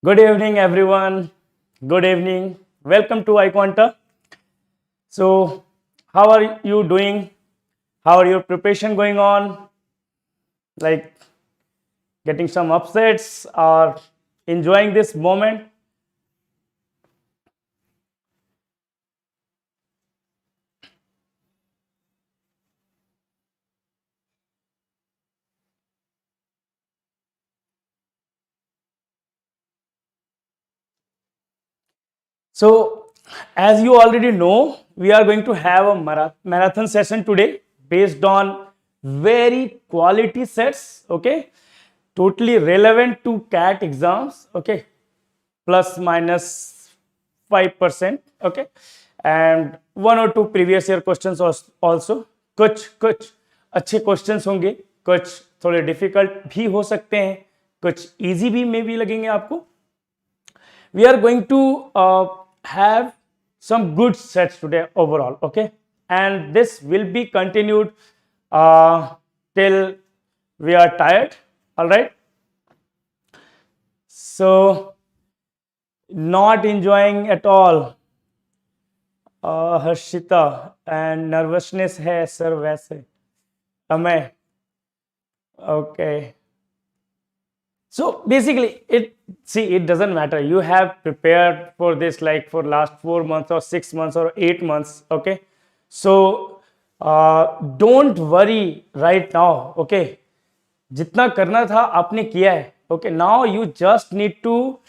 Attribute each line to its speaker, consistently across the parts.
Speaker 1: Good evening, everyone. Good evening. Welcome to iQuanta. So, how are you doing? How are your preparation going on? Like getting some upsets or enjoying this moment? So, as you already know, we are going to have a marathon session today based on very quality sets, okay? Totally relevant to CAT exams, okay? Plus minus 5%, okay? And one or two previous year questions also. कुछ अच्छे questions होंगे, कुछ थोड़े difficult भी हो सकते हैं, कुछ इजी भी मे भी लगेंगे आपको. We are going to have some good sets today overall, okay? And this will be continued till we are tired, all right? So, not enjoying at all. Harshita, and nervousness hai sir वैसे. Amay. Okay. So basically, it doesn't matter. You have prepared for this like for last 4 months or 6 months or 8 months. Okay. So don't worry right now. Okay. जितना करना था आपने किया है. Okay. Now you just need to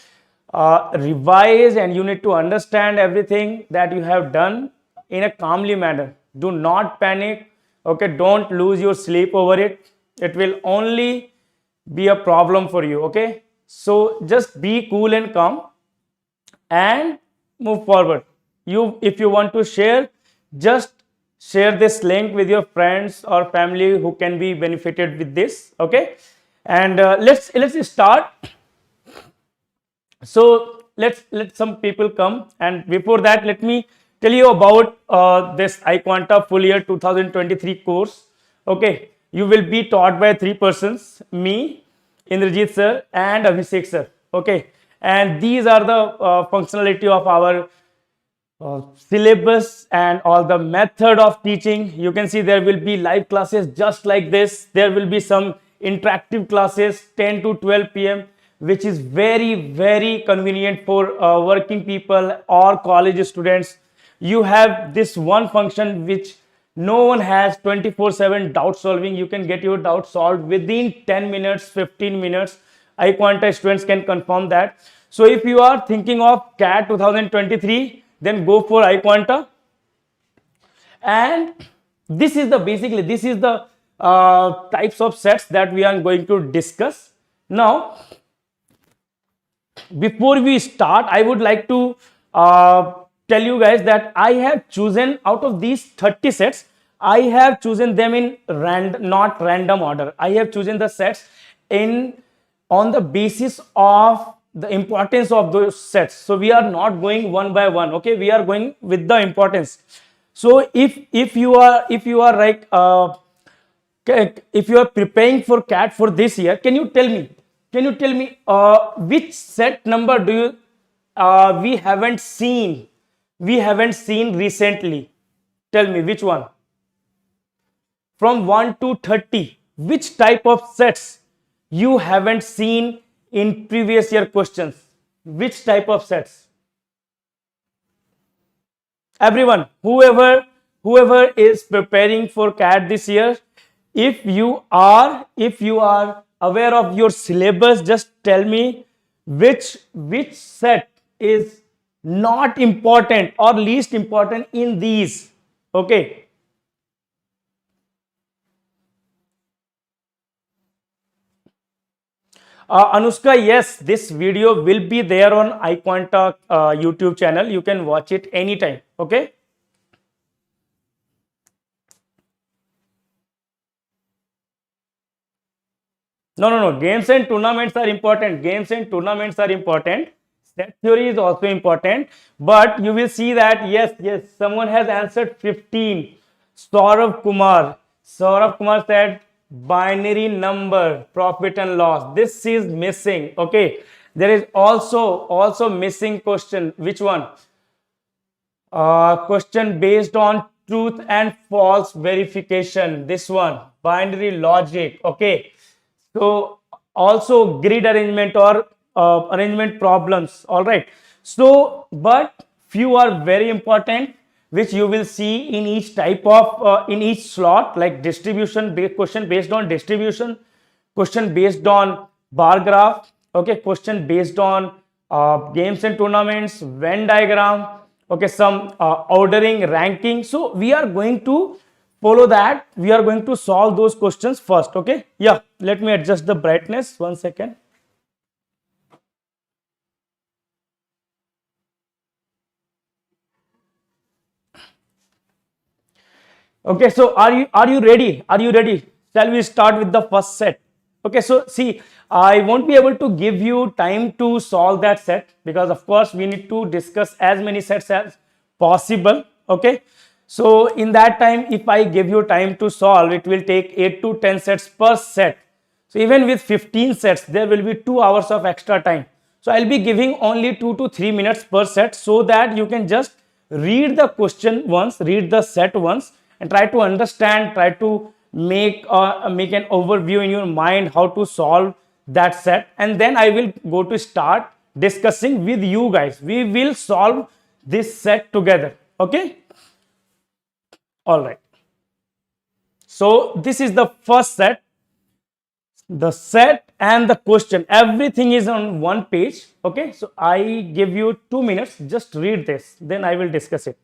Speaker 1: revise and you need to understand everything that you have done in a calmly manner. Do not panic. Okay. Don't lose your sleep over it. It will only be a problem for you. Okay, so just be cool and calm and move forward. If you want to share, just share this link with your friends or family who can be benefited with this. Okay, and let's start. So let some people come, and before that let me tell you about this iQuanta full year 2023 course. Okay, you will be taught by three persons: me, Indrajit sir, and Abhishek sir. Okay, and these are the functionality of our syllabus and all the method of teaching. You can see there will be live classes just like this. There will be some interactive classes 10 to 12 p.m. which is very convenient for working people or college students. You have this one function which no one has: 24/7 doubt solving. You can get your doubt solved within 10 minutes, 15 minutes. iQuanta students can confirm that. So if you are thinking of CAT 2023, then go for iQuanta. And this is the types of sets that we are going to discuss. Now, before we start, I would like to tell you guys that I have chosen out of these 30 sets, I have chosen them in not random order. I have chosen the sets on the basis of the importance of those sets. So we are not going one by one. Okay, we are going with the importance. So if you are like if you are preparing for CAT for this year, can you tell me which set number do you we haven't seen recently? Tell me which one. From 1 to 30, which type of sets you haven't seen in previous year questions? Which type of sets? Everyone, whoever is preparing for CAT this year, if you are aware of your syllabus, just tell me which set is not important or least important in these. Okay. Anushka, yes, this video will be there on iQuanta YouTube channel. You can watch it anytime. Okay. No. Games and tournaments are important. Set theory is also important. But you will see that, yes, someone has answered 15. Saurav Kumar said binary number, profit and loss. This is missing. Okay. There is also missing question. Which one? Question based on truth and false verification. This one, binary logic. Okay, so also grid arrangement or arrangement problems. All right, so but few are very important, which you will see in each type of in each slot, like distribution based question based on distribution, question based on bar graph. Okay, question based on games and tournaments, Venn diagram. Okay, some ordering, ranking. So we are going to follow that. We are going to solve those questions first. Okay, yeah, let me adjust the brightness 1 second. Okay, so are you ready? Are you ready? Shall we start with the first set? Okay, so see, I won't be able to give you time to solve that set, because of course we need to discuss as many sets as possible. Okay, so in that time, if I give you time to solve, it will take 8 to 10 sets per set. So even with 15 sets, there will be 2 hours of extra time. So I'll be giving only 2 to 3 minutes per set, so that you can just read the question once, read the set once, and try to understand, try to make an overview in your mind how to solve that set. And then I will go to start discussing with you guys. We will solve this set together. Okay, all right. So this is the first set. The set and the question, everything is on one page. Okay, so I give you 2 minutes, just read this, then I will discuss it.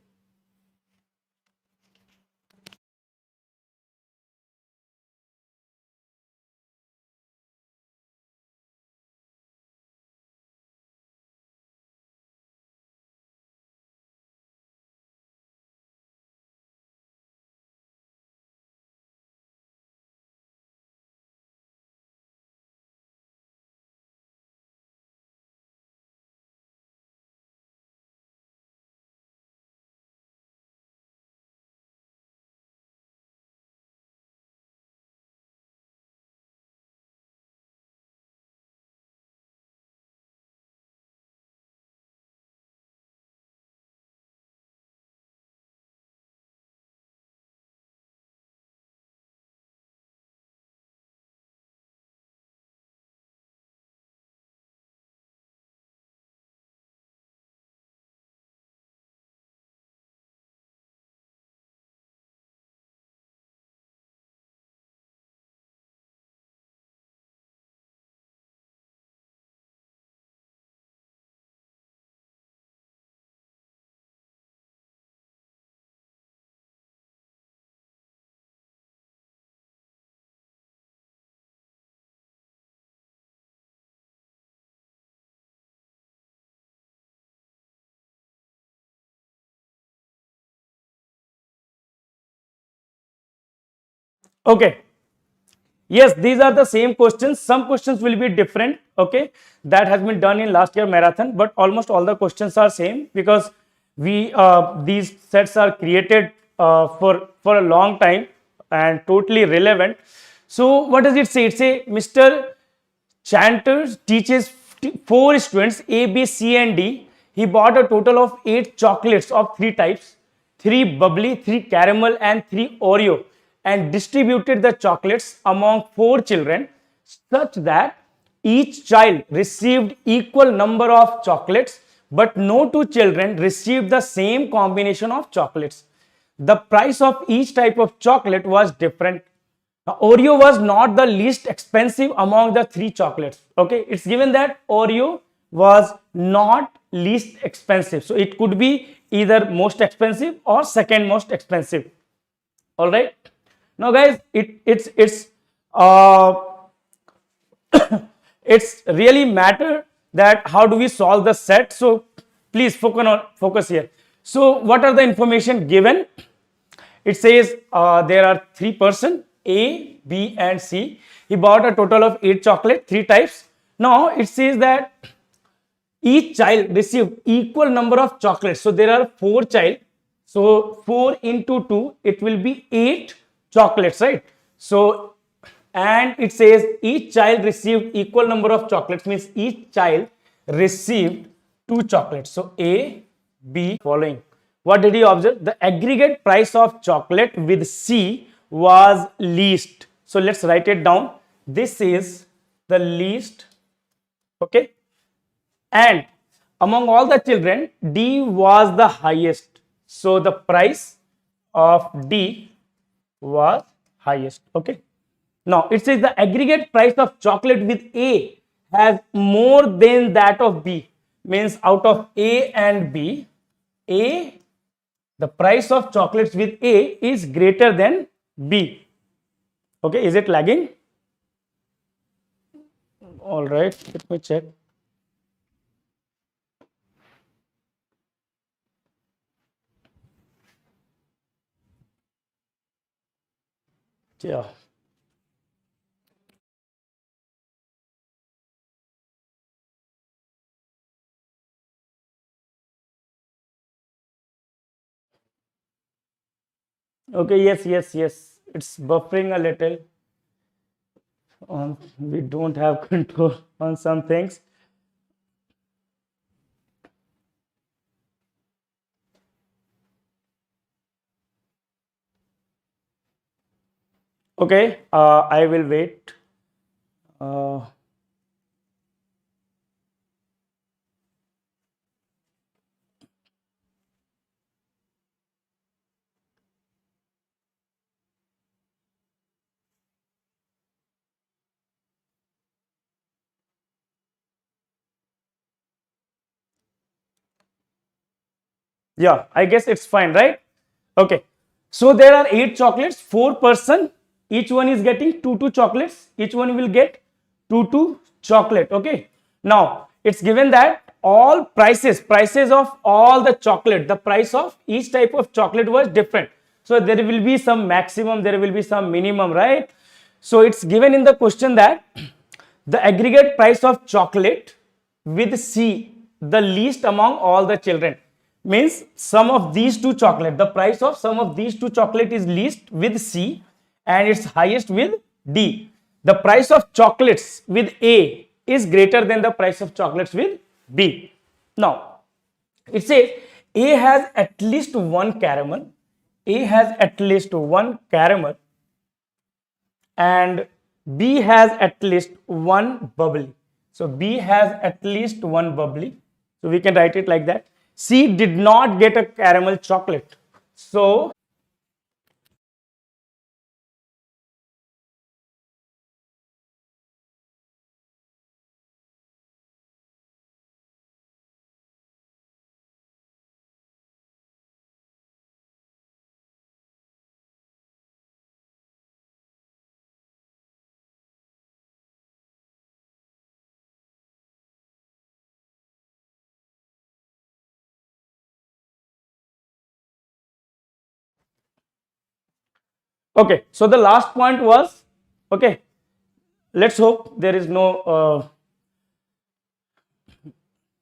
Speaker 1: Okay, yes, these are the same questions. Some questions will be different. Okay, that has been done in last year marathon, but almost all the questions are same, because we these sets are created for a long time and totally relevant. So what does it say? It say Mr. Chanters teaches 4 students A, B, C, and D. He bought a total of 8 chocolates of 3 types: 3 bubbly, 3 caramel, and 3 Oreo, and distributed the chocolates among 4 children such that each child received equal number of chocolates, but no 2 children received the same combination of chocolates. The price of each type of chocolate was different. Now, Oreo was not the least expensive among the 3 chocolates. Okay, it's given that Oreo was not least expensive, so it could be either most expensive or second most expensive. All right. Now, guys, uh, it's really matter that how do we solve the set. So please focus here. So what are the information given? It says there are 3 persons, A, B, and C. He bought a total of 8 chocolate, 3 types. Now it says that each child received equal number of chocolates. So there are 4 child. So 4 into 2, it will be 8 chocolates, right? So, and it says each child received equal number of chocolates, means each child received 2 chocolates. So A, B, following. What did he observe? The aggregate price of chocolate with C was least. So let's write it down. This is the least, okay, and among all the children, D was the highest. So the price of D was highest, okay. Now it says the aggregate price of chocolate with A has more than that of B. Means out of A and B, the price of chocolates with A is greater than B. Okay, is it lagging? All right, let me check. Yeah. Okay, yes. It's buffering a little. We don't have control on some things. Okay, I will wait. Yeah, I guess it's fine, right? Okay, so there are 8 chocolates, 4 person, each one is getting 2 chocolates, each one will get 2 chocolate. Okay, now it's given that all prices of all the chocolate, the price of each type of chocolate was different. So there will be some maximum, there will be some minimum, right? So it's given in the question that the aggregate price of chocolate with C, the least among all the children, means some of these 2 chocolate, the price of some of these 2 chocolate is least with C and it's highest with D. The price of chocolates with A is greater than the price of chocolates with B. Now it says A has at least one caramel, A has at least one caramel and B has at least one bubbly. So B has at least one bubbly. So we can write it like that. C did not get a caramel chocolate. So okay, so the last point was, okay, let's hope there is no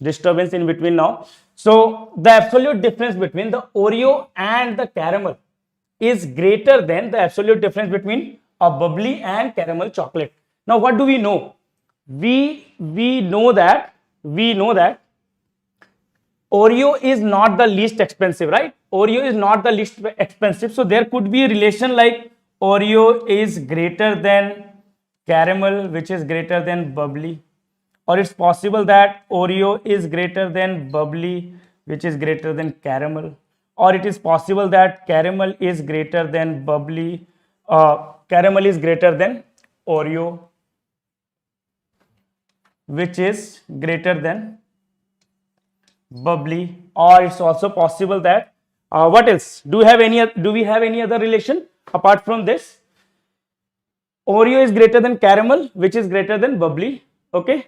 Speaker 1: disturbance in between now. So the absolute difference between the Oreo and the caramel is greater than the absolute difference between a bubbly and caramel chocolate. Now what do we know? We know that Oreo is not the least expensive, right? Oreo is not the least expensive. So there could be a relation like Oreo is greater than caramel, which is greater than bubbly. Or it's possible that Oreo is greater than bubbly, which is greater than caramel. Or it is possible that caramel is greater than bubbly, caramel is greater than Oreo, which is greater than bubbly. Or it's also possible that what else do we have any other relation apart from this? Oreo is greater than caramel, which is greater than bubbly. Okay,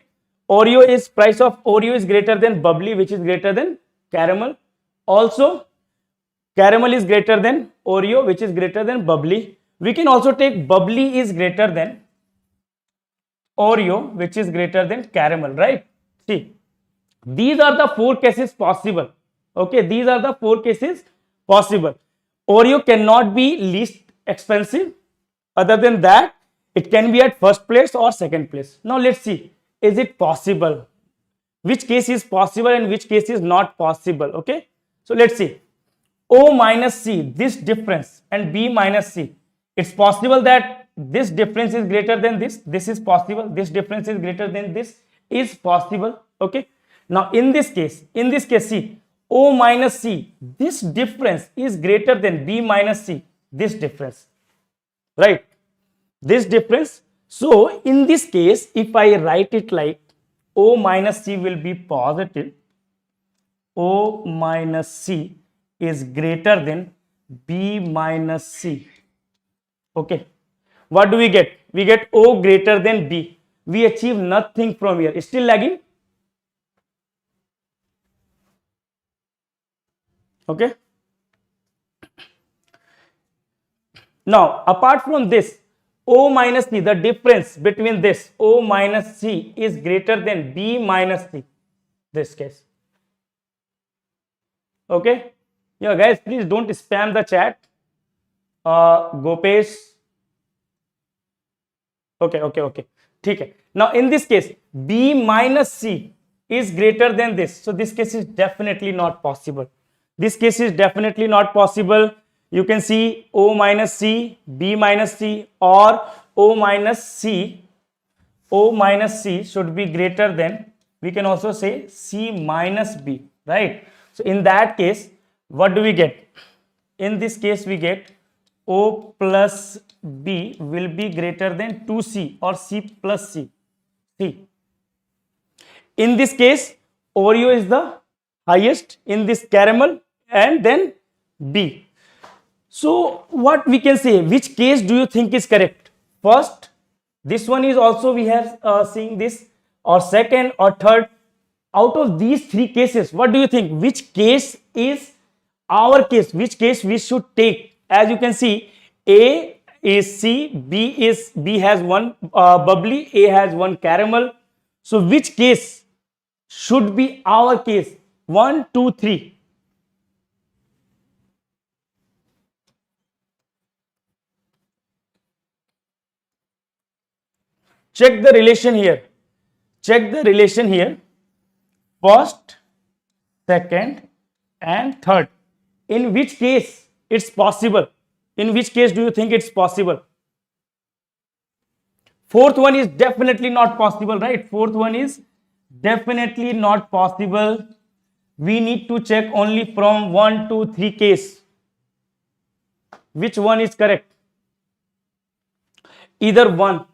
Speaker 1: price of Oreo is greater than bubbly, which is greater than caramel. Also caramel is greater than Oreo, which is greater than bubbly. We can also take bubbly is greater than Oreo, which is greater than caramel, right? See, these are the 4 cases possible. Okay, these are the 4 cases possible. Oreo cannot be least expensive. Other than that, it can be at first place or second place. Now let's see, is it possible? which case is possible and which case is not possible. Okay, so let's see. O minus C, this difference, and B minus C, it's possible that this difference is greater than this is possible, this difference is greater than this is possible. Okay, now in this case see, O minus C, this difference is greater than B minus C, this difference, right, this difference. So in this case, if I write it like O minus C will be positive, O minus C is greater than B minus C. Okay, what do we get? We get O greater than B. We achieve nothing from here. Still lagging? Okay. Now, apart from this, O minus C, the difference between this O minus C is greater than B minus C, this case. Okay. Yeah, guys, please don't spam the chat. Gopesh. Okay. Okay. Now, in this case, B minus C is greater than this. So, this case is definitely not possible. This case is definitely not possible. You can see O minus C, B minus C, or O minus C should be greater than, we can also say C minus B, right? So, in that case, what do we get? In this case, we get O plus B will be greater than 2C or C plus C. See, in this case, Oreo is the highest, in this caramel, and then B. So, what we can say, which case do you think is correct? First, this one is also we have seen this, or second or third. Out of these three cases, what do you think? Which case is our case? Which case we should take? As you can see, A is C, B has one bubbly, A has one caramel. So, which case should be our case? 1, 2, 3. Check the relation here. Check the relation here. First, second, and third. In which case it's possible? In which case do you think it's possible? Fourth one is definitely not possible, right? Fourth one is definitely not possible. We need to check only from 1, 2, 3 case. Which one is correct? Either one.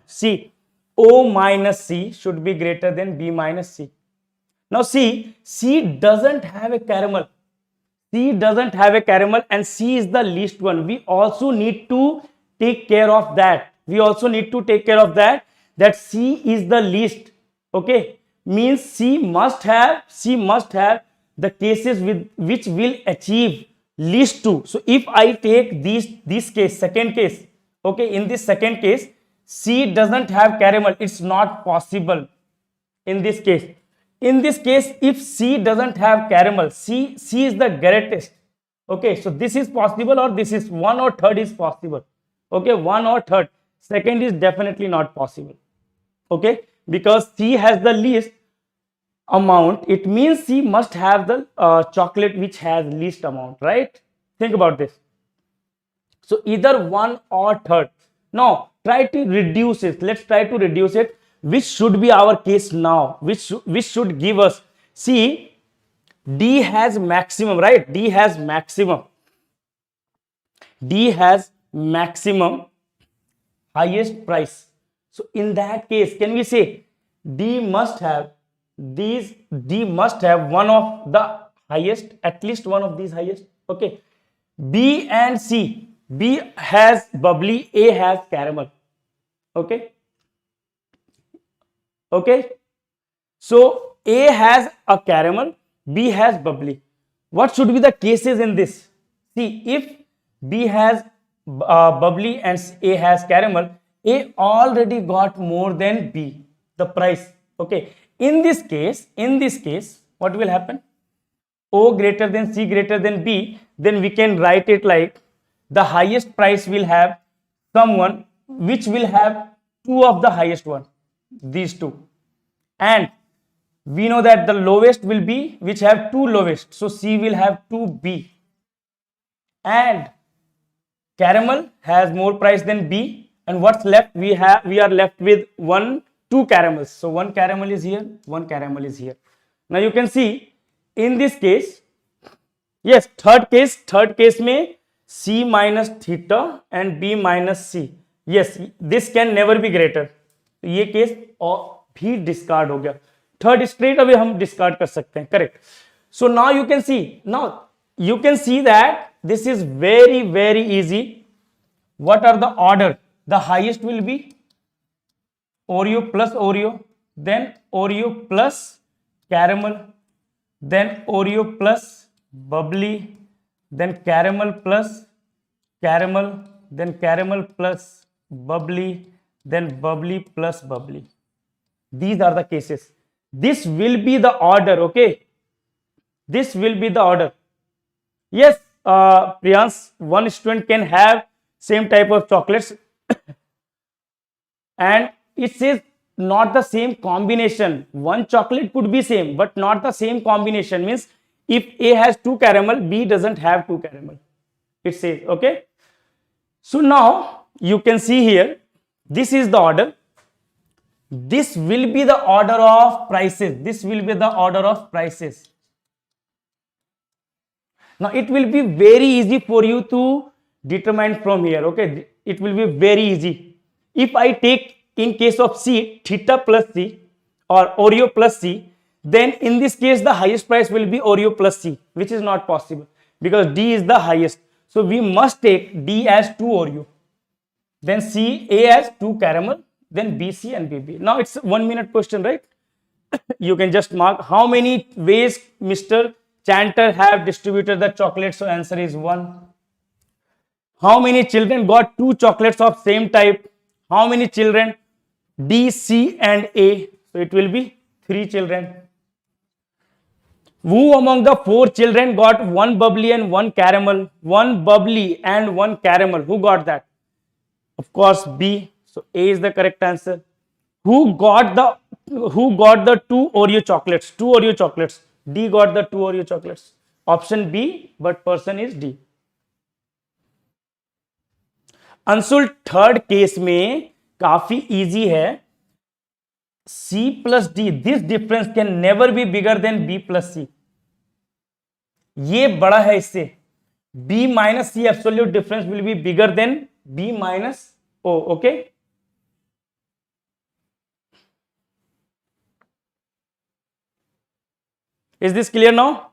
Speaker 1: See, O minus C should be greater than B minus C. Now see, C doesn't have a caramel. C doesn't have a caramel, and C is the least one. We also need to take care of that. That C is the least. Okay, means C must have the cases with which will achieve least 2. So if I take this case, second case, okay, in this second case, C doesn't have caramel, it's not possible in this case. In this case, if C doesn't have caramel, C is the greatest. Okay, so this is possible, or this is 1 or third is possible. Okay, 1 or third. Second is definitely not possible. Okay, because C has the least amount, it means C must have the chocolate which has least amount, right? Think about this. So either 1 or third. Now try to reduce it. Let's try to reduce it. Which should be our case now? Which should give us? See, D has maximum, right? D has maximum highest price. So in that case, can we say D must have one of the highest, at least one of these highest. Okay, B and C. B has bubbly, A has caramel. Okay. So A has a caramel, B has bubbly. What should be the cases in this? See, if B has bubbly and A has caramel, A already got more than B, the price. Okay. In this case, what will happen? O greater than C greater than B, then we can write it like the highest price will have someone which will have 2 of the highest one, these 2. and we know that the lowest will be which have two lowest, so C will have 2B, and caramel has more price than B, and what's left, we are left with two caramels. So one caramel is here, one caramel is here. Now you can see in this case, yes, third case में C minus theta and B minus C, yes, this can never be greater. तो ये case भी discard हो गया, third straight away हम discard कर सकते हैं, correct. So now you can see that this is very very easy. What are the order? The highest will be Oreo plus Oreo, then Oreo plus caramel, then Oreo plus bubbly, then caramel plus caramel, then caramel plus bubbly, then bubbly plus bubbly. These are the cases. This will be the order, okay? This will be the order. Yes, Priyans, one student can have same type of chocolates and it says not the same combination. One chocolate could be same but not the same combination, means if A has 2 caramel, B doesn't have 2 caramel, it says, okay? So now you can see here, this is the order. This will be the order of prices. This will be the order of prices. Now it will be very easy for you to determine from here, okay? It will be very easy. If I take in case of C, theta plus C or Oreo plus C, then in this case the highest price will be Oreo plus C, which is not possible because D is the highest. So we must take D as 2 Oreo, then C, A as 2 caramel, then B, C and BB. Now it's a 1 minute question, right? You can just mark how many ways Mr. Chanter have distributed the chocolate. So answer is 1. How many children got 2 chocolates of same type? How many children? D, C and A. So it will be 3 children. Who among the 4 children got 1 bubbly and 1 caramel? 1 bubbly and 1 caramel. Who got that? Of course B. So A is the correct answer. Who got the 2 Oreo chocolates? 2 Oreo chocolates. D got the 2 Oreo chocolates. Option B, but person is D. Anshul third case में काफी easy है. C plus D, this difference can never be bigger than B plus C. ये बड़ा है इससे. B minus C absolute difference will be bigger than B minus O. Okay. Is this clear now?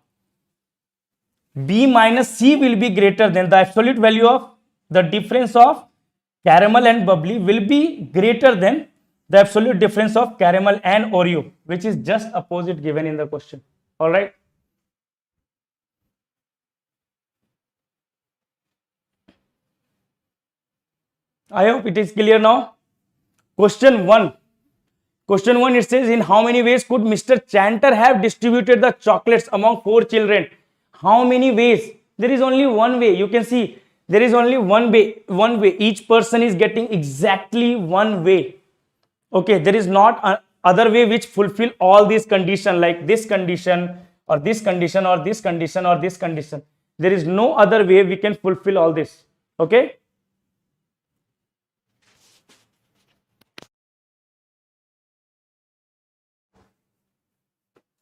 Speaker 1: B minus C will be greater than the absolute value of the difference of caramel and bubbly will be greater than the absolute difference of caramel and Oreo, which is just opposite given in the question. All right. I hope it is clear now. Question 1. Question 1, it says, in how many ways could Mr. Chanter have distributed the chocolates among 4 children? How many ways? There is only one way. You can see there is only one way. Each person is getting exactly one way. Okay, there is not other way which fulfill all these conditions, like this condition or this condition or this condition or this condition. There is no other way we can fulfill all this. Okay.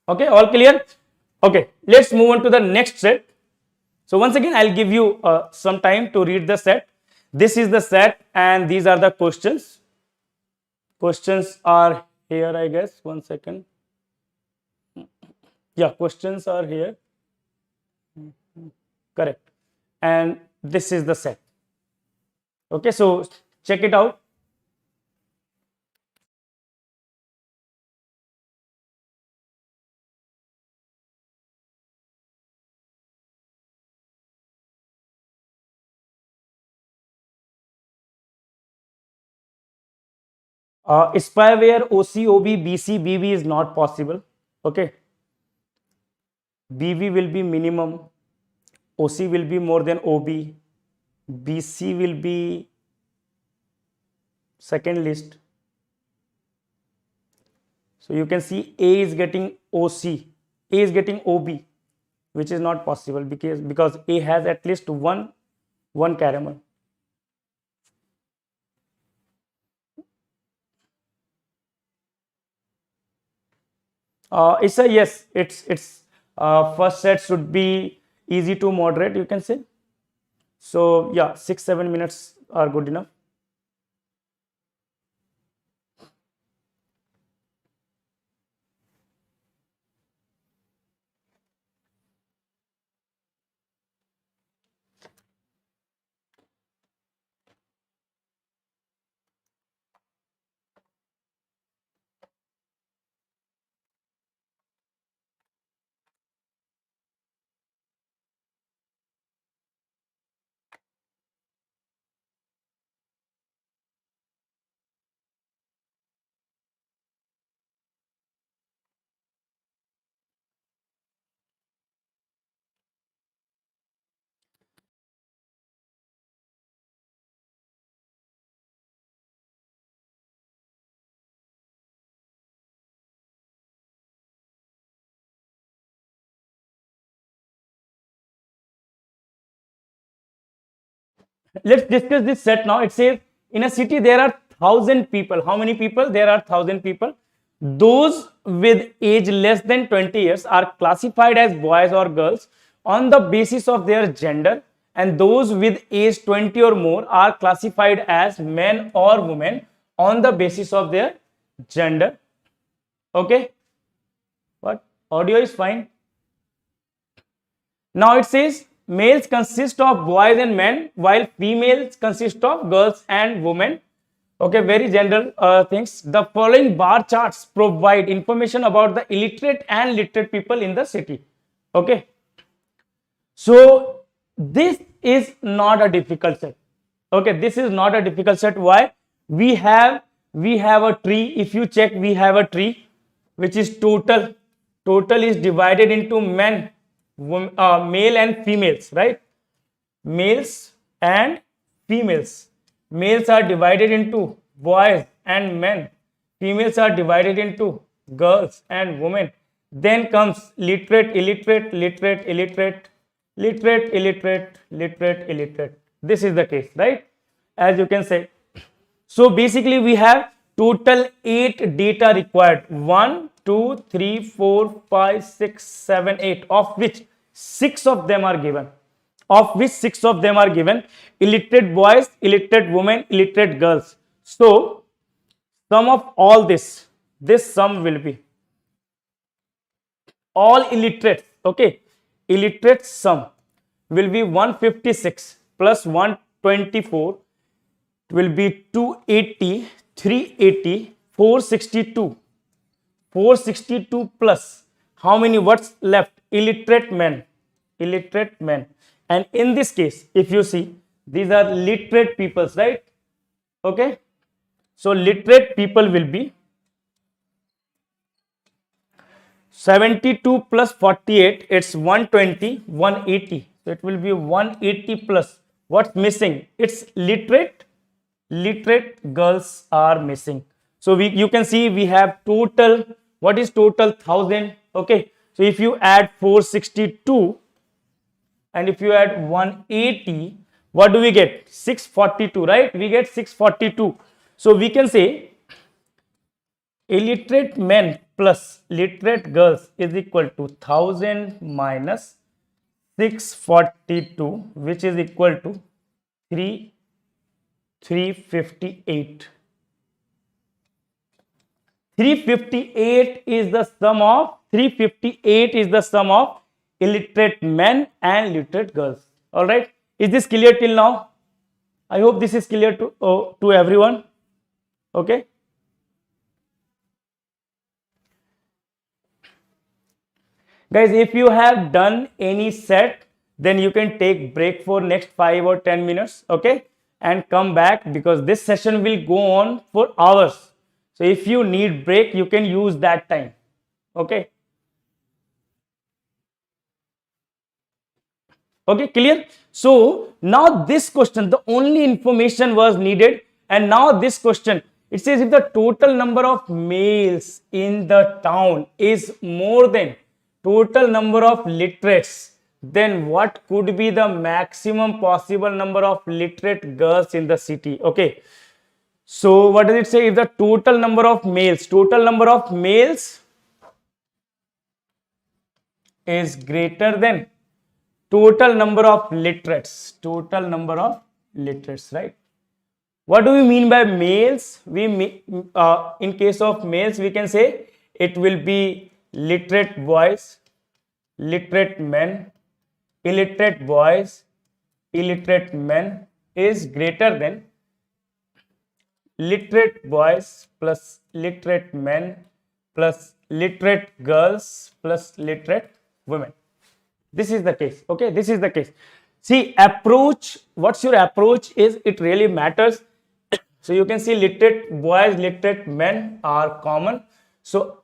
Speaker 1: Okay, all clear? Okay, let's move on to the next set. So once again, I'll give you some time to read the set. This is the set and these are the questions. Questions are here, I guess. 1 second. Yeah, questions are here. Correct. And this is the set. Okay, so check it out. Spyware OC, OB, BC, BB is not possible. Okay. BB will be minimum. OC will be more than OB. BC will be second list. So you can see A is getting OC, A is getting OB, which is not possible because A has at least one chiromer. It's a yes. It's first set should be easy to moderate, you can say. So yeah, 6-7 minutes are good enough. Let's discuss this set now. It says in a city there are 1,000 people. How many people? There are 1,000 people. Those with age less than 20 years are classified as boys or girls on the basis of their gender, and those with age 20 or more are classified as men or women on the basis of their gender. Okay, what audio is fine. Now it says males consist of boys and men, while females consist of girls and women. Okay, very general things. The following bar charts provide information about the illiterate and literate people in the city. Okay, so this is not a difficult set. Okay, this is not a difficult set. Why? We have a tree. If you check, we have a tree which is total. Total is divided into men, male and females, right? Males and females. Males are divided into boys and men. Females are divided into girls and women. Then comes literate, illiterate, literate, illiterate, literate, illiterate, literate, illiterate. This is the case, right? As you can say. So basically we have total 8 data required. 1, 2, 3, 4, 5, 6, 7, 8, of which 6 of them are given. Illiterate boys, illiterate women, illiterate girls. So sum of all this sum will be all illiterates. Okay, illiterate sum will be 156 plus 124 will be 280, 380, 462. 462 plus how many? What's left? Illiterate men. And in this case, if you see, these are literate peoples, right? Okay, so literate people will be 72 plus 48, it's 120, 180. So it will be 180 plus. What's missing? It's literate girls are missing. So you can see we have total. What is total? 1,000. Okay, so if you add 462 and if you add 180, what do we get? 642, right? We get 642. So we can say illiterate men plus literate girls is equal to 1,000 minus 642, which is equal to 358. 358 is the sum of 358 is the sum of illiterate men and literate girls. All right, is this clear till now? I hope this is clear to everyone. Okay, guys, if you have done any set, then you can take break for next 5 or 10 minutes. Okay, and come back because this session will go on for hours. So if you need break, you can use that time. Okay, okay, clear? So now this question, the only information was needed, and now this question, It says if the total number of males in the town is more than total number of literates, then what could be the maximum possible number of literate girls in the city? Okay. So what does it say? If the total number of males is greater than total number of literates, right? What do we mean by males? In case of males, we can say it will be literate boys, literate men, illiterate boys, illiterate men is greater than literate boys plus literate men plus literate girls plus literate women. This is the case. Okay, this is the case. See, approach, what's your approach is, it really matters. So you can see literate boys, literate men are common. So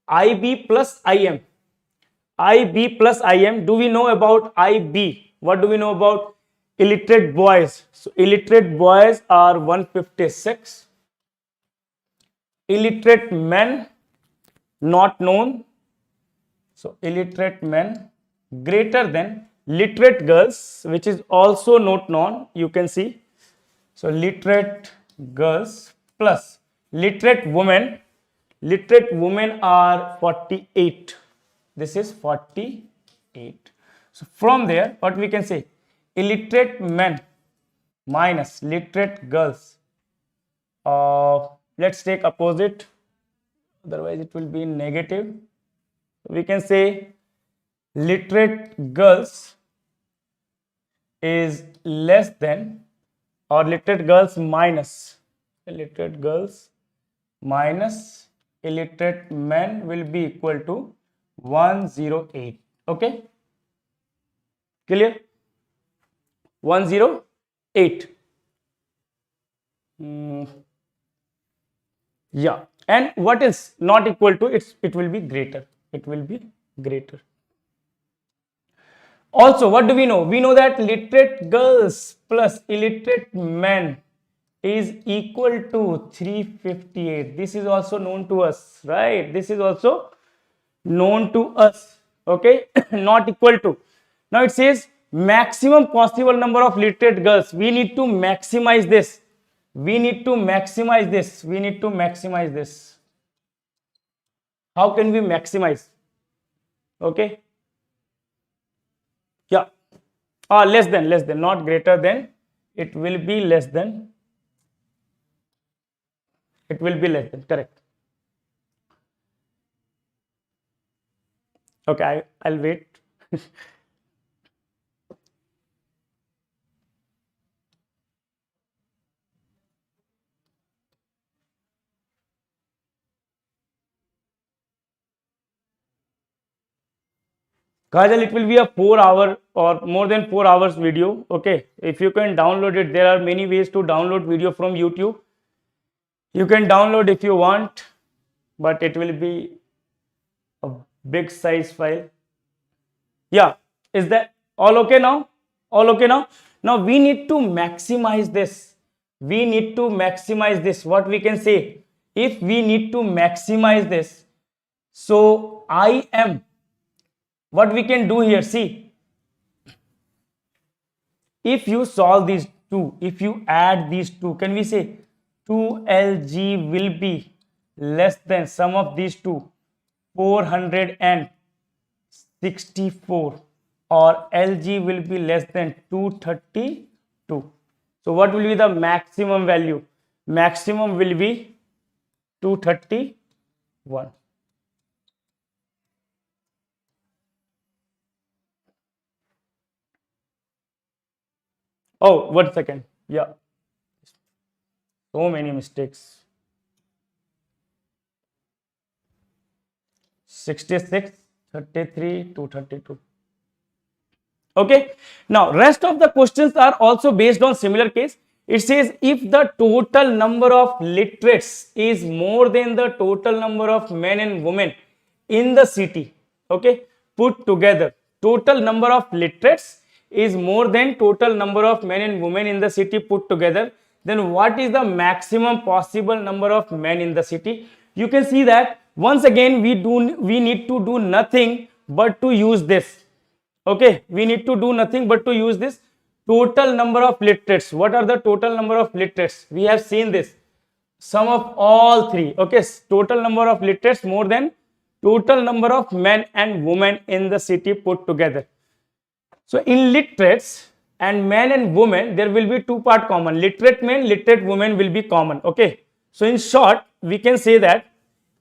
Speaker 1: IB plus IM. IB plus IM. Do we know about IB? What do we know about illiterate boys? So illiterate boys are 156. Illiterate men not known. So illiterate men greater than literate girls, which is also not known. You can see. So literate girls plus literate women. Literate women are 48. This is 48. So from there, what we can say? Illiterate men minus literate girls. Let's take opposite. Otherwise, it will be negative. We can say literate girls is less than, or literate girls minus illiterate men will be equal to 108. Okay, clear? 108. Yeah, and what is not equal to it will be greater. It will be greater. Also, what do we know? We know that literate girls plus illiterate men is equal to 358. This is also known to us, right? This is also known to us. Okay, not equal to. Now it says maximum possible number of literate girls. We need to maximize this. How can we maximize? Okay. Yeah. Less than, not greater than. It will be less than. Correct. Okay, I'll wait. Kajal, it will be a 4-hour or more than 4 hours video. Okay, if you can download it, there are many ways to download video from YouTube. You can download if you want, but it will be a big size file. Yeah, is that all okay now? Now we need to maximize this. What we can say, if we need to maximize this, so I am, what we can do here, see, if you solve these two, if you add these two, can we say 2LG will be less than sum of these two, 464, or LG will be less than 232. So what will be the maximum value? Maximum will be 231. Oh, 1 second. Yeah. So many mistakes. 66, 33, 232. Okay. Now, rest of the questions are also based on similar case. It says if the total number of literates is more than the total number of men and women in the city, okay, put together, total number of literates is more than total number of men and women in the city put together, then what is the maximum possible number of men in the city? You can see that once again we need to do nothing but to use this. Okay, we need to do nothing but to use this total number of literates. What are the total number of literates? We have seen this sum of all three. Okay, total number of literates more than total number of men and women in the city put together. So in literates and men and women, there will be two part common. Literate men, literate women will be common. Okay. So in short, we can say that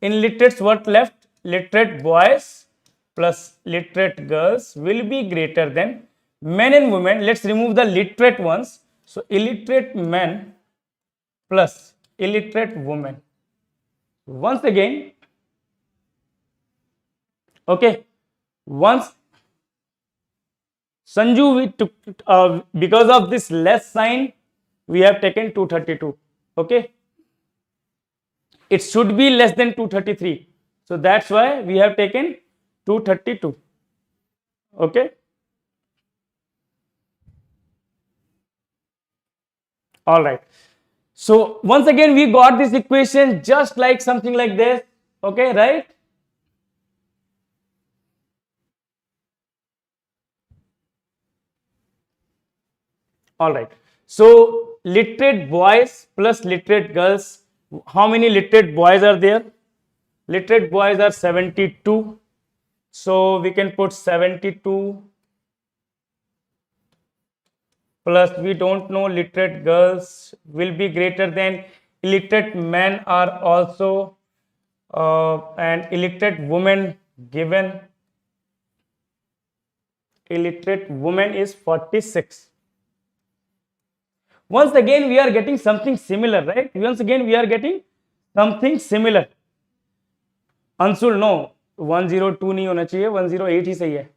Speaker 1: in literates what left? Literate boys plus literate girls will be greater than men and women. Let's remove the literate ones. So illiterate men plus illiterate women. Once again, okay, once Sanju, we took because of this less sign, we have taken 232. Okay, it should be less than 233. So that's why we have taken 232. Okay. All right. So once again, we got this equation just like something like this. Okay, right? All right. So literate boys plus literate girls. How many literate boys are there? Literate boys are 72. So we can put 72 plus we don't know literate girls will be greater than illiterate men are also and illiterate women given. Illiterate woman is 46. Once again we are getting something similar, right? Once again we are getting something similar. Anshul, no, 102 नहीं होना चाहिए, 108 ही सही है.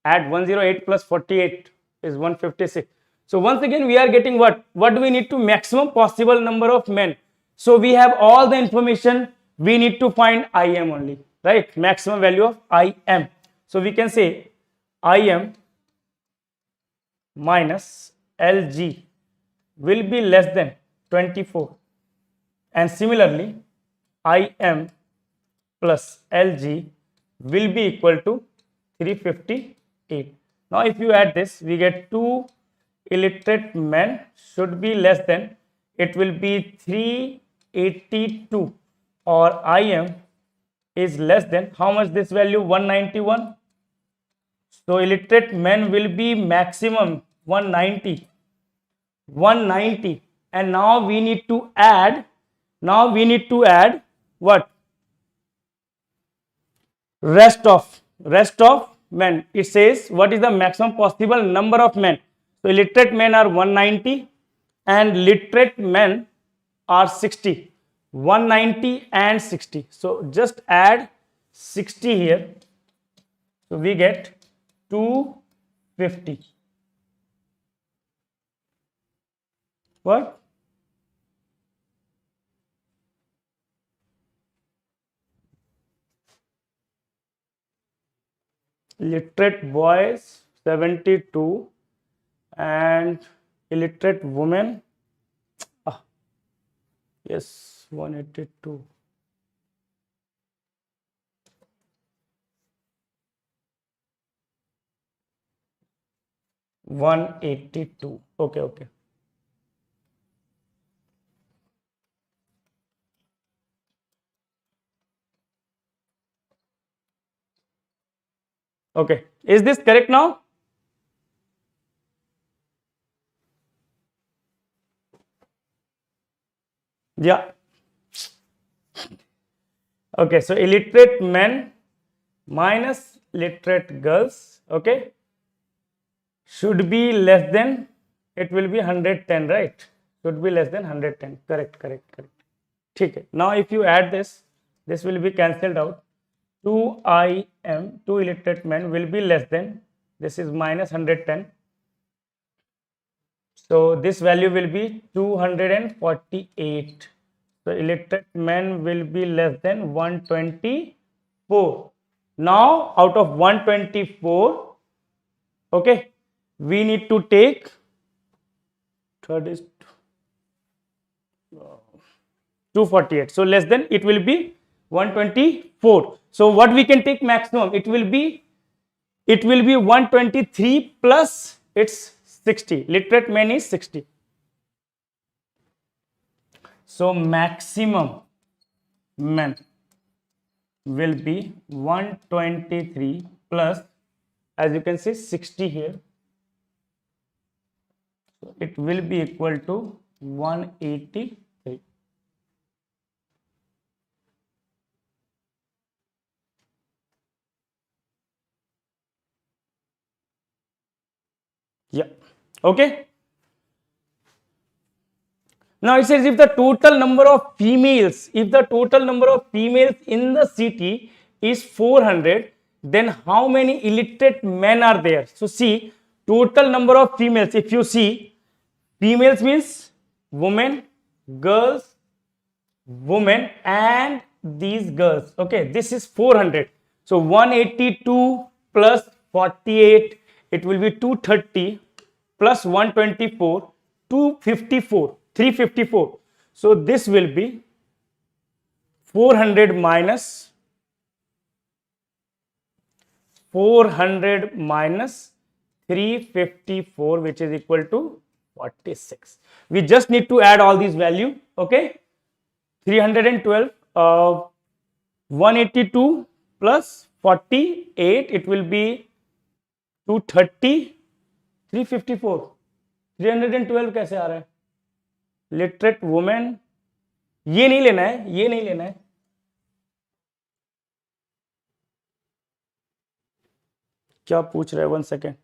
Speaker 1: Add 108 plus 48 is 156. So once again we are getting what? What do we need to? Maximum possible number of men. So we have all the information. We need to find IM only, right? Maximum value of IM. So we can say IM minus LG will be less than 24, and similarly IM plus LG will be equal to 358. Now if you add this, we get 2 illiterate men should be less than, it will be 382, or IM is less than how much? This value 191. So illiterate men will be maximum 190, and now we need to add what? Rest of men. It says what is the maximum possible number of men. So illiterate men are 190 and literate men are 60. 190 and 60. So just add 60 here. So we get 250. What? Literate boys 72 and illiterate women, yes, 182. Okay. Okay, is this correct now? Yeah. Okay, so illiterate men minus literate girls, okay, should be less than, it will be 110, right? Should be less than 110. Correct. Okay. Now if you add this will be cancelled out. 2IM, 2 illiterate men will be less than, this is minus 110. So this value will be 248. So illiterate men will be less than 124. Now out of 124, okay, we need to take third is 248. So less than, it will be 124. So what we can take maximum? It will be 123 plus its 60. Literate men is 60. So maximum men will be 123 plus, as you can see, 60 here. So it will be equal to 183. Yeah. Okay. Now it says if the total number of females, in the city is 400, then how many illiterate men are there? So see, total number of females, if you see, females means women, girls, women, and these girls. Okay, this is 400. So 182 plus 48, it will be 230 plus 124, 254, 354. So this will be 400 minus 354, which is equal to 46. We just need to add all these value. Okay, 312, 182 plus 48, it will be 230, 354. 312 कैसे आ रहा है? Literate women, ये नहीं लेना है, ये नहीं लेना है, क्या पूछ रहे हैं? 1 सेकेंड.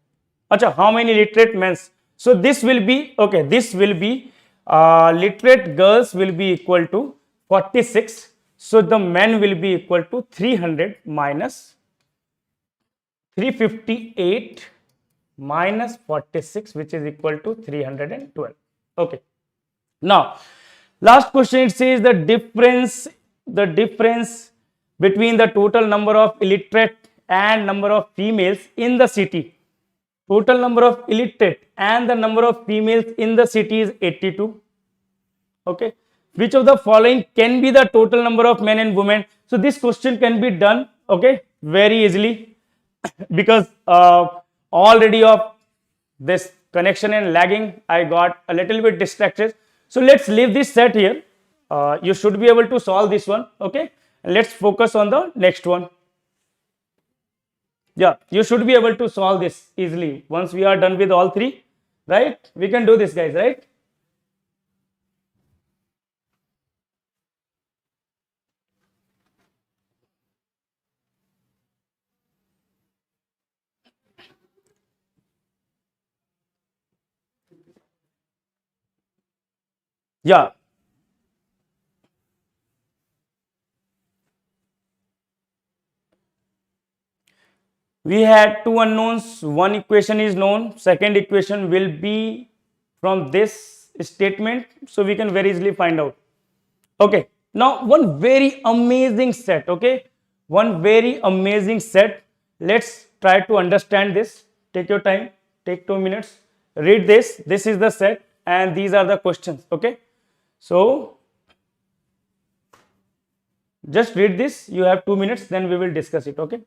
Speaker 1: अच्छा, how many literate mens? So this will be, okay, this will be literate girls will be equal to 46. So the men will be equal to 300 minus 358 minus 46, which is equal to 312. Okay. Now, last question, it says the difference between the total number of illiterate and number of females in the city. Total number of illiterate and the number of females in the city is 82. Okay. Which of the following can be the total number of men and women? So this question can be done, okay, very easily because already of this connection and lagging, I got a little bit distracted. So let's leave this set here. You should be able to solve this one. Okay. Let's focus on the next one. Yeah, you should be able to solve this easily once we are done with all three, right? We can do this, guys, right? Yeah. We had two unknowns. One equation is known. Second equation will be from this statement. So we can very easily find out. Okay. Now, one very amazing set. Okay. One very amazing set. Let's try to understand this. Take your time. Take 2 minutes. Read this. This is the set. And these are the questions. Okay. So, just read this. You have 2 minutes. Then we will discuss it. Okay.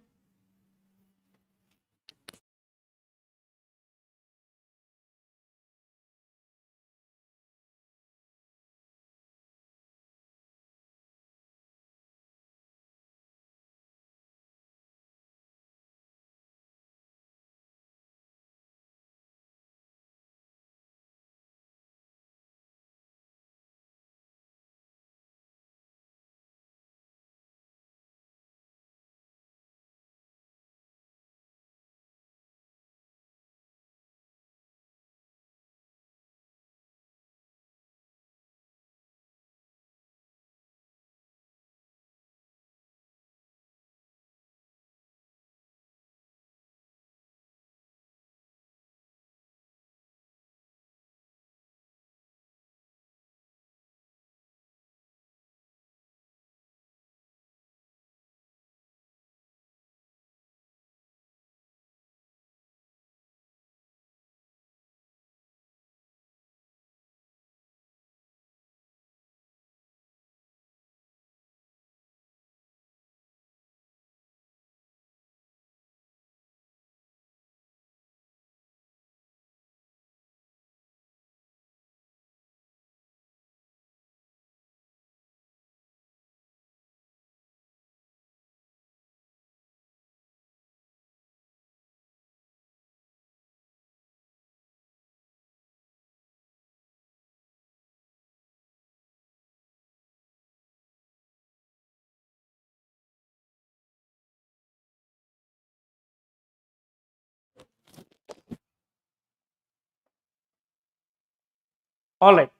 Speaker 1: All right.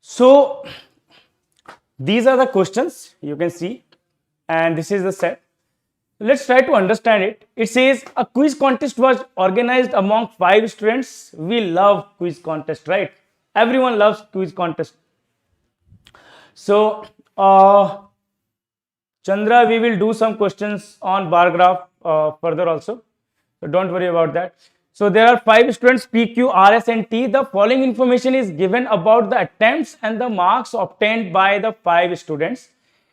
Speaker 1: So these are the questions you can see, and this is the set. Let's try to understand it. It says a quiz contest was organized among 5 students. We love quiz contest, right? Everyone loves quiz contest. So, Chandra, we will do some questions on bar graph further also. So don't worry about that. So there are 5 students, P, Q, R, S, and T. The following information is given about the attempts and the marks obtained by the 5 students.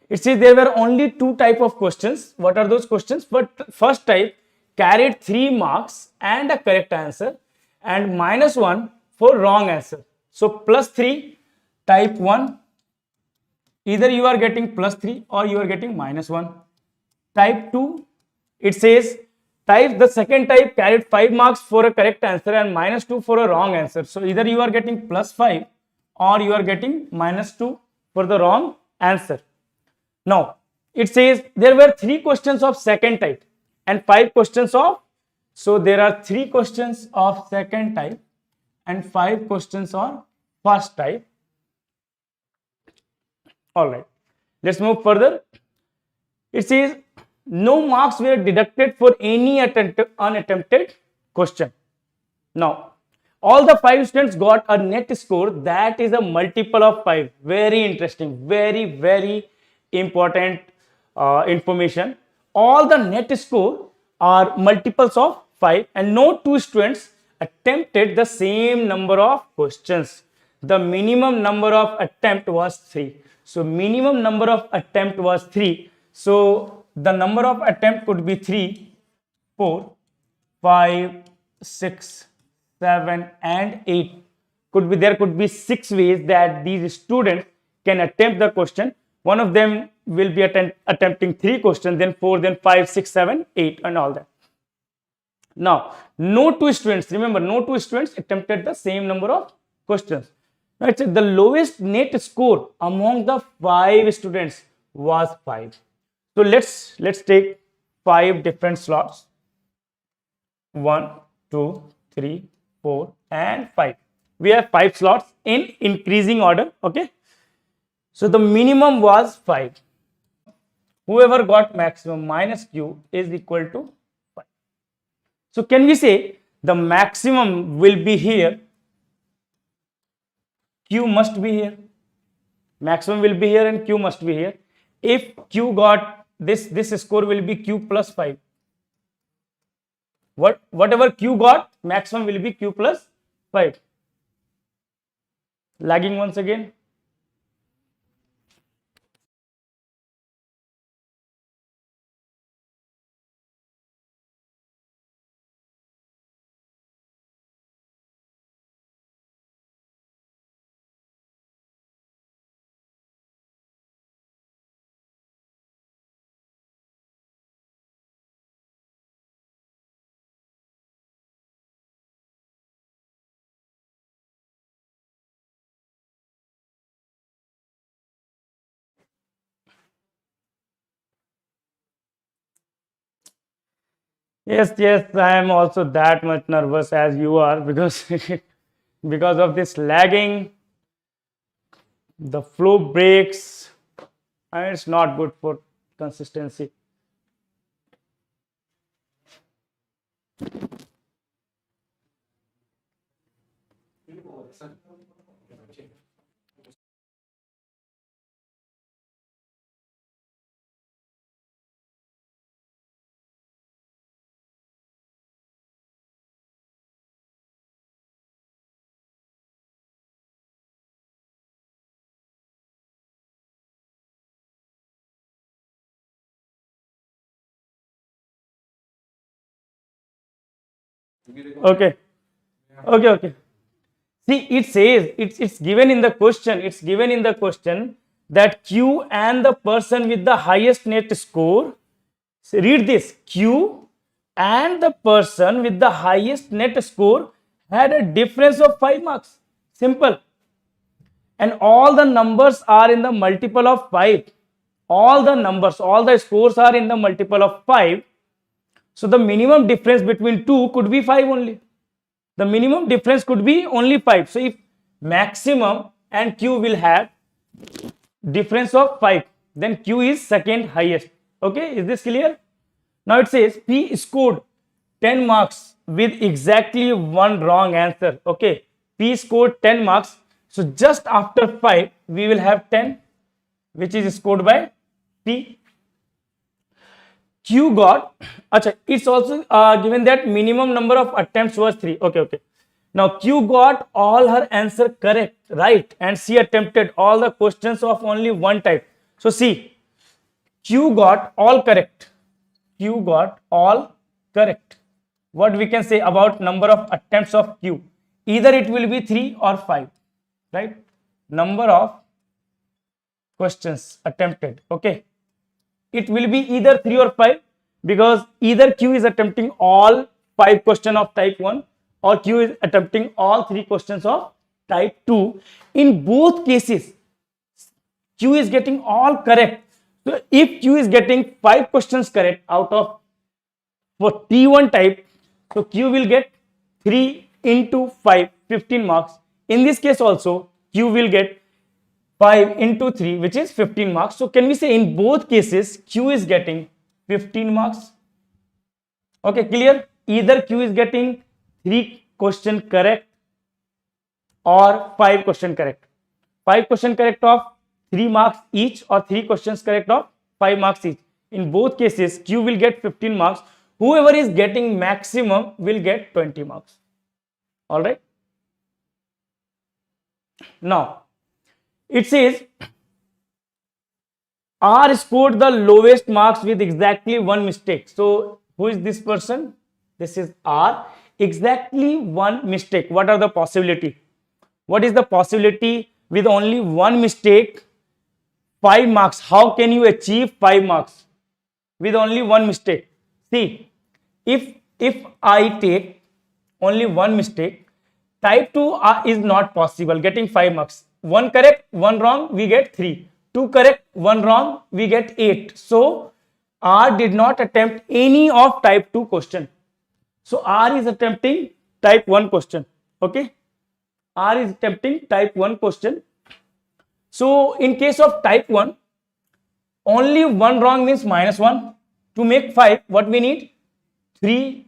Speaker 1: It says there were only 2 type of questions. What are those questions? But first type carried 3 marks and a correct answer, and -1 for wrong answer. So +3 type 1. Either you are getting +3 or you are getting -1. Type 2, it says the second type carried 5 marks for a correct answer and -2 for a wrong answer. So either you are getting +5 or you are getting -2 for the wrong answer. Now it says there were 3 questions of second type and 5 questions of, so there are 3 questions of second type and 5 questions of first type. All right, let's move further. It says no marks were deducted for any unattempted question. Now, all the 5 students got a net score that is a multiple of 5. Very interesting, very important information. All the net score are multiples of 5 and no 2 students attempted the same number of questions. The minimum number of attempt was 3. So minimum number of attempt was 3. So the number of attempt could be 3, 4, 5, 6, 7 and 8. There could be 6 ways that these students can attempt the question. One of them will be attempting 3 questions, then 4, then 5, 6, 7, 8 and all that. Now, no 2 students, remember, no 2 students attempted the same number of questions. Right, so the lowest net score among the 5 students was 5. So let's take 5 different slots. 1, 2, 3, 4 and 5. We have 5 slots in increasing order. Okay. So the minimum was 5. Whoever got maximum minus Q is equal to 5. So can we say the maximum will be here? Q must be here. Maximum will be here and Q must be here. If Q got this score will be Q plus 5. Whatever Q got, maximum will be Q plus 5. Lagging once again. Yes, I am also that much nervous as you are because because of this lagging, the flow breaks and it's not good for consistency. Okay. See, it says it's given in the question. It's given in the question that Q and the person with the highest net score. So read this: Q and the person with the highest net score had a difference of 5 marks. Simple. And all the numbers are in the multiple of 5. All the scores are in the multiple of 5. So the minimum difference between 2 could be 5 only. The minimum difference could be only 5. So if maximum and Q will have difference of 5, then Q is second highest. Okay, is this clear? Now it says P scored 10 marks with exactly one wrong answer. Okay, P scored 10 marks. So just after 5, we will have 10, which is scored by P. Q got, it's also given that minimum number of attempts was 3. Okay. Now Q got all her answer correct, right? And she attempted all the questions of only one type. So see, Q got all correct. Q got all correct. What we can say about number of attempts of Q? Either it will be 3 or 5, right? Number of questions attempted. Okay. It will be either 3 or 5 because either Q is attempting all 5 questions of type 1 or Q is attempting all 3 questions of type 2. In both cases, Q is getting all correct. So if Q is getting 5 questions correct out of for T1 type, so Q will get 3 into 5, 15 marks. In this case also, Q will get 5 into 3, which is 15 marks. So can we say in both cases, Q is getting 15 marks? Okay, clear? Either Q is getting 3 questions correct or 5 questions correct. 5 questions correct of 3 marks each or 3 questions correct of 5 marks each. In both cases, Q will get 15 marks. Whoever is getting maximum will get 20 marks. All right. Now, it says R scored the lowest marks with exactly one mistake. So, who is this person? This is R. Exactly one mistake. What are the possibility? What is the possibility with only one mistake? 5 marks. How can you achieve 5 marks with only one mistake? See, if I take only one mistake, type 2 is not possible. Getting 5 marks. 1 correct, 1 wrong, we get 3. 2 correct, 1 wrong, we get 8. So R did not attempt any of type 2 question. So R is attempting type 1 question. Okay. R is attempting type 1 question. So in case of type 1, only 1 wrong means -1. To make 5, what we need? 3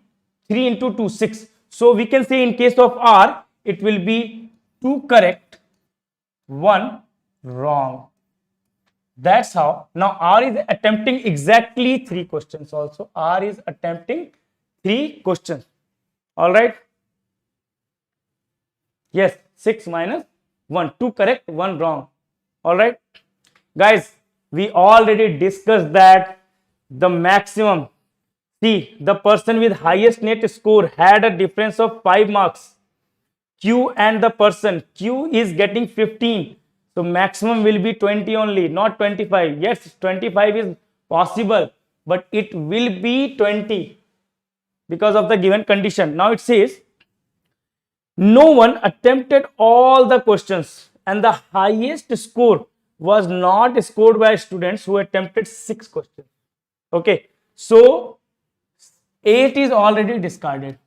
Speaker 1: into 2, 6. So we can say in case of R, it will be 2 correct, 1 wrong. That's how. Now R is attempting exactly 3 questions also. R is attempting 3 questions. All right. Yes, 6 minus 1. 2 correct, 1 wrong. All right. Guys, we already discussed that the maximum. See, the person with highest net score had a difference of 5 marks. Q and the person. Q is getting 15. So maximum will be 20 only, not 25. Yes, 25 is possible, but it will be 20 because of the given condition. Now it says, no one attempted all the questions and the highest score was not scored by students who attempted 6 questions. Okay, so 8 is already discarded.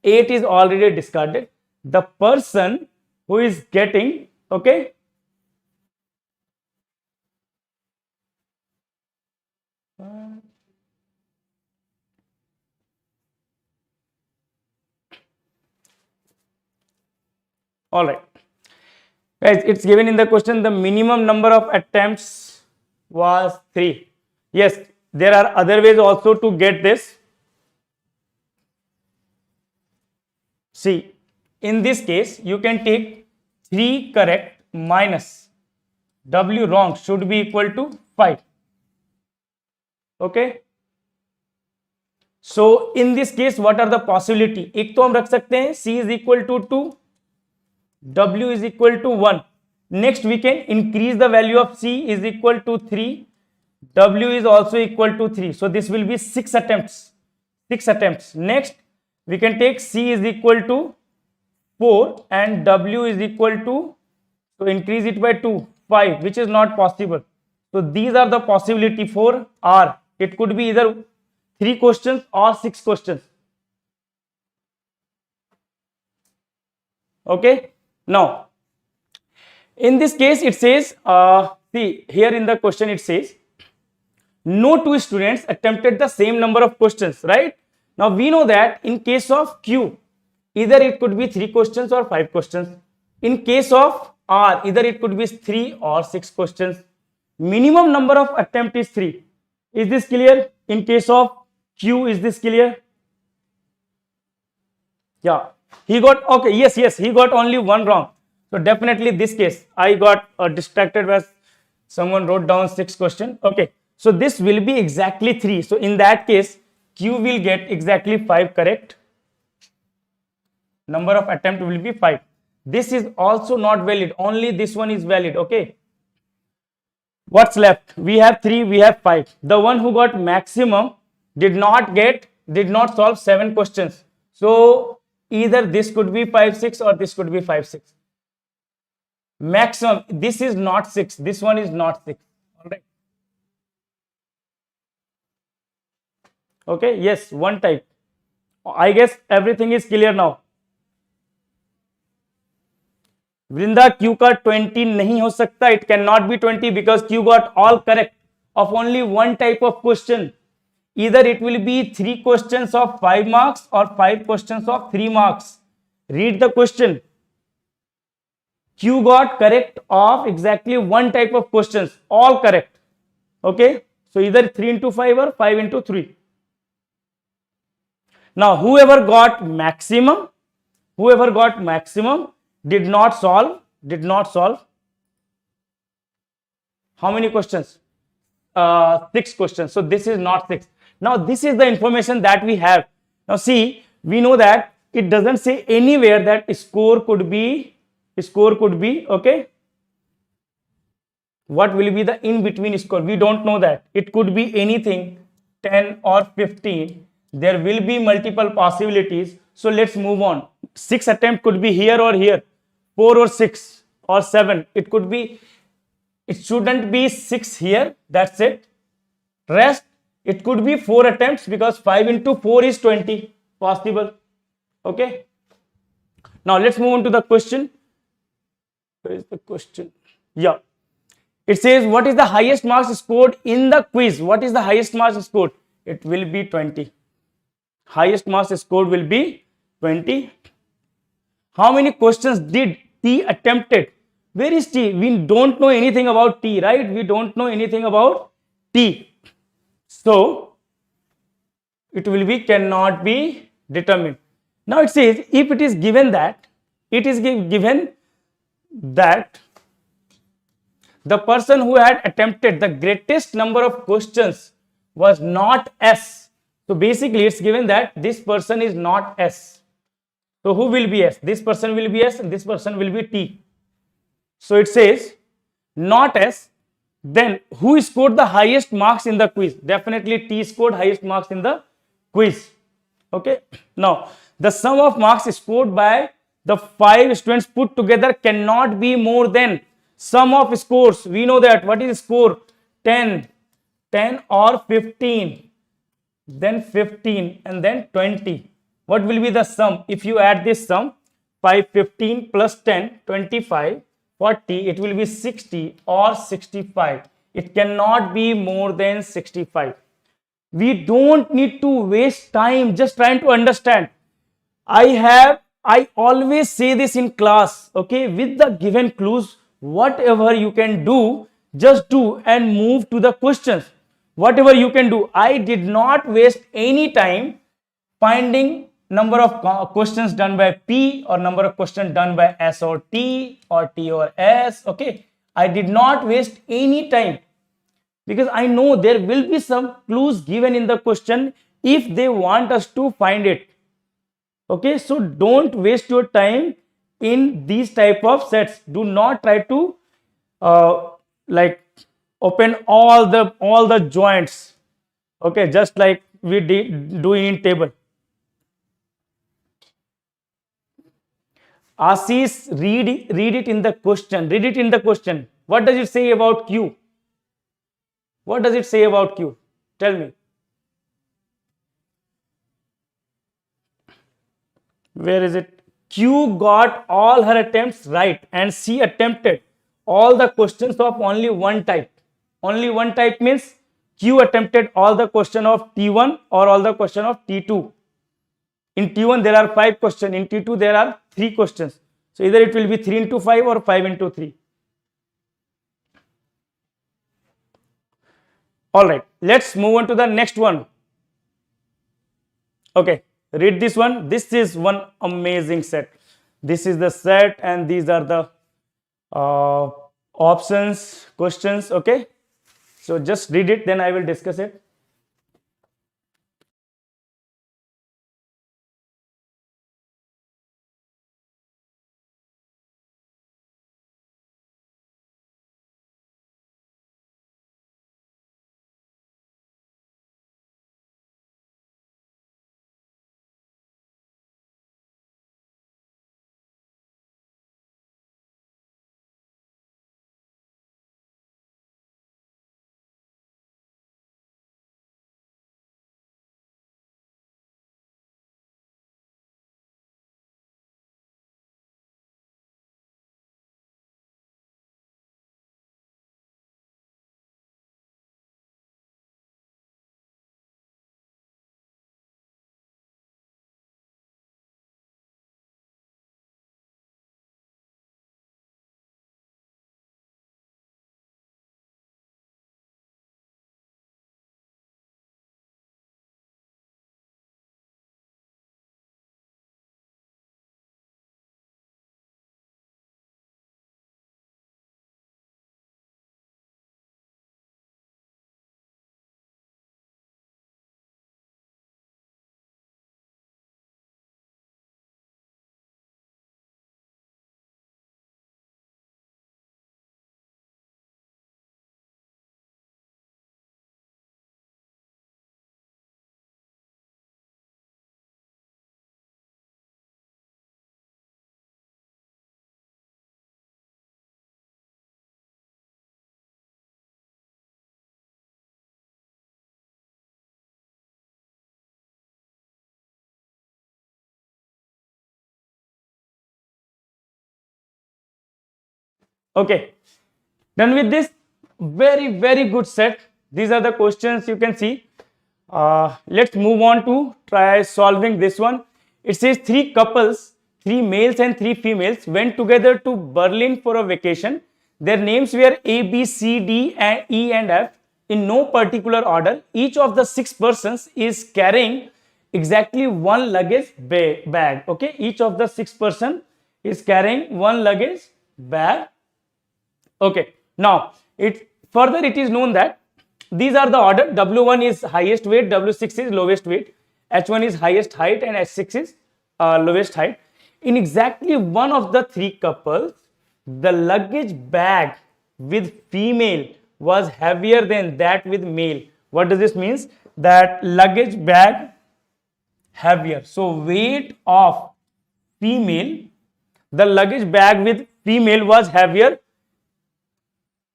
Speaker 1: 8 is already discarded. The person who is getting, okay, all right, guys, it's given in the question the minimum number of attempts was 3. Yes, there are other ways also to get this. See, in this case, you can take 3 correct minus W wrong should be equal to 5. Okay. So in this case, what are the possibility? एक तो हम रख सकते हैं C is equal to 2, W is equal to 1. Next, we can increase the value of C is equal to 3. W is also equal to 3. So this will be 6 attempts. 6 attempts. Next, we can take C is equal to 4 and W is equal to, so increase it by 2, 5, which is not possible. So these are the possibility for R. It could be either 3 questions or 6 questions. Okay. Now, in this case, it says, see here in the question, it says, no two students attempted the same number of questions, right? Now, we know that in case of Q, either it could be 3 questions or 5 questions. In case of R, either it could be 3 or 6 questions. Minimum number of attempt is 3. Is this clear? In case of Q, is this clear? Yeah, he got, okay, yes, he got only one wrong. So definitely this case, I got distracted as someone wrote down 6 questions. Okay, so this will be exactly 3. So in that case, Q will get exactly 5 correct. Number of attempt will be 5. This is also not valid. Only this one is valid. Okay. What's left? We have 3, we have 5. The one who got maximum did not solve 7 questions. So either this could be 5, 6 or this could be 5, 6. Maximum, this is not 6. This one is not 6. All right. Okay. Yes, one type. I guess everything is clear now. Vrinda Q का 20 नहीं हो सकता. It cannot be 20 because Q got all correct of only one type of question. Either it will be 3 questions of 5 marks or 5 questions of 3 marks. Read the question. Q got correct of exactly one type of questions, all correct. Okay, so either 3 into 5 or 5 into 3. Now, whoever got maximum did not solve. How many questions? 6 questions. So this is not 6. Now this is the information that we have. Now see, we know that it doesn't say anywhere that score could be, okay. What will be the in between score? We don't know that. It could be anything, 10 or 15. There will be multiple possibilities. So let's move on. 6 attempt could be here or here, 4 or 6 or 7. It could be, it shouldn't be 6 here. That's it. Rest, it could be 4 attempts because 5 into 4 is 20 possible. Okay. Now let's move on to the question. Where is the question? Yeah. It says, what is the highest marks scored in the quiz? What is the highest marks scored? It will be 20. Highest marks scored will be 20. How many questions did T attempted? Where is T? We don't know anything about T, right? We don't know anything about T. So it will be cannot be determined. Now it says, if it is given that, the person who had attempted the greatest number of questions was not S. So basically it's given that this person is not S. So who will be S? This person will be S and this person will be T. So it says not S. Then who scored the highest marks in the quiz? Definitely T scored highest marks in the quiz. Okay. Now the sum of marks scored by the 5 students put together cannot be more than sum of scores. We know that. What is score? 10 or 15, then 15 and then 20. What will be the sum? If you add this sum, 5, 15 plus 10, 25, 40, it will be 60 or 65. It cannot be more than 65. We don't need to waste time just trying to understand. I always say this in class, okay, with the given clues, whatever you can do, just do and move to the questions. Whatever you can do. I did not waste any time finding number of questions done by P or number of questions done by S or T or S. Okay, I did not waste any time because I know there will be some clues given in the question if they want us to find it. Okay, so don't waste your time in these type of sets. Do not try to like open all the joints. Okay, just like we do in table. Ashish, read it in the question. Read it in the question. What does it say about Q? What does it say about Q? Tell me. Where is it? Q got all her attempts right and she attempted all the questions of only one type. Only one type means Q attempted all the question of T1 or all the question of T2. In T1 there are 5 questions, in T2 there are 3 questions. So either it will be 3 into 5 or 5 into 3. Alright, let's move on to the next one. Okay, read this one. This is one amazing set. This is the set and these are the options, questions. Okay, so just read it, then I will discuss it. Okay, done with this. Very good set. These are the questions you can see. Let's move on to try solving this one. It says 3 couples, 3 males and 3 females went together to Berlin for a vacation. Their names were A, B, C, D, and E and F in no particular order. Each of the 6 persons is carrying exactly one luggage bag. Okay, each of the 6 person is carrying one luggage bag. Okay, now it is known that these are the order. W1 is highest weight, W6 is lowest weight, H1 is highest height and H6 is lowest height. In exactly one of the 3 couples, the luggage bag with female was heavier than that with male. What does this mean? That luggage bag heavier. So weight of female, the luggage bag with female was heavier.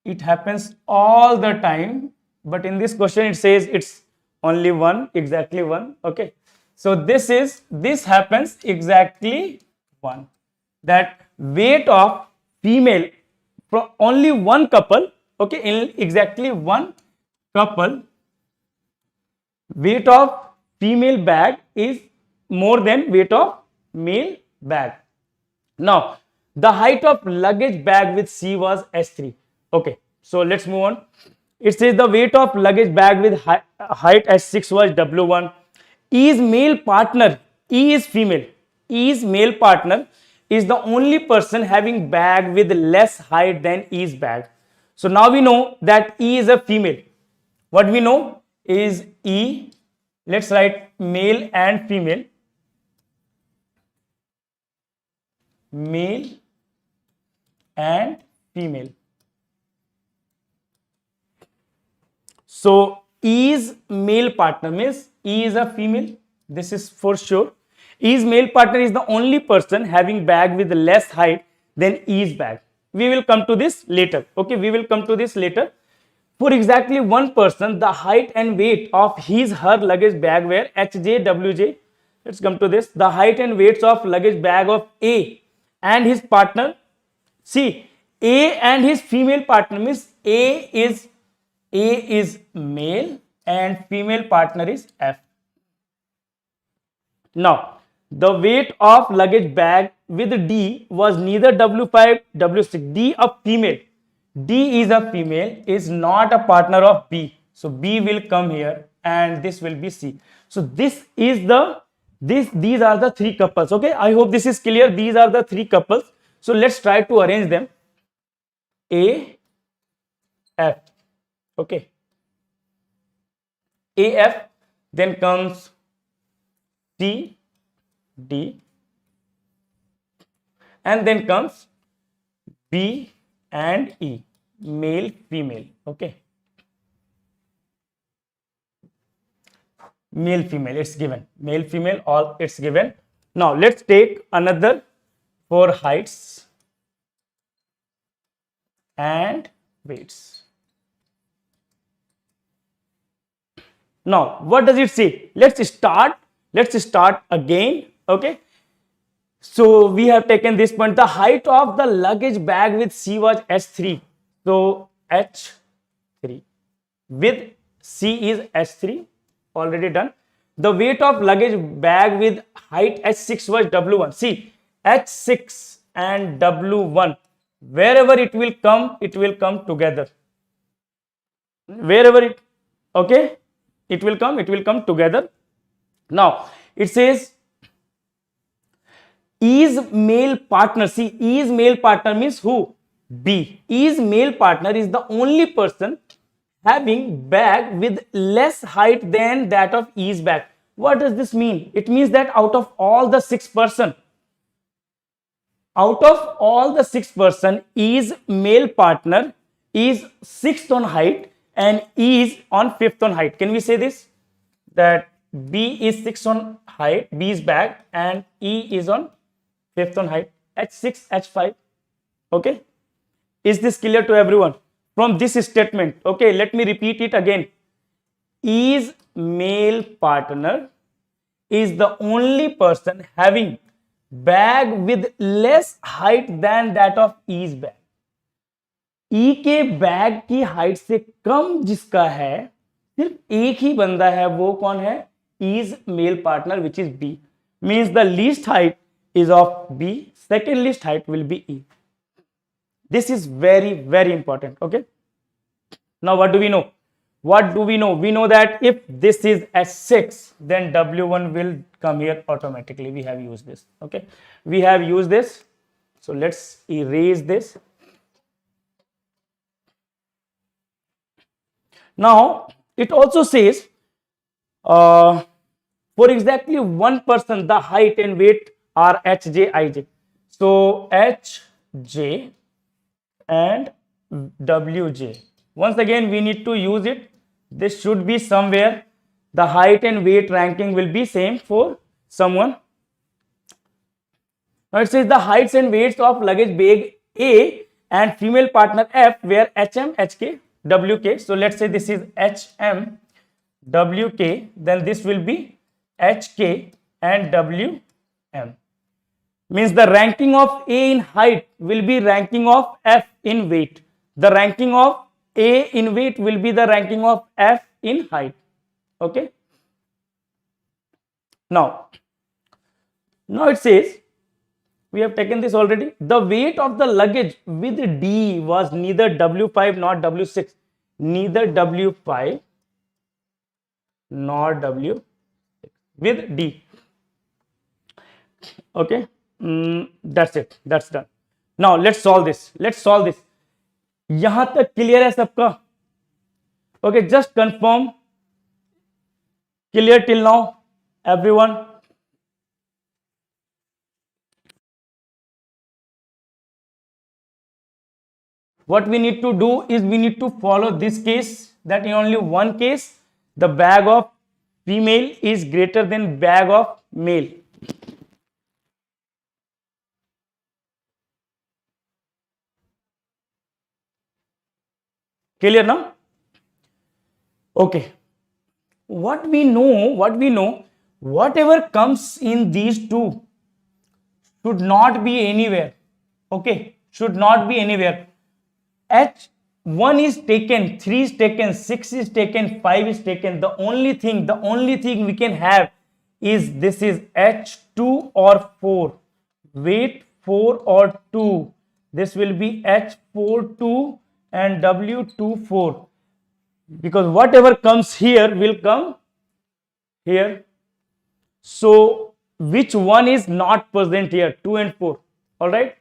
Speaker 1: It happens all the time, but in this question it says it's only one, exactly one. Okay, so this happens exactly one, that weight of female from only one couple. Okay, in exactly one couple, weight of female bag is more than weight of male bag. Now the height of luggage bag with C was S3. Okay, so let's move on. It says the weight of luggage bag with height S6 was W1. E's male partner, E is female, E's male partner is the only person having bag with less height than E's bag. So now we know that E is a female. What we know is E, let's write male and female. Male and female. So E's male partner means E is a female. This is for sure. E's male partner is the only person having bag with less height than E's bag. We will come to this later. Okay, we will come to this later. For exactly one person, the height and weight of her luggage bag were HJ, WJ. let's come to this. The height and weights of luggage bag of A and his partner. See, A and his female partner means A is male and female partner is F. Now, the weight of luggage bag with D was neither W5, W6. D a female. D is a female, is not a partner of B. So B will come here and this will be C. So this is these are the three couples. Okay, I hope this is clear. These are the three couples. So let's try to arrange them. A, F. Okay. A, F, then comes C, D, and then comes B and E, male, female. Okay. Male, female, it's given. Male, female, all it's given. Now let's take another for heights and weights. Now what does it say? Let's start again. Okay, so we have taken this point. The height of the luggage bag with C was H3. So H3 with C is H3, already done. The weight of luggage bag with height H6 was W1. See, H6 and W1, wherever it will come together. Wherever it, okay, it will come together. Now it says E's male partner. See, E's male partner means who? B. E's male partner is the only person having bag with less height than that of E's bag. What does this mean? It means that out of all the 6 person, E's male partner is 6th on height and E is on 5th on height. Can we say this? That B is 6th on height, B's bag, and E is on 5th on height, H6, H5. Okay. Is this clear to everyone? From this statement, okay, let me repeat it again. E's male partner is the only person having bag with less height than that of E's bag. E के bag की height से कम जिसका है, सिर्फ एक ही बंदा है, वो कौन है? E's male partner, which is B. Means the least height is of B, second least height will be E. This is very, very important. Okay. Now what do we know? We know that if this is S6, then W1 will come here automatically. We have used this. Okay. We have used this. So let's erase this. Now it also says for exactly one person, the height and weight are HJ, IJ. So HJ and WJ. Once again, we need to use it. This should be somewhere. The height and weight ranking will be same for someone. Now it says the heights and weights of luggage bag A and female partner F were HM, HK, WK. So let's say this is HM, WK. Then this will be HK and WM. Means the ranking of A in height will be ranking of F in weight. The ranking of A in weight will be the ranking of F in height. Okay. Now it says, we have taken this already. The weight of the luggage with D was neither W5 nor W6. Neither W5 nor W6 with D. Okay. That's it. That's done. Now let's solve this. यहां तक clear है सबका? Okay, just confirm. Clear till now, everyone? What we need to do is we need to follow this case, that in only one case the bag of female is greater than bag of male. Clear now? Okay. What we know, whatever comes in these two should not be anywhere. Okay, should not be anywhere. H1 is taken, 3 is taken, 6 is taken, 5 is taken. The only thing we can have is this is H2 or 4. Weight 4 or 2. This will be H4 2 and W2 4, because whatever comes here will come here. So which one is not present here? 2 and 4. All right,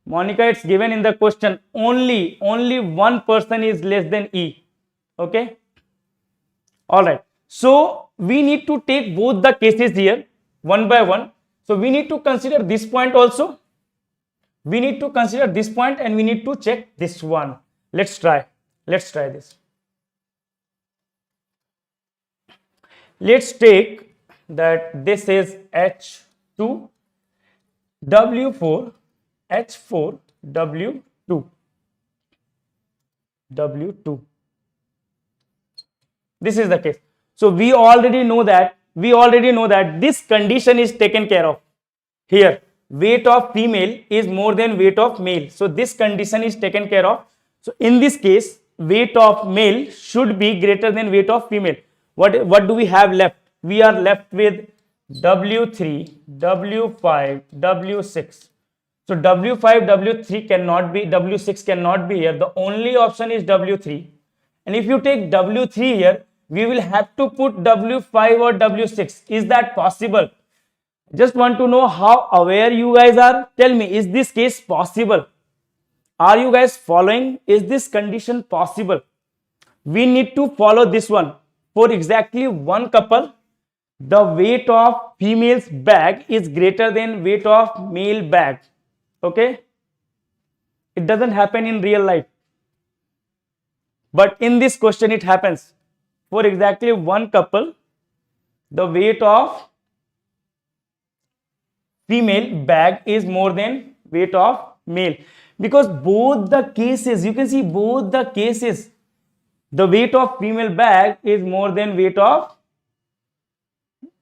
Speaker 1: Monica, it's given in the question, only one person is less than E. Okay, all right. So we need to take both the cases here one by one. So we need to consider this point also. We need to consider this point and we need to check this one. Let's try this. Let's take that this is H2 W4 H4 W2 W2. This is the case. So we already know that this condition is taken care of here. Weight of female is more than weight of male. So this condition is taken care of. So in this case, weight of male should be greater than weight of female. What do we have left? We are left with W3, W5, W6. So W5, W3 cannot be, W6 cannot be here. The only option is W3. And if you take W3 here, we will have to put W5 or W6. Is that possible? Just want to know how aware you guys are. Tell me, is this case possible? Are you guys following? Is this condition possible? We need to follow this one. For exactly one couple, the weight of female's bag is greater than weight of male bag. Okay, it doesn't happen in real life, but in this question it happens. For exactly one couple, the weight of female bag is more than weight of male, because both the cases, you can see both the cases, the weight of female bag is more than weight of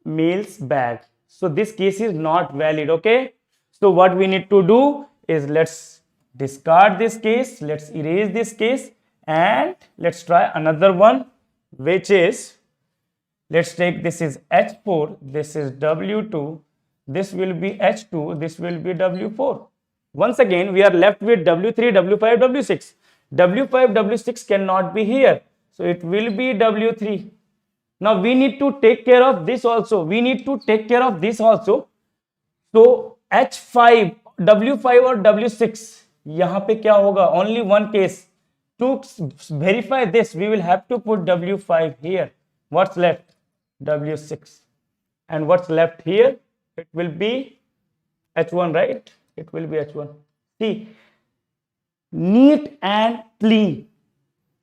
Speaker 1: male's bag. So this case is not valid. Okay, so what we need to do is, let's discard this case, let's erase this case, and let's try another one, which is, let's take, this is H4, this is W2, this will be H2, this will be W4. Once again, we are left with W3, W5, W6. W5, W6 cannot be here, so it will be W3. Now we need to take care of this also. So H5, W5 or W6, यहाँ पे क्या होगा? Only one case. To verify this, we will have to put W5 here. What's left? W6. And what's left here? It will be H1, right? It will be H1. See, neat and clean.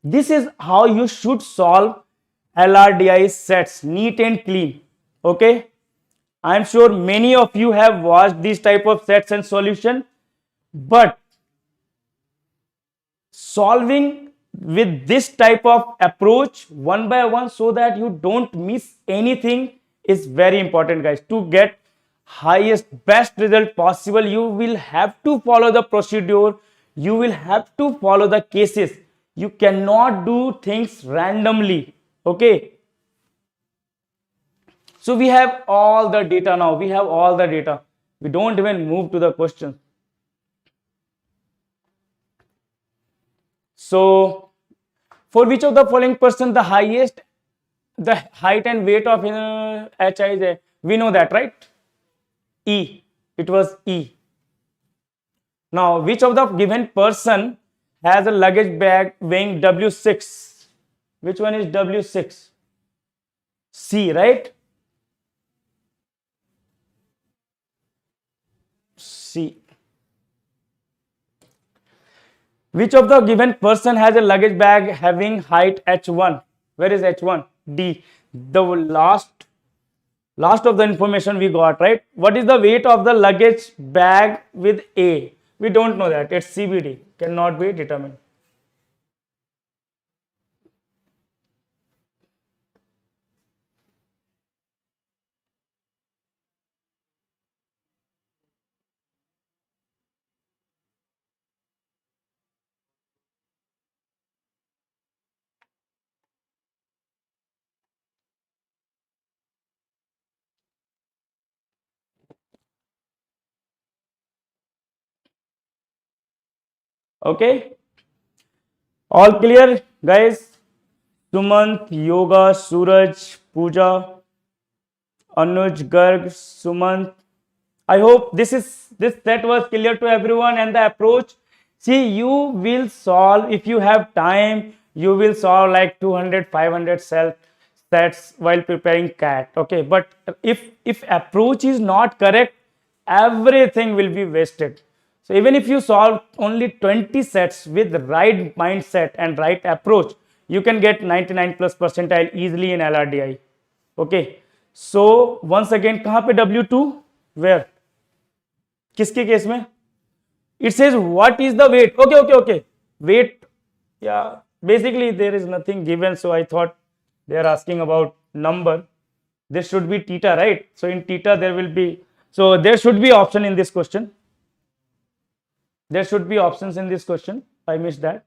Speaker 1: This is how you should solve LRDI sets, neat and clean. Okay, I am sure many of you have watched these type of sets and solution, but solving with this type of approach one by one so that you don't miss anything is very important, guys. To get highest, best result possible, you will have to follow the procedure, you will have to follow the cases. You cannot do things randomly. Okay, so we have all the data now. We don't even move to the question. So for which of the following person the highest, the height and weight of HI is? We know that, right? E. It was E. Now which of the given person has a luggage bag weighing W6? Which one is W6? C, right? C. Which of the given person has a luggage bag having height H1? Where is H1? D. The last of the information we got, right? What is the weight of the luggage bag with A? We don't know that. It's CBD. Cannot be determined. Okay, all clear, guys? Sumant, Yoga, Suraj, Pooja, Anuj, Garg, Sumant. I hope this set was clear to everyone, and the approach. See, you will solve if you have time. You will solve like 200, 500 sets while preparing CAT. Okay, but if approach is not correct, everything will be wasted. So even if you solve only 20 sets with right mindset and right approach, you can get 99 plus percentile easily in LRDI. Okay, so once again, कहाँ पे W2 where? किसके case में? It says what is the weight? Okay. Weight, yeah. Basically, there is nothing given, so I thought they are asking about number. This should be theta, right? So in theta there will be. So there should be option in this question. There should be options in this question. I missed that.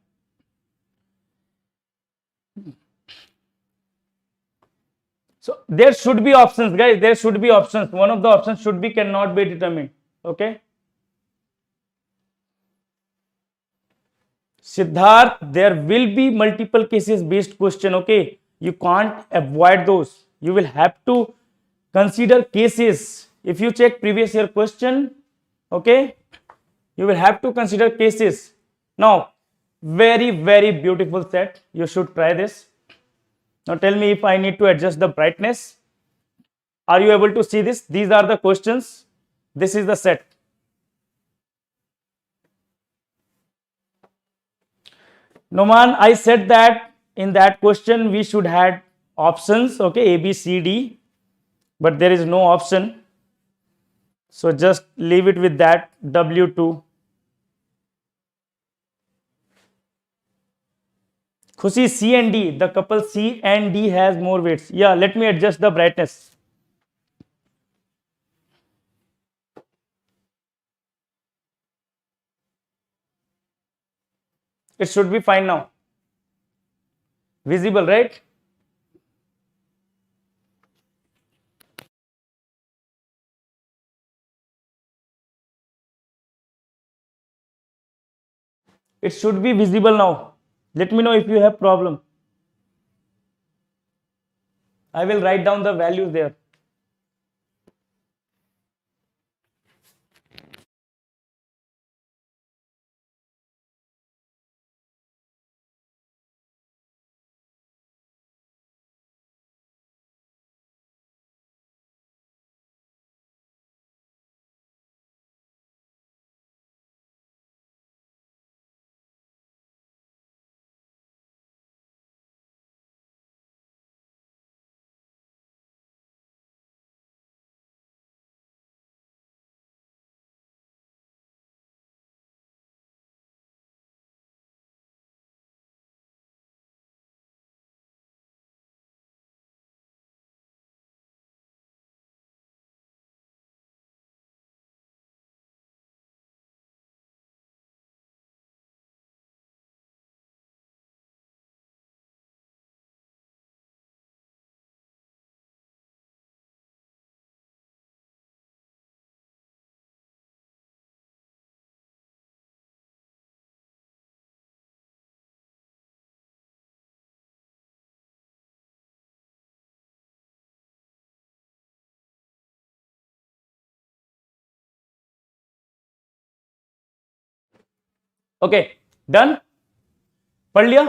Speaker 1: So there should be options, guys. There should be options. One of the options should be cannot be determined. Okay. Siddharth, there will be multiple cases based question. Okay, you can't avoid those. You will have to consider cases. If you check previous year question, okay, you will have to consider cases. Now, very, very beautiful set. You should try this. Now, tell me if I need to adjust the brightness. Are you able to see this? These are the questions. This is the set. Noman, I said that in that question we should have options, okay, A, B, C, D, but there is no option. So just leave it with that, W2. Khushi, C and D, the couple C and D has more weights. Yeah, let me adjust the brightness. It should be fine now. Visible, right? It should be visible now. Let me know if you have problem. I will write down the values there. Okay, done? पढ़ लिया?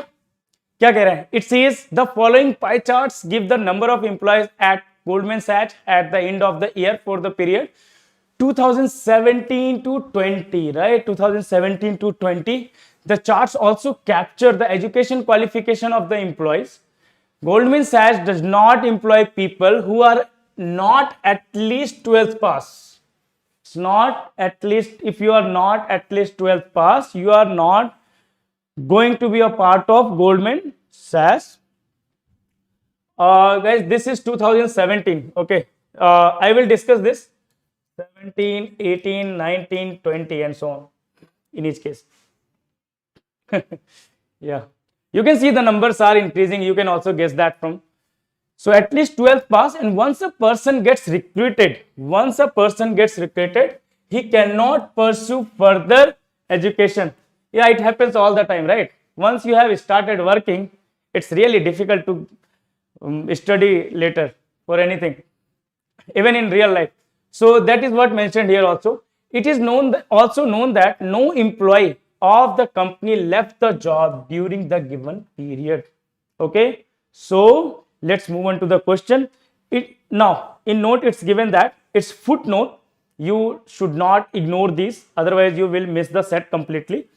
Speaker 1: क्या कह रहे हैं? It says the following pie charts give the number of employees at Goldman Sachs at the end of the year for the period 2017 to 20, right? 2017 to 20. The charts also capture the education qualification of the employees. Goldman Sachs does not employ people who are not at least 12th pass. It's not at least, if you are not at least 12th pass, you are not going to be a part of Goldman Sachs. Guys, this is 2017. Okay, I will discuss this 17, 18, 19, 20 and so on in each case. Yeah, you can see the numbers are increasing. You can also guess that from. So at least 12th pass, and once a person gets recruited, he cannot pursue further education. Yeah, it happens all the time, right? Once you have started working, it's really difficult to study later for anything, even in real life. So that is what mentioned here also. It is also known that no employee of the company left the job during the given period. Okay, so let's move on to the question. Now in note it's given that it's footnote. You should not ignore this, otherwise you will miss the set completely.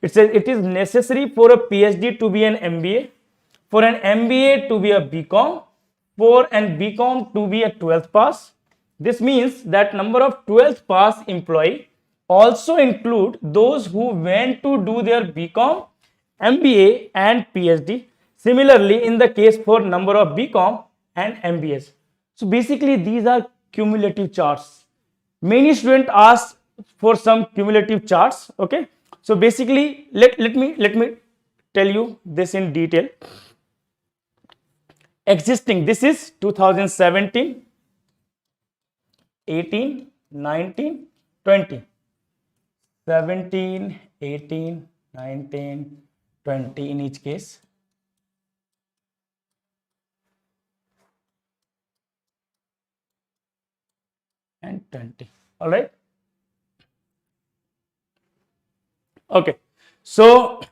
Speaker 1: It says it is necessary for a PhD to be an MBA, for an MBA to be a BCom, for an BCom to be a 12th pass. This means that number of 12th pass employee also include those who went to do their BCom, MBA and PhD. Similarly, in the case for number of BCom and MBAs. So basically these are cumulative charts. Many students ask for some cumulative charts. Okay, so basically let me tell you this in detail. Existing, this is 2017, 18, 19, 20. 17, 18, 19, 20 in each case. And 20. All right. Okay. So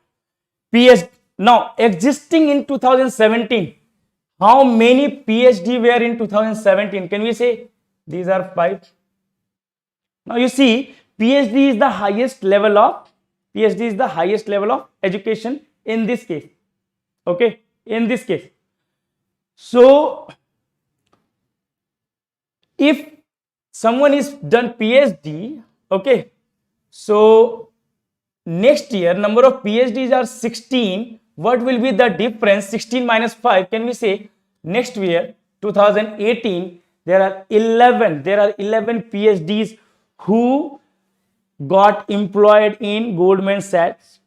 Speaker 1: PhD, now existing in 2017, how many PhD were in 2017? Can we say these are 5? Now you see, PhD is the highest level of education in this case. Okay, in this case. So if someone is done PhD, okay, so next year number of PhDs are 16. What will be the difference? 16 minus 5. Can we say next year 2018 there are 11 PhDs who got employed in Goldman Sachs.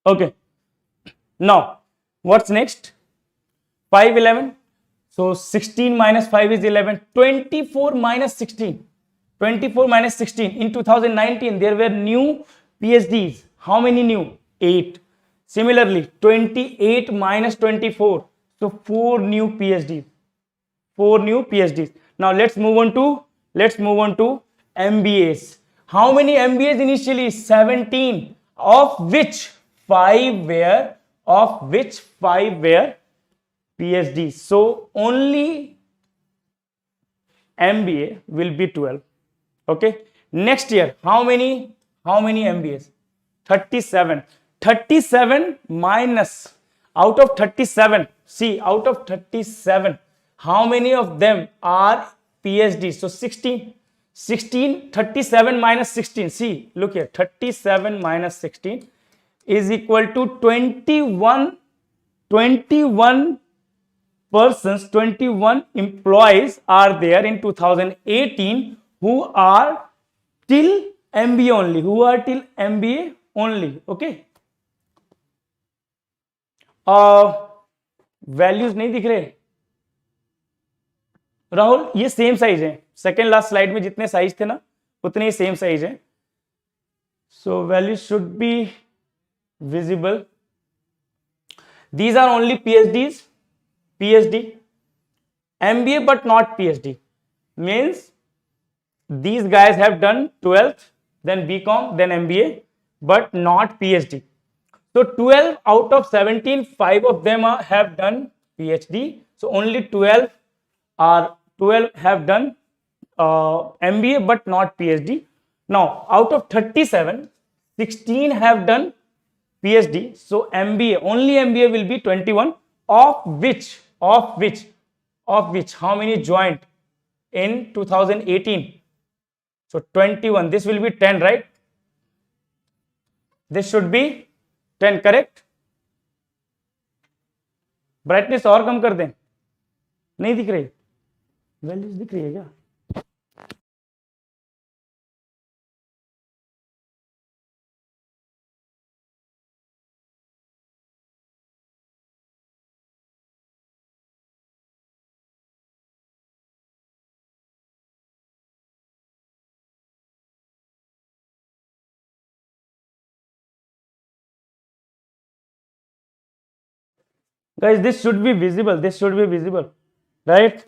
Speaker 1: Okay, now what's next? 5, 11. So 16 minus 5 is 11. 24 minus 16. 24 minus 16. In 2019, there were new PhDs. How many new? 8. Similarly, 28 minus 24. So 4 new PhDs. 4 new PhDs. Now let's move on to MBAs. How many MBAs initially? 17. Of which 5 were PhD. So only MBA will be 12. Okay. Next year, how many MBAs? 37. 37 minus, out of 37, see, out of 37, how many of them are PhD? So 16. 37 minus 16. See, look here. 37 minus 16 is equal to 21 persons, 21 employees are there in 2018 who are till MBA only. Okay. Values नहीं दिख रहे राहुल? ये same size है, second last slide में जितने size थे ना उतने ही सेम साइज है. So values should be visible. These are only PhD, MBA but not PhD. Means these guys have done 12th, then BCom, then MBA, but not PhD. So 12 out of 17, 5 of them have done PhD. So only 12 have done MBA but not PhD. Now out of 37, 16 have done PhD. So MBA, only MBA will be 21, of which how many joined in 2018? So 21. This will be 10, right? This should be 10, correct? Brightness और कम कर दें, नहीं दिख रही, values दिख रही है क्या? Guys, this should be visible. This should be visible, right?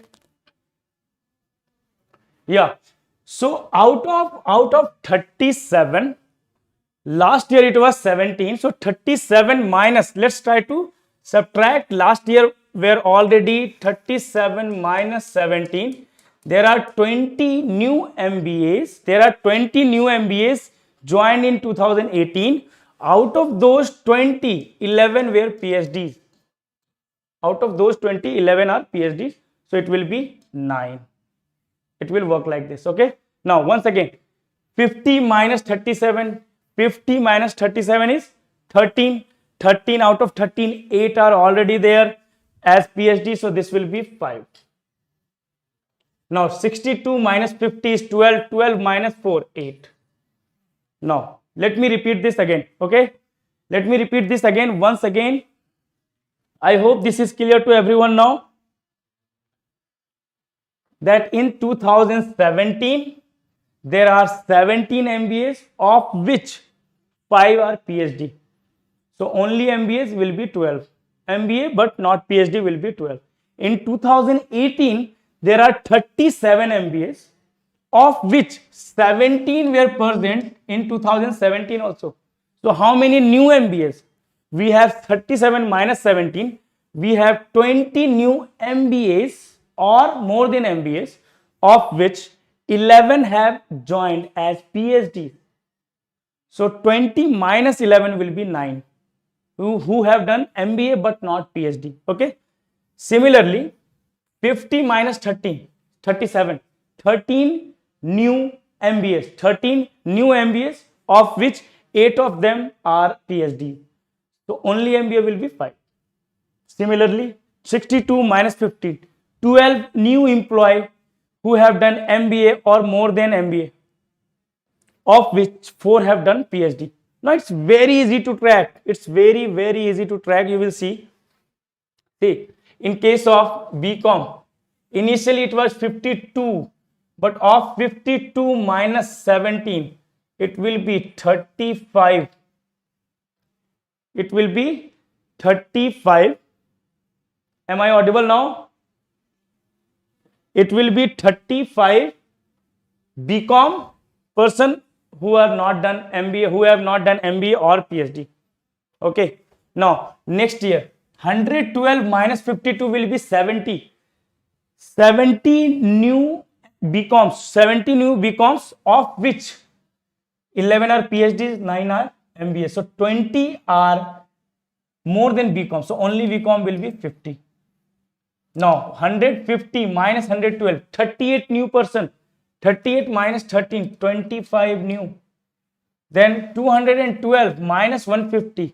Speaker 1: Yeah. So out of 37, last year it was 17. So 37 minus, let's try to subtract. Last year were already 37 minus 17. There are 20 new MBAs. There are 20 new MBAs joined in 2018. Out of those 20, 11 were PhDs. Out of those 20, 11 are PhDs. So it will be 9. It will work like this. Okay. Now, once again, 50 minus 37. 50 minus 37 is 13. 13 out of 13, 8 are already there as PhD. So this will be 5. Now, 62 minus 50 is 12. 12 minus 4, 8. Now, let me repeat this again. Okay. Let me repeat this again. Once again, I hope this is clear to everyone now, that in 2017 there are 17 MBAs, of which 5 are PhD. So only MBAs will be 12. MBA but not PhD will be 12. In 2018 there are 37 MBAs, of which 17 were present in 2017 also. So how many new MBAs? We have 37 minus 17. We have 20 new MBAs or more than MBAs, of which 11 have joined as PhDs. So 20 minus 11 will be 9 who have done MBA but not PhD. Okay. Similarly, 50 minus 13, 37, 13 new MBAs, 13 new MBAs, of which 8 of them are PhD. So only MBA will be 5. Similarly, 62 minus 50, 12 new employees who have done MBA or more than MBA, of which 4 have done PhD. Now it's very easy to track. It's very, very easy to track. You will see. See, in case of BCom, initially it was 52, but of 52 minus 17, it will be 35. It will be 35. Am I audible now? It will be 35 BCom person who have not done MBA, who have not done MBA or PhD. Okay. Now, next year, 112 minus 52 will be 70. 70 new BComs, 70 new BComs, of which 11 are PhDs, 9 are MBA. So 20 are more than BCom. So only BCom will be 50. Now 150 minus 112, 38 new person. 38 minus 13, 25 new. Then 212 minus 150,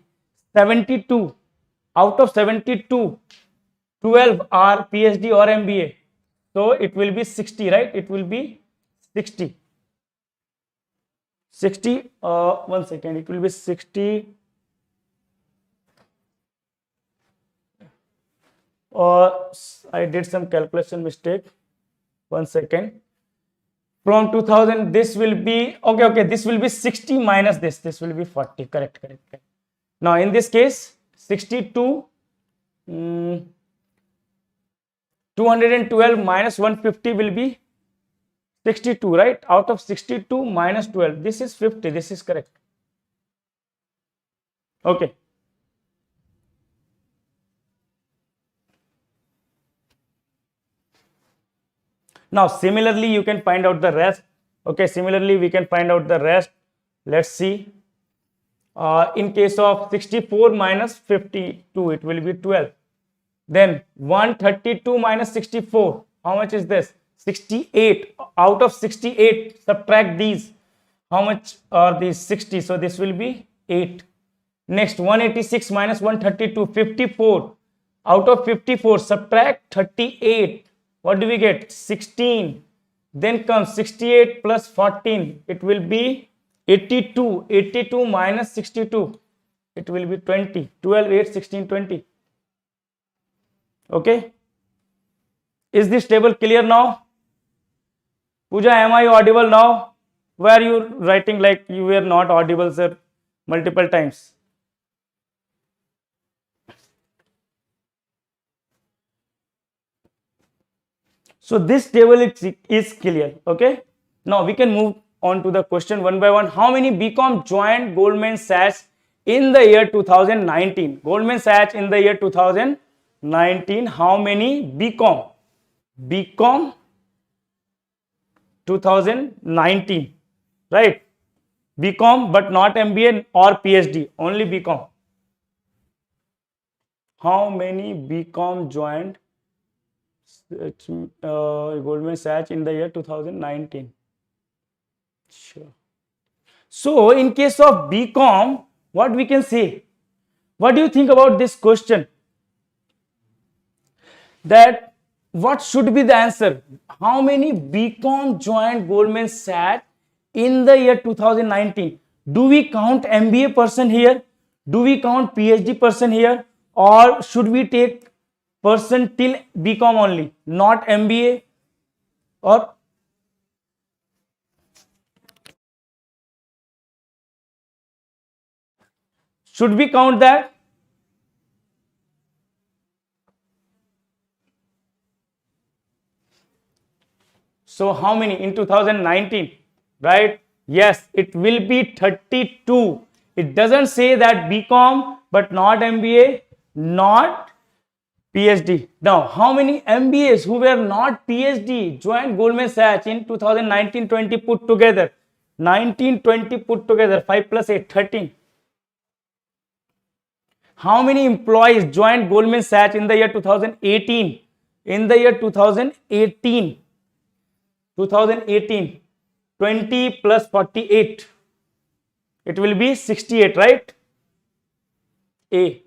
Speaker 1: 72. Out of 72, 12 are PhD or MBA. So it will be 60, right? It will be 60. 60, one second, it will be 60. I did some calculation mistake. One second. From 2000, this will be, okay, this will be 60 minus this will be 40. Correct. Now, in this case, 62, 212 minus 150 will be 62, right? Out of 62 minus 12, this is 50. This is correct. Okay. Now, similarly, you can find out the rest. Okay, similarly, we can find out the rest. Let's see. In case of 64 minus 52, it will be 12. Then 132 minus 64, how much is this? 68. Out of 68, subtract these. How much are these? 60. So this will be 8. Next, 186 minus 132, 54. Out of 54, subtract 38. What do we get? 16. Then comes 68 plus 14. It will be 82. 82 minus 62. It will be 20. 12, 8, 16, 20. Okay. Is this table clear now? Pooja, am I audible now? Why are you writing like you were not audible, sir, multiple times? So this table is clear. Okay. Now we can move on to the question one by one. How many BCom joined Goldman Sachs in the year 2019? Goldman Sachs in the year 2019. How many BCom? BCom 2019, right? BCom but not MBA or PhD, only BCom. How many BCom joined Goldman Sachs in the year 2019? Sure. So in case of BCom, what we can say? What do you think about this question? That what should be the answer? How many BCom joined Goldman Sachs in the year 2019? Do we count MBA person here? Do we count PhD person here? Or should we take person till BCom only, not MBA? Or should we count that? So how many in 2019, right? Yes, it will be 32. It doesn't say that BCom but not MBA, not PhD. Now, how many MBAs who were not PhD joined Goldman Sachs in 2019-20 put together? 1920 put together, 5 plus 8, 13. How many employees joined Goldman Sachs in the year 2018? In the year 2018, 20 plus 48, it will be 68, right? A.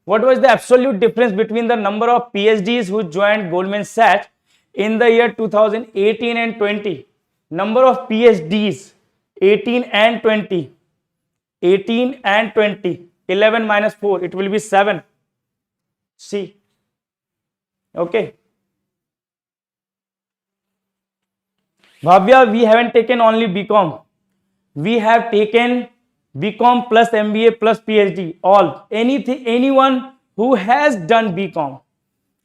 Speaker 1: What was the absolute difference between the number of PhDs who joined Goldman Sachs in the year 2018 and 20? Number of PhDs 18 and 20. 18 and 20. 11 minus 4, it will be 7. C. Okay. Bhavya, we haven't taken only BCom. We have taken BCom plus MBA plus PhD. All. Anyone who has done BCom.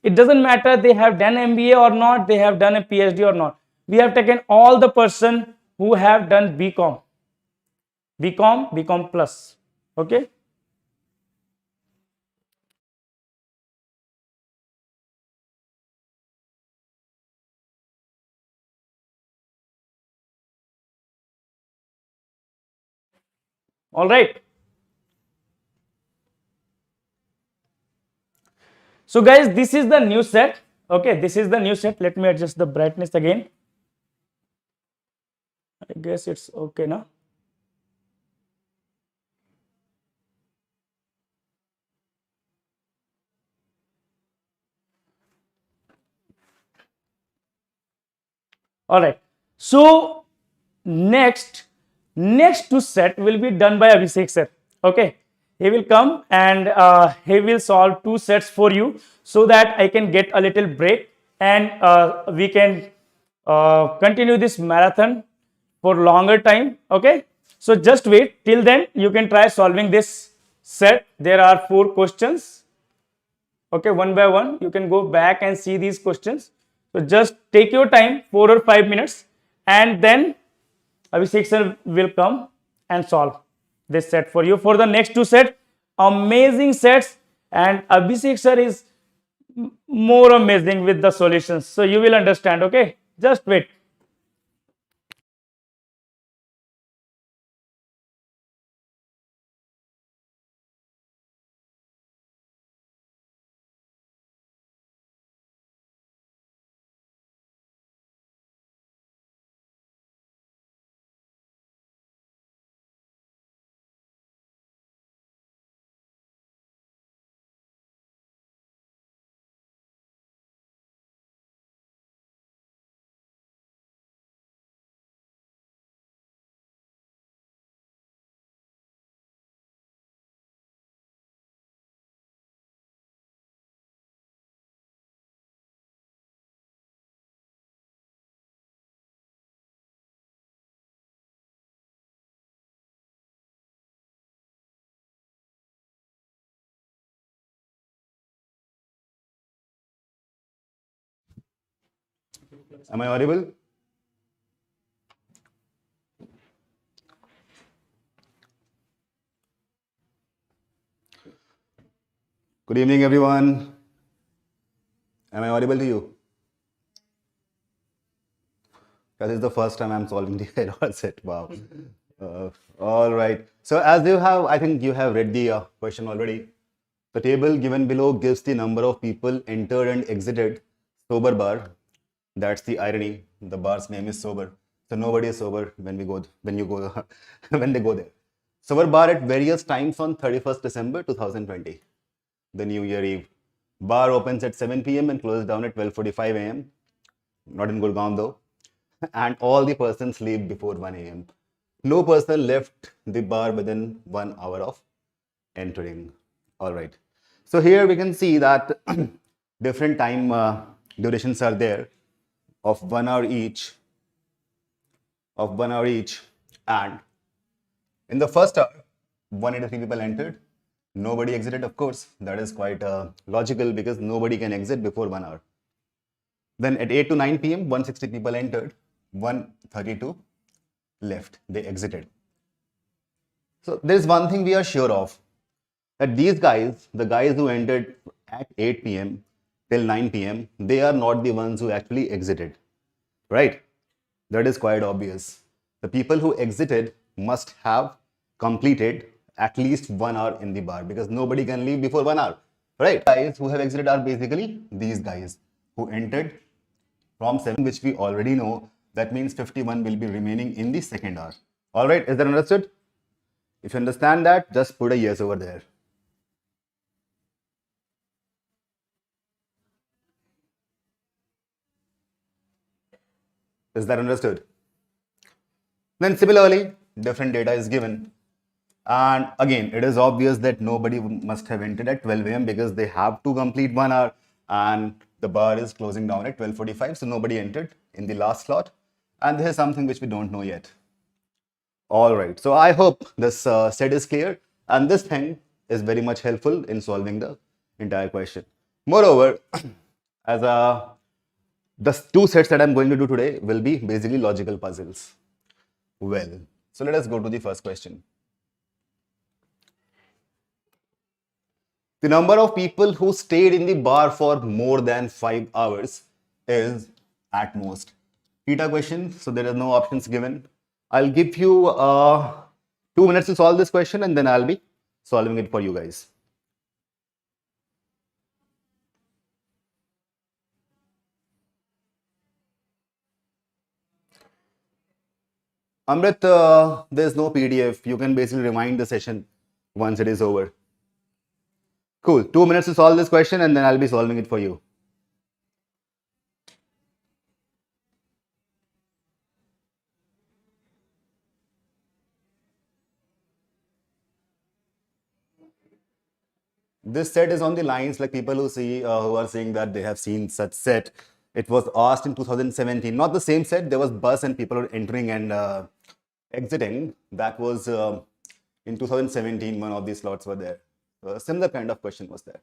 Speaker 1: It doesn't matter they have done MBA or not, they have done a PhD or not. We have taken all the person who have done BCom. BCom plus. Okay. All right. So guys, this is the new set. Okay, this is the new set. Let me adjust the brightness again. I guess it's okay now. All right. So next two set will be done by Abhishek sir. Okay. He will come and he will solve two sets for you so that I can get a little break and we can continue this marathon for longer time. Okay. So just wait till then. You can try solving this set. There are 4 questions. Okay, one by one you can go back and see these questions. So just take your time, 4 or 5 minutes, and then Abhishek sir will come and solve this set for you. For the next 2 sets, amazing sets, and Abhishek sir is more amazing with the solutions, so you will understand. Okay, just wait.
Speaker 2: Am I audible? Good evening, everyone. Am I audible to you? That is the first time I'm solving the error set. Wow. All right. So as you have, I think you have read the question already. The table given below gives the number of people entered and exited sober bar. That's the irony. The bar's name is sober. So nobody is sober when we go when you go when they go there. Sober bar at various times on 31st December 2020, the New Year Eve. Bar opens at 7 p.m. and closes down at 12:45 a.m. Not in Gurgaon though. And all the persons leave before 1 a.m. No person left the bar within 1 hour of entering. All right. So here we can see that different time durations are there of 1 hour each, and in the first hour, 183 people entered. Nobody exited, of course. That is quite logical because nobody can exit before 1 hour. Then at 8 to 9 p.m., 160 people entered, 132 left. They exited. So there is one thing we are sure of, that these guys, the guys who entered at 8 p.m. till 9 p.m., they are not the ones who actually exited, right? That is quite obvious. The people who exited must have completed at least 1 hour in the bar because nobody can leave before 1 hour, right? Guys who have exited are basically these guys who entered from 7, which we already know. That means 51 will be remaining in the second hour. All right, is that understood? If you understand that, just put a yes over there. Is that understood? Then similarly, different data is given. And again, it is obvious that nobody must have entered at 12 a.m. because they have to complete 1 hour and the bar is closing down at 12:45. So nobody entered in the last slot. And this is something which we don't know yet. All right. So I hope this set is clear. And this thing is very much helpful in solving the entire question. Moreover, as the two sets that I'm going to do today will be basically logical puzzles. Well, so let us go to the first question. The number of people who stayed in the bar for more than 5 hours is at most. Theta question, so there are no options given. I'll give you 2 minutes to solve this question and then I'll be solving it for you guys. Amrit, there's no PDF. You can basically rewind the session once it is over. Cool. 2 minutes to solve this question and then I'll be solving it for you. This set is on the lines like people who are saying that they have seen such set. It was asked in 2017, not the same set. There was bus and people were entering and exiting. That was in 2017. One of these slots were there. A similar kind of question was there.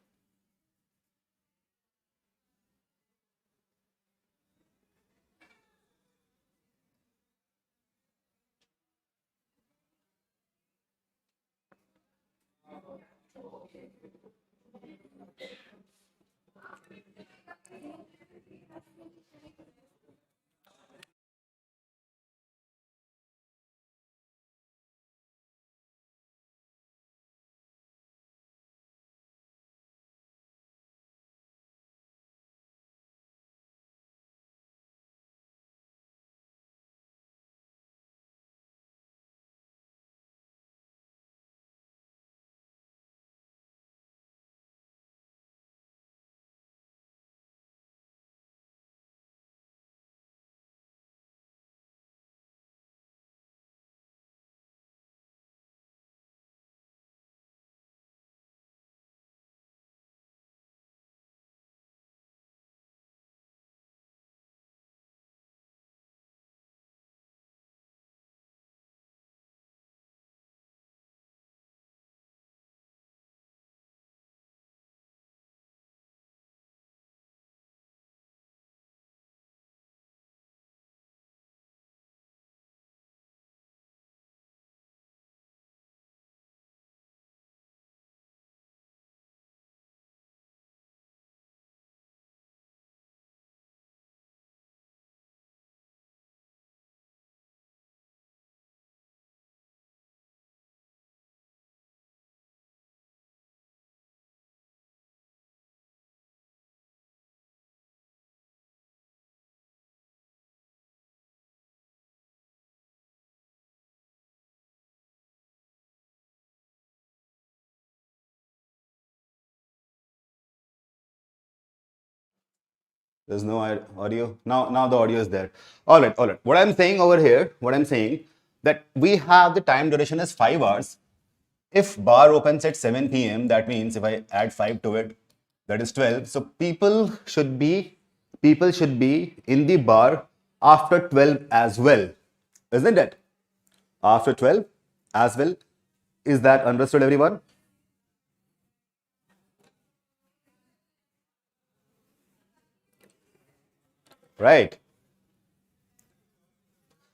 Speaker 2: There's no audio. Now the audio is there. All right, all right. What I'm saying over here, what I'm saying, that we have the time duration as 5 hours. If bar opens at 7 p.m., that means if I add 5 to it, that is 12. So people should be in the bar after 12 as well, isn't it? After 12 as well. Is that understood, everyone? Right.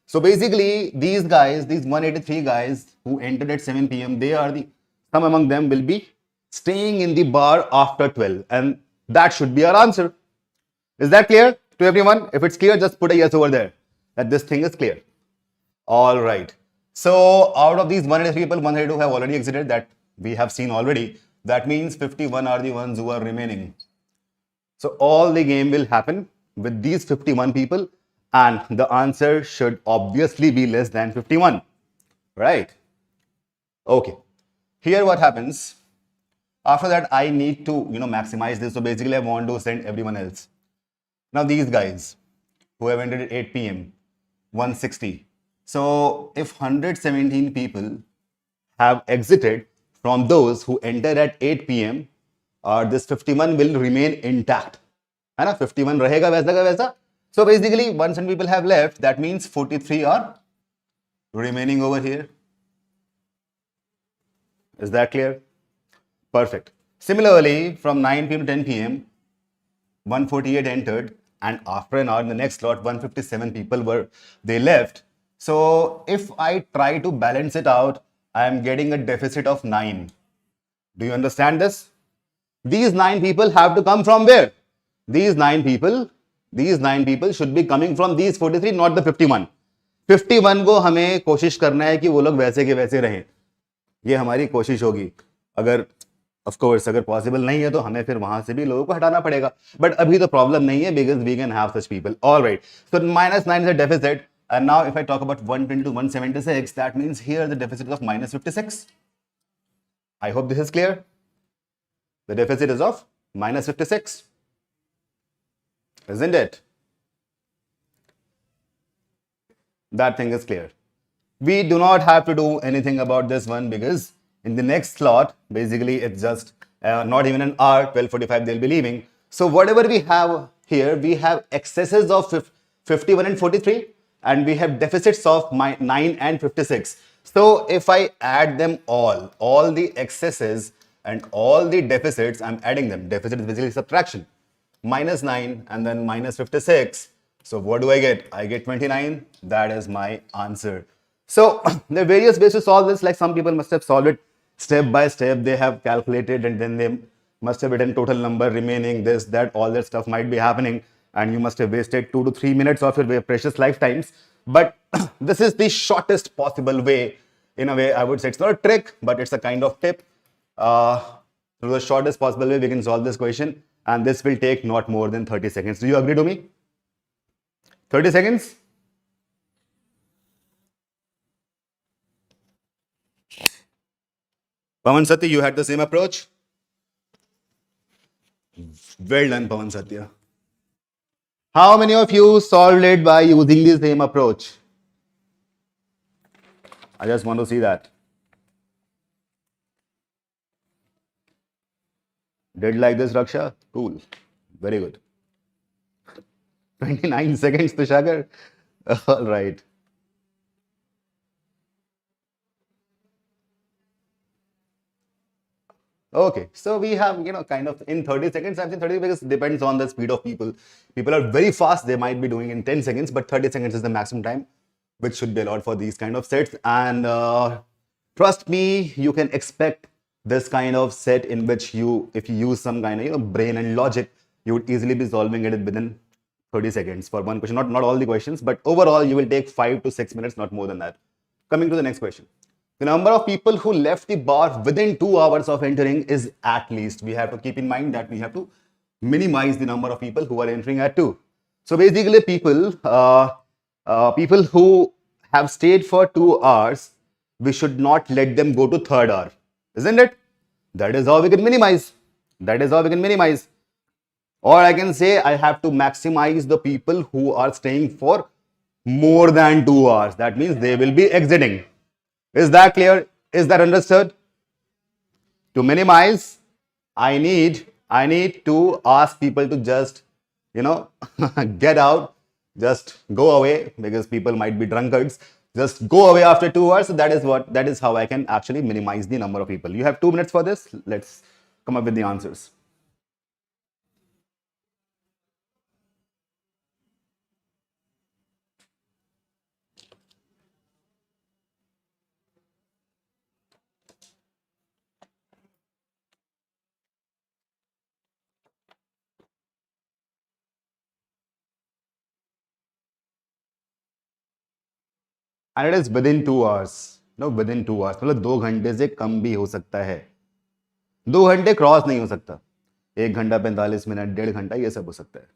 Speaker 2: So basically, these guys, these 183 guys who entered at 7 p.m., some among them will be staying in the bar after 12. And that should be our answer. Is that clear to everyone? If it's clear, just put a yes over there that this thing is clear. All right. So out of these 183 people, 182 have already exited, that we have seen already. That means 51 are the ones who are remaining. So all the game will happen with these 51 people, and the answer should obviously be less than 51, right? Okay. Here what happens, after that I need to, maximize this. So basically I want to send everyone else. Now these guys who have entered at 8 p.m., 160. So if 117 people have exited from those who entered at 8 p.m., this 51 will remain intact. है ना, 51 रहेगा वैसा का वैसा. So basically, once and people have left, that means 43 are remaining over here. Is that clear? Perfect. Similarly, from 9 p.m. to 10 p.m., 148 entered, and after an hour in the next slot, 157 people they left. So if I try to balance it out, I am getting a deficit of 9. Do you understand this? These 9 people have to come from where? These 9 people should be coming from these 43, not the 51. 51 को हमें कोशिश करना है कि वो लोग वैसे के वैसे रहें. ये हमारी कोशिश होगी. अगर of course अगर possible नहीं है तो हमें फिर वहां से भी लोगों को हटाना पड़ेगा. But अभी तो problem नहीं है, because we can have such people. All right. So -9 is a deficit. And now if I talk about 120 to 176, that means here the deficit is of -56. I hope this is clear. The deficit is of -56. Isn't it? That thing is clear. We do not have to do anything about this one, because in the next slot, basically it's just not even an hour, 12:45 they'll be leaving. So whatever we have here, we have excesses of 51 and 43, and we have deficits of 9 and 56. So if I add them all the excesses and all the deficits, I'm adding them. Deficit is basically subtraction. -9 and then -56. So what do I get? I get 29. That is my answer. So there are various ways to solve this. Like some people must have solved it step by step. They have calculated and then they must have written total number remaining, this, that, all that stuff might be happening. And you must have wasted 2 to 3 minutes of your precious lifetimes. But this is the shortest possible way. In a way, I would say it's not a trick, but it's a kind of tip. Through the shortest possible way, we can solve this question. And this will take not more than 30 seconds. Do you agree to me? 30 seconds? Pawan Satya, you had the same approach? Well done, Pawan Satya. How many of you solved it by using the same approach? I just want to see that. Did like this, Raksha? Cool. Very good. 29 seconds, Tushagar. All right. Okay, so we have, kind of in 30 seconds, I'm saying 30 because it depends on the speed of people. People are very fast, they might be doing in 10 seconds, but 30 seconds is the maximum time, which should be allowed for these kind of sets. And trust me, you can expect this kind of set in which if you use some kind of, brain and logic, you would easily be solving it within 30 seconds for one question. Not all the questions, but overall, you will take 5 to 6 minutes, not more than that. Coming to the next question. The number of people who left the bar within 2 hours of entering is at least. We have to keep in mind that we have to minimize the number of people who are entering at 2. So basically, people who have stayed for 2 hours, we should not let them go to third hour, isn't it? That is how we can minimize. That is how we can minimize. Or I can say I have to maximize the people who are staying for more than 2 hours. That means they will be exiting. Is that clear? Is that understood? To minimize, I need to ask people to just, you know, get out, just go away because people might be drunkards. Just go away after 2 hours. So that is how I can actually minimize the number of people. You have 2 minutes for this. Let's come up with the answers. And it is within 2 hours. No, within 2 hours. मतलब 2 घंटे से कम भी हो सकता है. 2 घंटे cross नहीं हो सकता. 1 घंटा 45 मिनट 1.5 घंटा ये सब हो सकता है.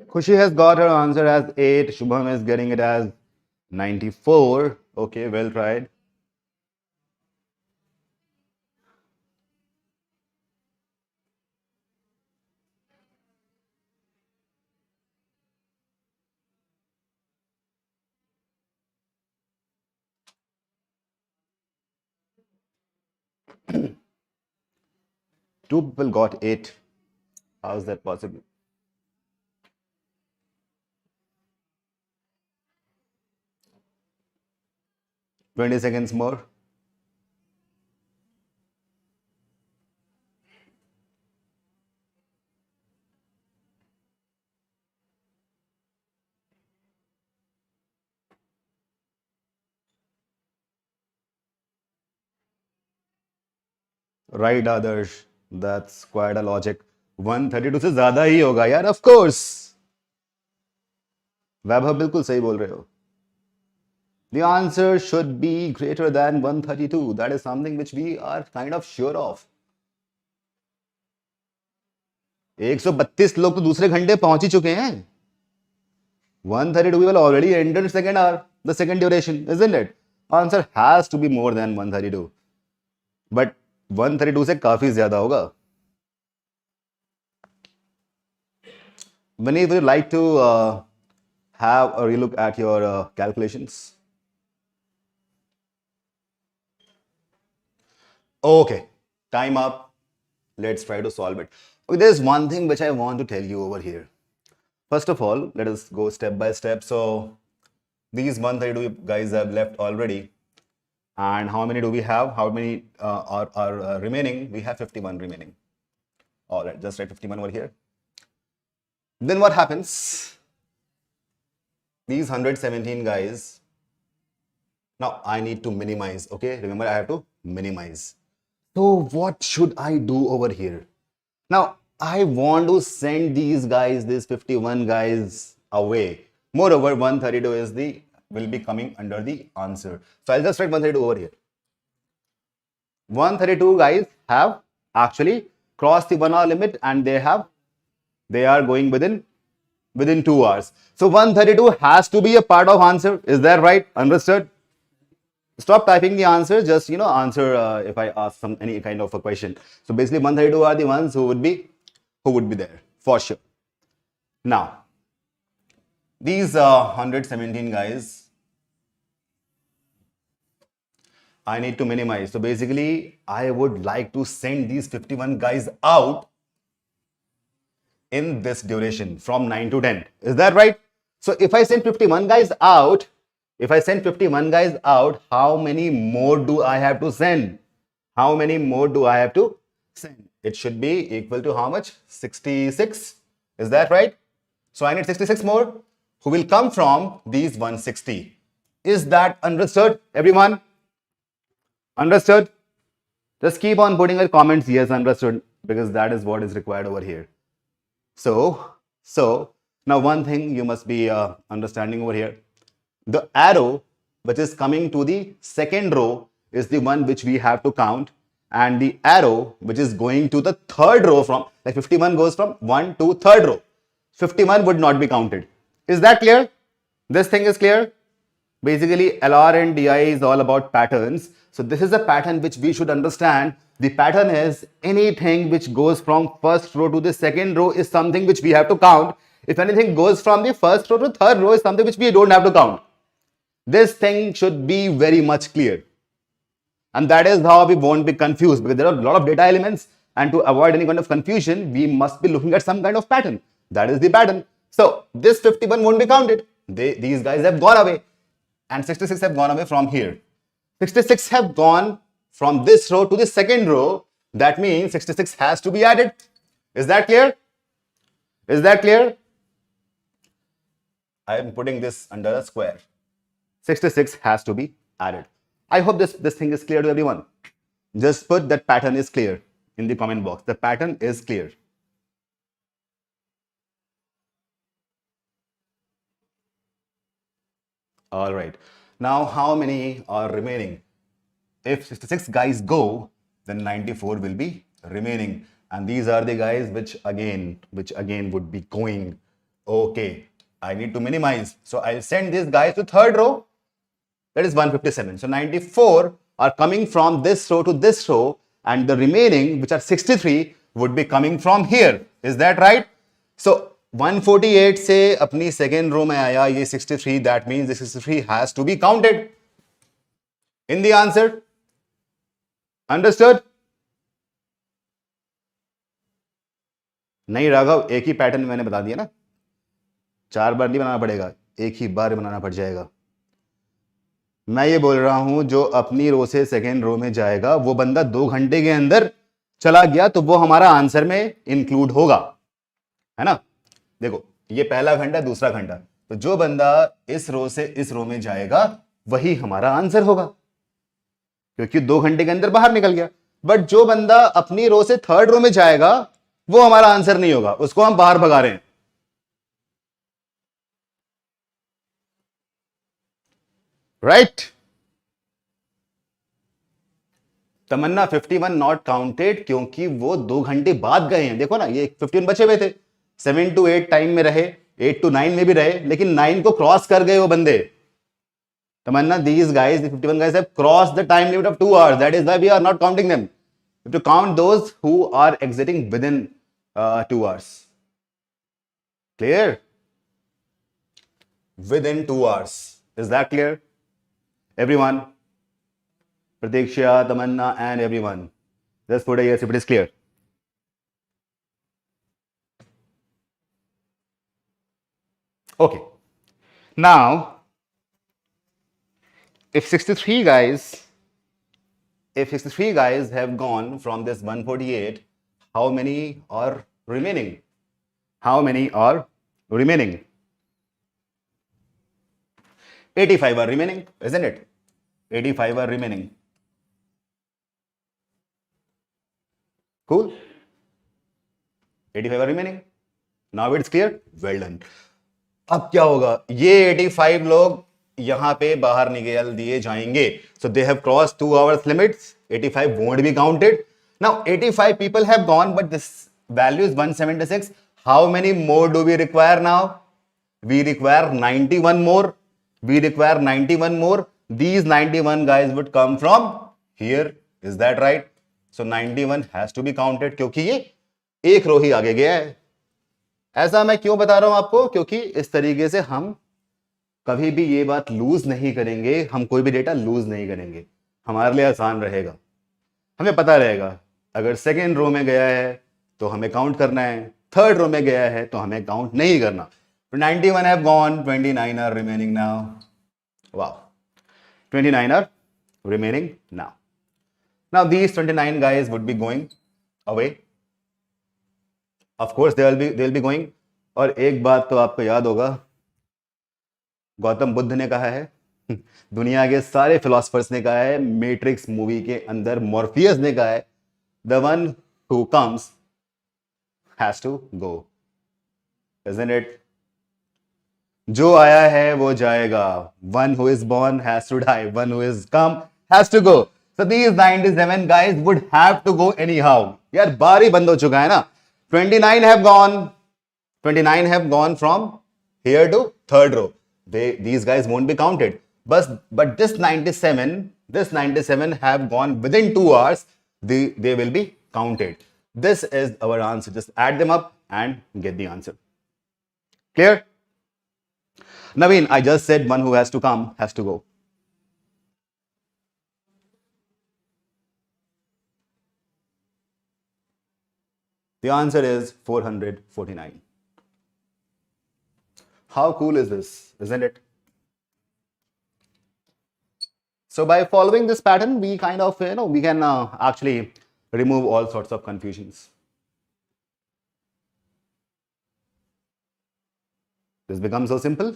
Speaker 2: Khushi has got her answer as 8. Shubham is getting it as 94. Okay, well tried. Two people got 8. How is that possible? 20 seconds more. Right, Adarsh. That's quite a logic. 132 से ज्यादा ही होगा यार, of course. वैभव बिल्कुल सही बोल रहे हो. The answer should be greater than 132. That is something which we are kind of sure of. 132 लोग तो दूसरे घंटे पहुंच ही चुके हैं. 132 people already entered second hour, the second duration, isn't it? Answer has to be more than 132. But 132 से काफी ज्यादा होगा. Vineet, would you like to have a relook at your calculations? Okay, time up. Let's try to solve it. Okay, there's one thing which I want to tell you over here. First of all, let us go step by step. So these 132 guys have left already. And how many do we have? How many are remaining? We have 51 remaining. All right, just write 51 over here. Then what happens? These 117 guys. Now I need to minimize. Okay, remember I have to minimize. So what should I do over here? Now I want to send these guys, these 51 guys away. Moreover, 132 will be coming under the answer. So I'll just write 132 over here. 132 guys have actually crossed the 1 hour limit and they are going within within 2 hours. So 132 has to be a part of answer. Is that right? Understood? Stop typing the answer. Just answer if I ask any kind of a question. So basically, 132 are the ones who would be there for sure. Now, these 117 guys, I need to minimize. So basically, I would like to send these 51 guys out in this duration from 9 to 10. Is that right? So if I send 51 guys out, how many more do I have to send? How many more do I have to send? It should be equal to how much? 66. Is that right? So I need 66 more who will come from these 160. Is that understood, everyone? Understood? Just keep on putting your comments, yes, understood, because that is what is required over here. So now one thing you must be understanding over here. The arrow which is coming to the second row is the one which we have to count, and the arrow which is going to the third row, from like 51 goes from 1 to third row, 51 would not be counted. Is that clear? This thing is clear? Basically, LRDI is all about patterns. So this is a pattern which we should understand. The pattern is anything which goes from first row to the second row is something which we have to count. If anything goes from the first row to third row is something which we don't have to count. This thing should be very much clear. And that is how we won't be confused, because there are a lot of data elements, and to avoid any kind of confusion, we must be looking at some kind of pattern. That is the pattern. So this 51 won't be counted. These guys have gone away, and 66 have gone away from here. 66 have gone from this row to the second row. That means 66 has to be added. Is that clear? Is that clear? I am putting this under a square. 66 has to be added. I hope this thing is clear to everyone. Just put that pattern is clear in the comment box. The pattern is clear. All right. Now, how many are remaining? If 66 guys go, then 94 will be remaining. And these are the guys which again would be going. Okay, I need to minimize. So I'll send these guys to third row. That is 157. So 94 are coming from this row to this row, and the remaining, which are 63, would be coming from here. Is that right? So 148 से अपनी second row में आया ये 63. That means the 63 has to be counted in the answer. Understood? नहीं राघव, एक ही pattern मैंने बता दिया ना, 4 बार नहीं बनाना पड़ेगा, एक ही बार बनाना पड़ जाएगा. मैं ये बोल रहा हूं जो अपनी रो से सेकेंड रो में जाएगा वो बंदा 2 घंटे के अंदर चला गया तो वो हमारा आंसर में इंक्लूड होगा, है ना. देखो ये पहला घंटा, दूसरा घंटा, तो जो बंदा इस रो से इस रो में जाएगा वही हमारा आंसर होगा, क्योंकि 2 घंटे के अंदर बाहर निकल गया. बट जो बंदा अपनी रो से थर्ड रो में जाएगा वो हमारा आंसर नहीं होगा, उसको हम बाहर भगा रहे हैं. राइट? तमन्ना 51 नॉट काउंटेड क्योंकि वो 2 घंटे बाद गए हैं. देखो ना, ये 51 बचे हुए थे, 7 to 8 टाइम में रहे, 8 to 9 में भी रहे, लेकिन 9 को क्रॉस कर गए वो बंदे. तमन्ना, these guys, the 51 guys have crossed the time limit of 2 hours. That is why we are not counting them. We have to count those who are exiting within 2 hours. Clear? Within 2 hours. Is that clear? Everyone? Pratiksha, Tamanna, and everyone. Just put a yes if it is clear. Okay. Now, if 63 guys have gone from this 148, how many are remaining? How many are remaining? 85 are remaining, isn't it? 85 are remaining. Cool? 85 are remaining. Now it's clear? Well done. अब क्या होगा? ये 85 लोग यहां पे बाहर निकल दिए जाएंगे. So they have crossed 2 hours limits. 85 won't be counted. Now 85 people have gone, but this value is 176. How many more do we require now? We require 91 more. We require 91 more. These 91 guys would come from here. Is that right? So 91 has to be counted क्योंकि ये एक रो ही आगे गया है. ऐसा मैं क्यों बता रहा हूं आपको? क्योंकि इस तरीके से हम कभी भी ये बात लूज नहीं करेंगे. हम कोई भी डेटा लूज नहीं करेंगे. हमारे लिए आसान रहेगा. हमें पता रहेगा अगर सेकेंड रो में गया है तो हमें काउंट करना है, थर्ड रो में गया है तो हमें काउंट नहीं करना. 91 have gone, 29 are remaining now. Wow. 29 are remaining now. Now these 29 guys would be going away. Of course they'll be going. और एक बात तो आपको याद होगा, गौतम बुद्ध ने कहा है, दुनिया के सारे फिलोसफर्स ने कहा है, मैट्रिक्स मूवी के अंदर मॉर्फियस ने कहा है, the one who comes has to go. Isn't it? जो आया है वो जाएगा. One who is born has to die. One who is come has to go. So these 97 guys would have to go anyhow. यार बार ही बंद हो चुका है ना. 29 have gone. 29 have gone from here to third row. These guys won't be counted. But this 97 have gone within 2 hours. They will be counted. This is our answer. Just add them up and get the answer. Clear? Naveen, I just said one who has to come has to go. The answer is 449. How cool is this, isn't it? So by following this pattern, we kind of, we can actually remove all sorts of confusions. This becomes so simple.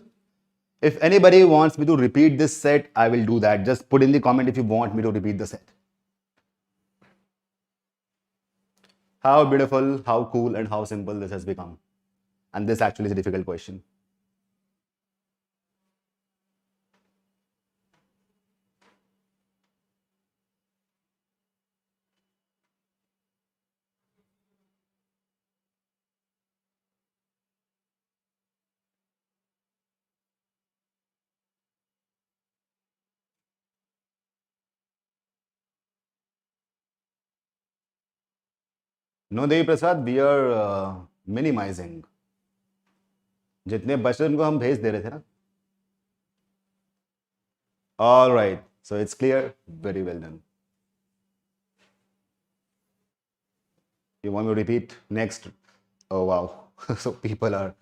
Speaker 2: If anybody wants me to repeat this set, I will do that. Just put in the comment if you want me to repeat the set. How beautiful, how cool, and how simple this has become. And this actually is a difficult question. No, Devi Prasad, we are minimizing. जितने बचे उनको हम भेज दे रहे थे ना. All right, so it's clear. Very well done. You want me to repeat next? Oh wow! So people are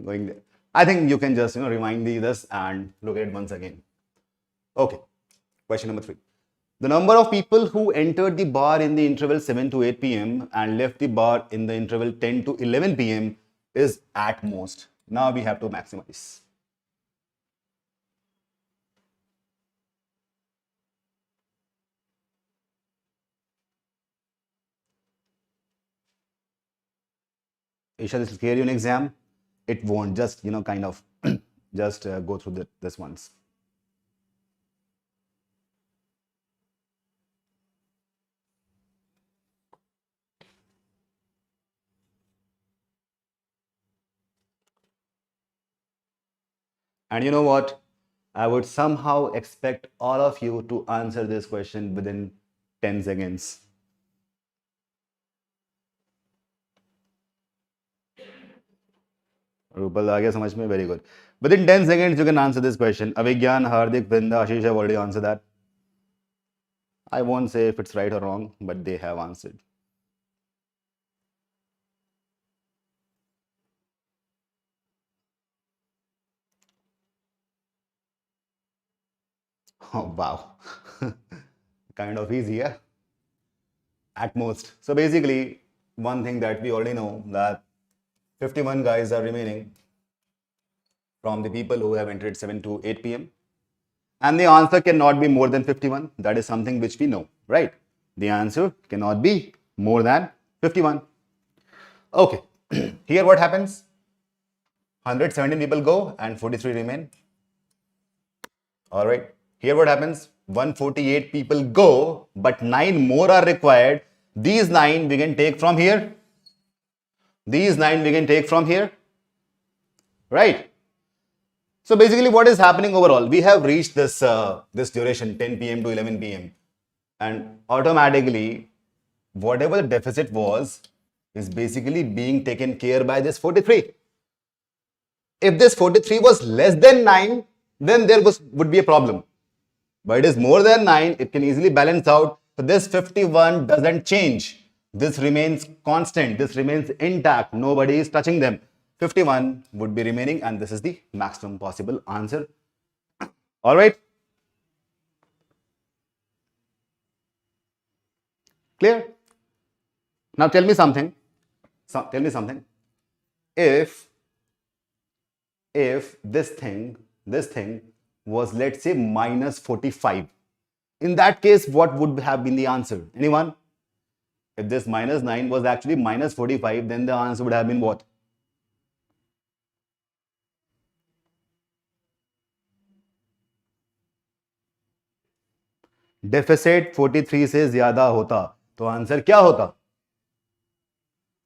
Speaker 2: going there. I think you can just rewind this and look at it once again. Okay. Question number 3. The number of people who entered the bar in the interval 7 to 8 p.m. and left the bar in the interval 10 to 11 p.m. is at most. Now we have to maximize. Isha, this will scare you in exam. It won't. Just, kind of just go through this once. And you know what? I would somehow expect all of you to answer this question within 10 seconds. Rupal, aa gaya samajh mein? Very good. Within 10 seconds, you can answer this question. Avigyan, Hardik, Vrinda, Ashish have already answered that. I won't say if it's right or wrong, but they have answered. Oh, wow. Kind of easy, yeah? At most. So basically, one thing that we already know, that 51 guys are remaining from the people who have entered 7 to 8 p.m. And the answer cannot be more than 51. That is something which we know, right? The answer cannot be more than 51. Okay. Here what happens? 117 people go and 43 remain. All right. Here what happens? 148 people go, but 9 more are required. These 9 we can take from here. These 9 we can take from here. right? So basically what is happening overall, we have reached this this duration 10 p.m. to 11 p.m. and automatically whatever the deficit was is basically being taken care by this 43. If this 43 was less than 9, then there would be a problem. But it is more than 9, it can easily balance out. So this 51 doesn't change. This remains constant. This remains intact. Nobody is touching them. 51 would be remaining, and this is the maximum possible answer. All right. Clear? Now tell me something. Tell me something. If this thing was, let's say, minus 45, in that case, what would have been the answer? Anyone? If this minus 9 was actually minus 45, then the answer would have been what? Deficit 43 से ज्यादा होता तो answer क्या होता?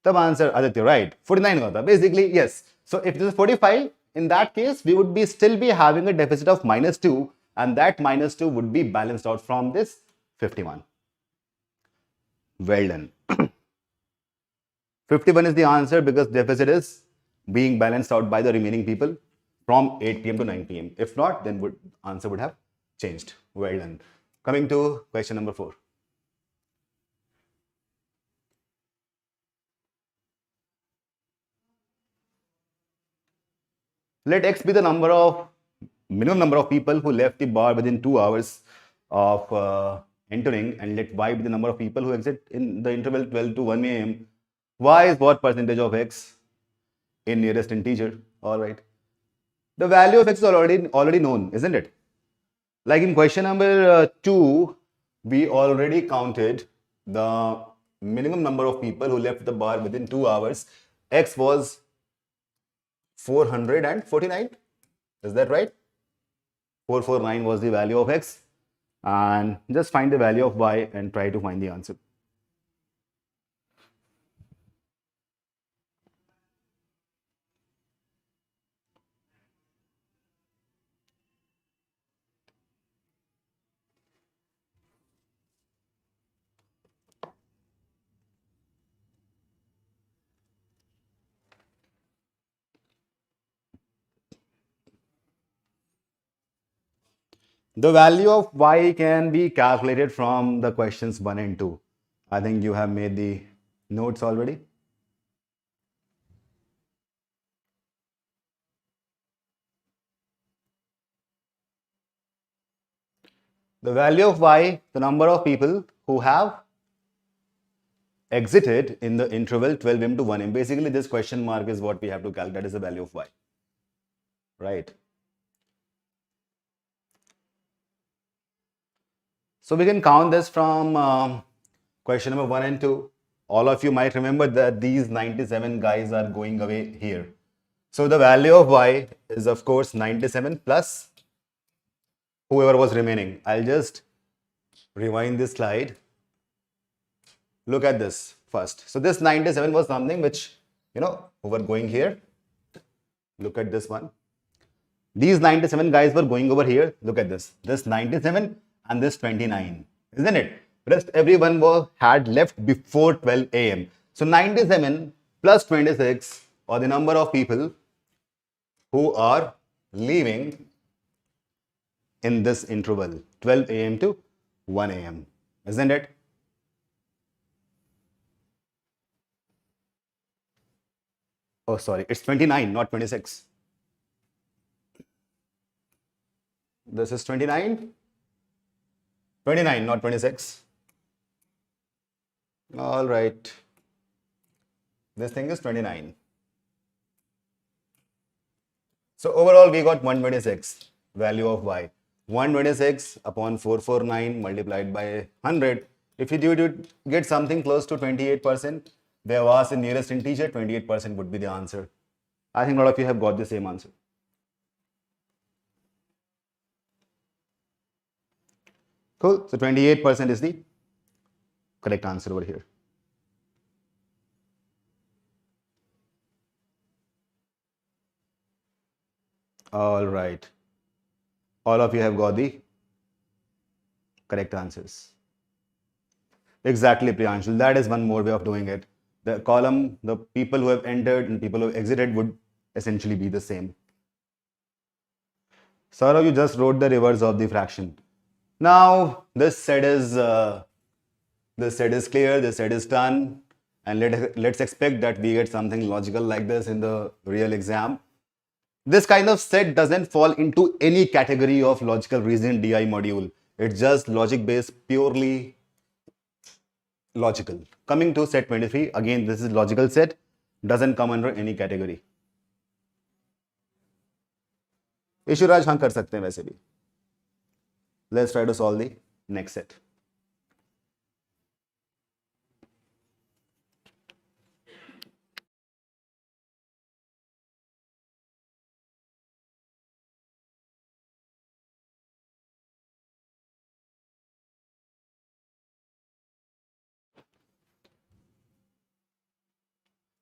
Speaker 2: तब answer Aditya, right, 49 होता. Basically, yes. So if this is 45, in that case, we would still be having a deficit of minus 2, and that minus 2 would be balanced out from this 51. Well done. 51 is the answer because deficit is being balanced out by the remaining people from 8 p.m. to 9 p.m. If not, then answer would have changed. Well done. Coming to question number 4. Let X be the minimum number of people who left the bar within 2 hours of entering, and let Y be the number of people who exit in the interval 12 to 1 a.m. Y is what percentage of X in nearest integer? All right. The value of X is already known, isn't it? Like in question number 2, we already counted the minimum number of people who left the bar within 2 hours. X was 449. Is that right? 449 was the value of X. And just find the value of Y and try to find the answer. The value of Y can be calculated from the questions 1 and 2. I think you have made the notes already. The value of Y, the number of people who have exited in the interval 12 m to 1 m. Basically, this question mark is what we have to calculate. That is the value of Y. Right. So we can count this from question number 1 and 2. All of you might remember that these 97 guys are going away here. So the value of Y is, of course, 97 plus whoever was remaining. I'll just rewind this slide. Look at this first. So this 97 was something which, who were going here. Look at this one. These 97 guys were going over here. Look at this. This 97 and this 29. Isn't it? Rest everyone had left before 12 a.m. So 97 plus 26, or the number of people who are leaving in this interval 12 a.m. to 1 a.m. Isn't it? Oh, sorry, it's 29, not 26. This is 29. 29, not 26. All right. This thing is 29. So overall, we got 126 value of Y. 126 upon 449 multiplied by 100. If you do get something close to 28%, they have asked in nearest integer, 28% would be the answer. I think a lot of you have got the same answer. Cool. So 28% is the correct answer over here. All right. All of you have got the correct answers. Exactly, Priyanshul. That is one more way of doing it. The column, the people who have entered and people who have exited would essentially be the same. Saurav, you just wrote the reverse of the fraction. Now, this set is clear, this set is done, and let's expect that we get something logical like this in the real exam. This kind of set doesn't fall into any category of logical reason DI module. It's just logic based, purely logical. Coming to set 23, again, this is logical set, doesn't come under any category. ईश्वराज हाँ कर सकते हैं वैसे भी. Let's try to solve the next set.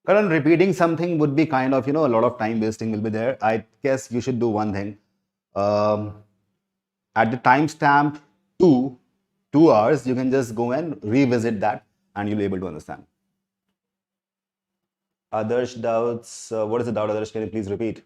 Speaker 2: Karan, repeating something would be kind of, a lot of time wasting will be there. I guess you should do one thing. At the timestamp 2 hours, you can just go and revisit that and you'll be able to understand. Others doubts, what is the doubt, Others? Can you please repeat?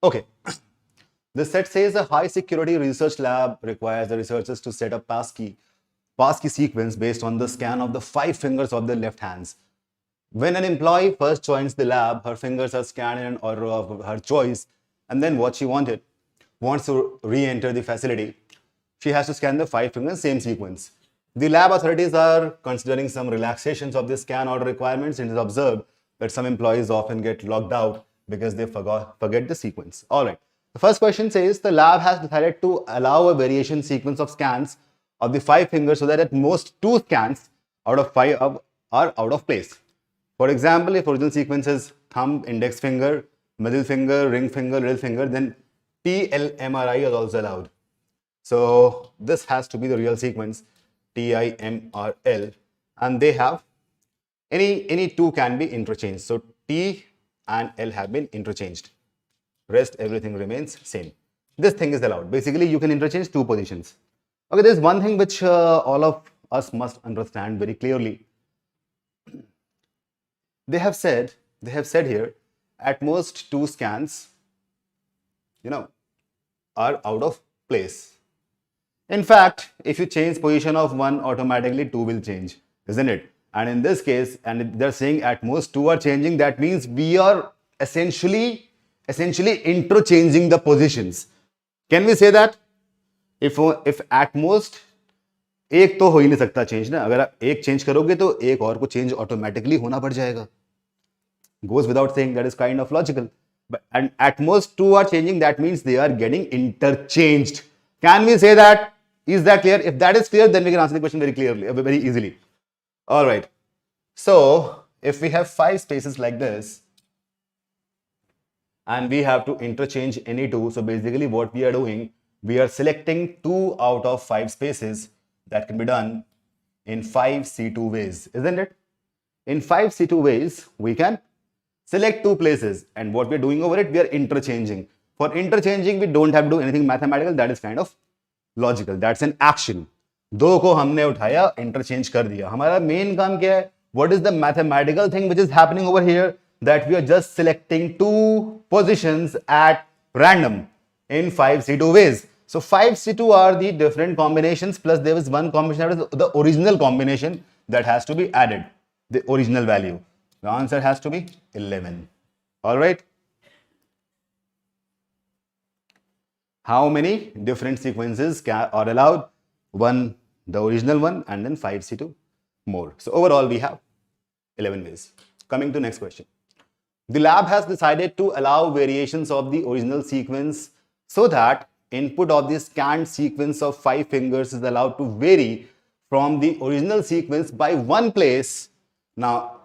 Speaker 2: Okay. This set says a high security research lab requires the researchers to set up passkey sequence based on the scan of the 5 fingers of their left hands. When an employee first joins the lab, her fingers are scanned in an order of her choice, and then what she wants to re-enter the facility, she has to scan the 5 fingers, same sequence. The lab authorities are considering some relaxations of the scan order requirements, and it is observed that some employees often get locked out because they forget the sequence. All right. The first question says the lab has decided to allow a variation sequence of scans of the 5 fingers so that at most 2 scans out of 5 are out of place. For example, if original sequence is thumb, index finger, middle finger, ring finger, little finger, then TLMRI is also allowed. So this has to be the real sequence, TIMRL, and they have any two can be interchanged. So T and L have been interchanged. Rest everything remains same. This thing is allowed. Basically, you can interchange 2 positions. Okay, there's one thing which all of us must understand very clearly. They have said here at most 2 scans, are out of place. In fact, if you change position of one, automatically 2 will change, isn't it? And in this case, and they're saying at most 2 are changing, that means we are essentially interchanging the positions. Can we say that? If at most एक तो हो ही नहीं सकता change ना, अगर आप एक change करोगे तो एक और को चेंज ऑटोमेटिकली होना पड़ जाएगा. Goes without saying, that is kind of logical. But and at most 2 are changing, that means they are getting interchanged. Can we say that? Is that clear? If that is clear, then we can answer the question very clearly, very easily. All right. So if we have 5 spaces like this and we have to interchange any two, so basically what we are doing, we are selecting 2 out of 5 spaces. That can be done in 5 C2 ways, isn't it? In 5 C2 ways, we can select 2 places, and what we're doing over it, we are interchanging. For interchanging, we don't have to do anything mathematical, that is kind of logical, that's an action. 2 को हमने उठाया, interchange कर दिया. हमारा main काम क्या है? What is the mathematical thing which is happening over here? That we are just selecting 2 positions at random in 5 C2 ways. So 5 C2 are the different combinations, plus there is one combination that is the original combination that has to be added, the original value. The answer has to be 11. All right. How many different sequences are allowed? 1, the original one, and then 5 C2 more. So overall we have 11 ways. Coming to next question. The lab has decided to allow variations of the original sequence so that input of the scanned sequence of 5 fingers is allowed to vary from the original sequence by 1 place. Now,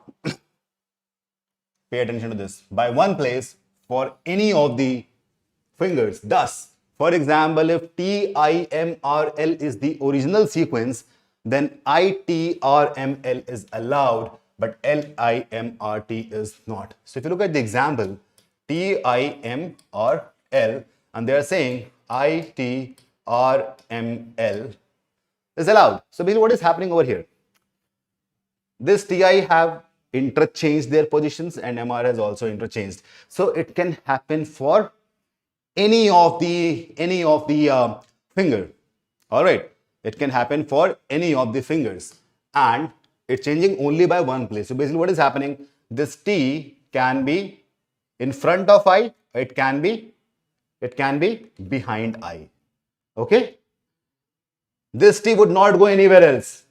Speaker 2: pay attention to this. By 1 place for any of the fingers. Thus, for example, if TIMRL is the original sequence, then ITRML is allowed, but LIMRT is not. So if you look at the example, TIMRL, and they are saying ITRML is allowed. So basically what is happening over here? This TI have interchanged their positions and MR has also interchanged. So it can happen for any of the finger. All right, it can happen for any of the fingers, and it's changing only by 1 place. So basically what is happening, this T can be in front of I, it can be behind I. Okay, this T would not go anywhere else.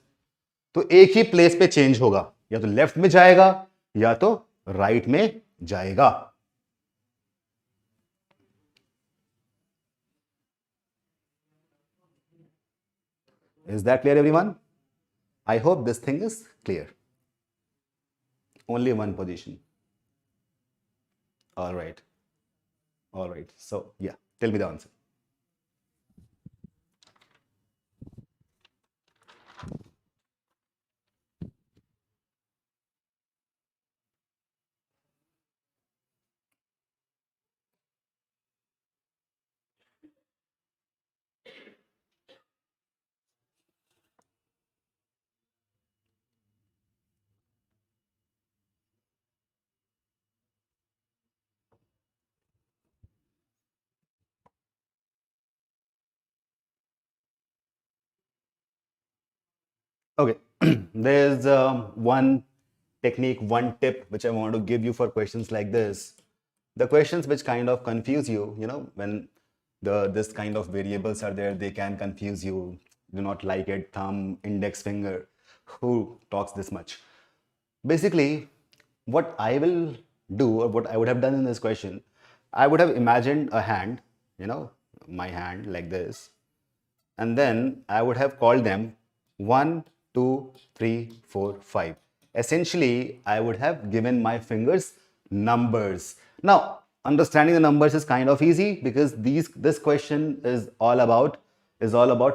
Speaker 2: तो एक ही place पे change होगा, या तो left में जाएगा या तो राइट में जाएगा. Is that clear, everyone? I hope this thing is clear. Only 1 position. All right. All right. So, yeah, tell me the answer. Okay, there's one technique, one tip which I want to give you for questions like this. The questions which kind of confuse you, when this kind of variables are there, they can confuse you. Do not like it, thumb, index finger. Who talks this much? Basically, what I will do, or what I would have done in this question, I would have imagined a hand, my hand like this, and then I would have called them 1, 2, 3, 4, 5. Essentially, I would have given my fingers numbers. Now, understanding the numbers is kind of easy because this question is all about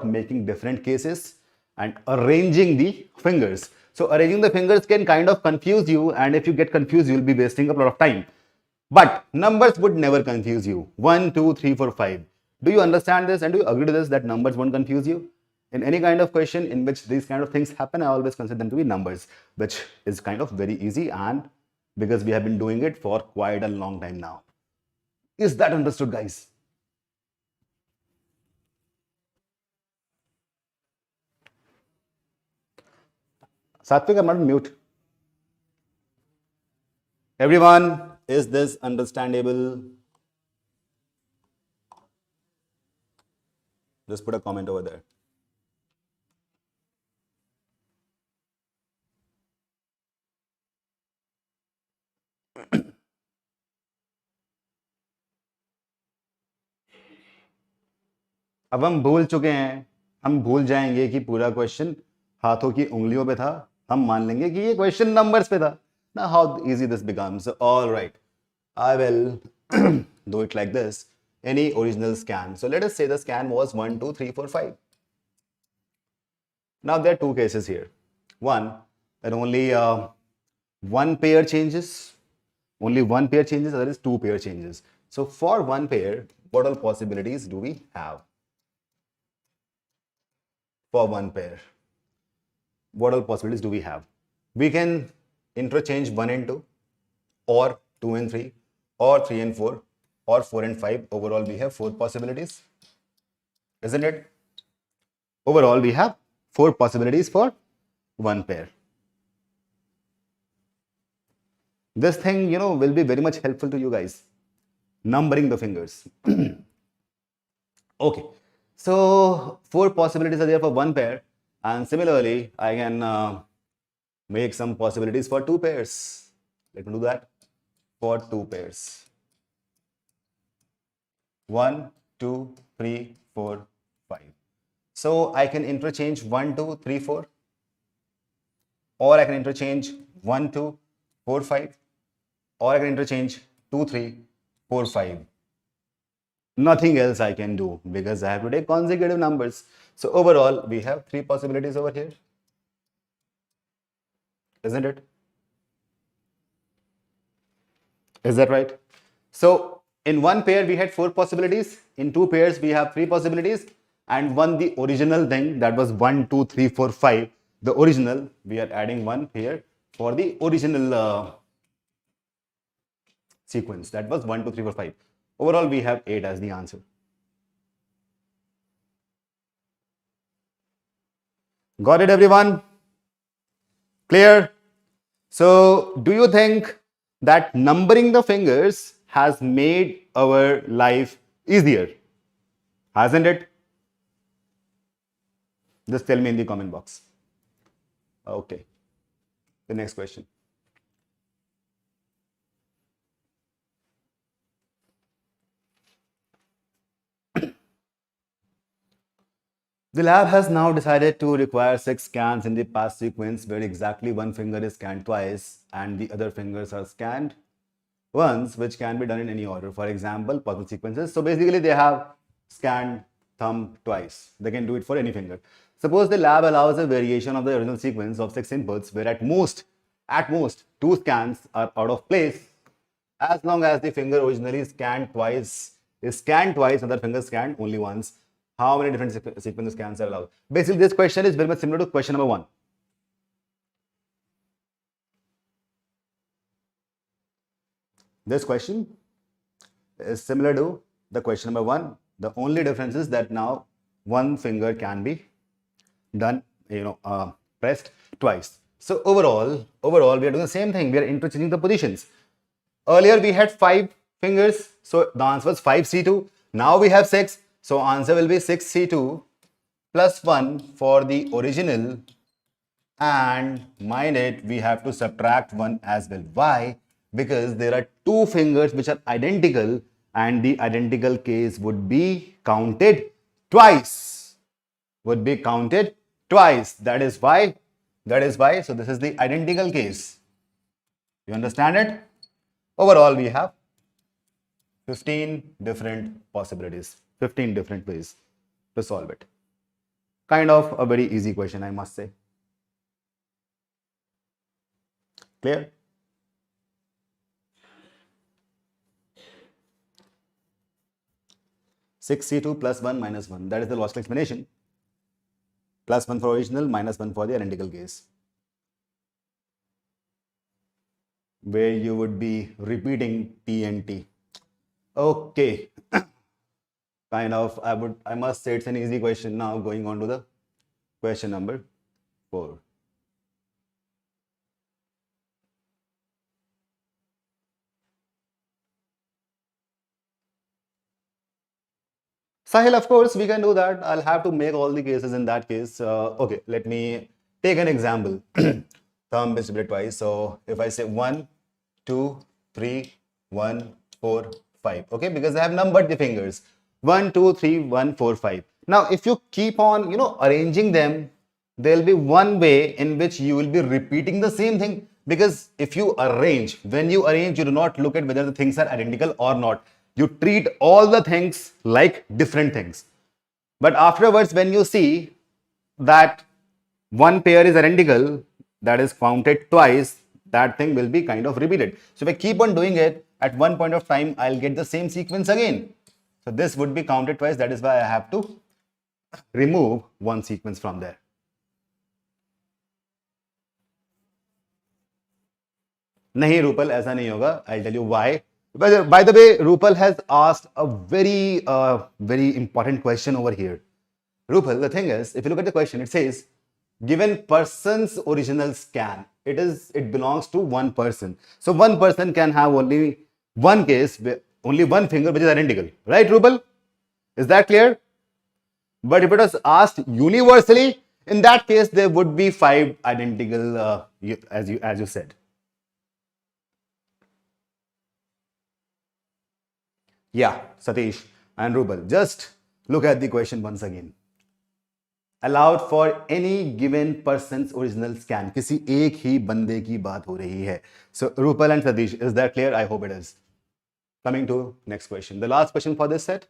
Speaker 2: making different cases and arranging the fingers. So arranging the fingers can kind of confuse you, and if you get confused, you'll be wasting a lot of time. But numbers would never confuse you. 1, 2, 3, 4, 5. Do you understand this and do you agree to this, that numbers won't confuse you? In any kind of question in which these kind of things happen, I always consider them to be numbers, which is kind of very easy, and because we have been doing it for quite a long time now. Is that understood, guys? Satvik, I'm not mute. Everyone, is this understandable? Just put a comment over there. अब हम भूल चुके हैं, हम भूल जाएंगे कि पूरा क्वेश्चन हाथों की उंगलियों पे था, हम मान लेंगे कि ये क्वेश्चन नंबर्स पे था. Now how easy this becomes. So, all right, I will do it like this. Any original scan. So let us say the scan was 1, 2, 3, 4, 5. Now there are two cases here. One, that only one pair changes. Only one pair changes, other is two pair changes. So for one pair, what all possibilities do we have? For one pair, what all possibilities do we have? We can interchange 1 and 2, or 2 and 3, or 3 and 4, or 4 and 5. Overall, we have 4 possibilities, isn't it? Overall, we have 4 possibilities for one pair. This thing, will be very much helpful to you guys. Numbering the fingers. Okay. So 4 possibilities are there for one pair. And similarly, I can make some possibilities for 2 pairs. Let me do that. For 2 pairs. 1, 2, 3, 4, 5. So I can interchange 1, 2, 3, 4. Or I can interchange 1, 2, 4, 5. Or I can interchange 2, 3, 4, 5. Nothing else I can do because I have to take consecutive numbers. So overall, we have 3 possibilities over here. Isn't it? Is that right? So in one pair, we had 4 possibilities. In 2 pairs, we have 3 possibilities. And one, the original thing, that was 1, 2, 3, 4, 5. The original, we are adding 1 here for the original sequence. That was 1, 2, 3, 4, 5. Overall, we have 8 as the answer. Got it, everyone? Clear? So, do you think that numbering the fingers has made our life easier? Hasn't it? Just tell me in the comment box. Okay. The next question. The lab has now decided to require 6 scans in the past sequence where exactly one finger is scanned twice and the other fingers are scanned once, which can be done in any order. For example, puzzle sequences. So basically they have scanned thumb twice. They can do it for any finger. Suppose the lab allows a variation of the original sequence of 6 inputs where at most 2 scans are out of place as long as the finger originally is scanned twice, other finger scanned only once. How many different sequence scans are allowed? Basically, this question is very much similar to question number 1. This question is similar to the question number 1. The only difference is that now one finger can be done, pressed twice. So overall, we are doing the same thing. We are interchanging the positions. Earlier, we had 5 fingers. So the answer was 5C2. Now we have 6. So answer will be 6C2 plus 1 for the original, and mind it, we have to subtract 1 as well. Why? Because there are 2 fingers which are identical and the identical case would be counted twice. That is why. So this is the identical case. You understand it? Overall, we have 15 different possibilities. 15 different ways to solve it. Kind of a very easy question, I must say. Clear? (6C2 plus 1 minus 1). That is the logical explanation. Plus 1 for original, minus 1 for the identical case. Where you would be repeating T and T. Okay. I must say it's an easy question. Now going on to the question number 4. Sahil, of course, we can do that. I'll have to make all the cases in that case. Okay, let me take an example. Thumb is split twice. So if I say 1, 2, 3, 1, 4, 5. Okay, because I have numbered the fingers. 1, 2, 3, 1, 4, 5. Now, if you keep on, arranging them, there will be one way in which you will be repeating the same thing. Because if you arrange, when you arrange, you do not look at whether the things are identical or not. You treat all the things like different things. But afterwards, when you see that one pair is identical, that is counted twice, that thing will be kind of repeated. So if I keep on doing it, at one point of time, I'll get the same sequence again. So this would be counted twice. That is why I have to remove one sequence from there. नहीं रूपल ऐसा नहीं होगा. I'll tell you why. By the way, Rupal has asked a very important question over here. Rupal, the thing is, if you look at the question, it says, given person's original scan, it belongs to one person. So one person can have only one case, only one finger which is identical, right, Rupal? Is that clear? But if it was asked universally, in that case, there would be 5 identical, as you said. Yeah, Satish and Rupal, just look at the question once again. Allowed for any given person's original scan. किसी एक ही बंदे की बात हो रही है. So Rupal and Satish, is that clear? I hope it is. Coming to next question. The last question for this set.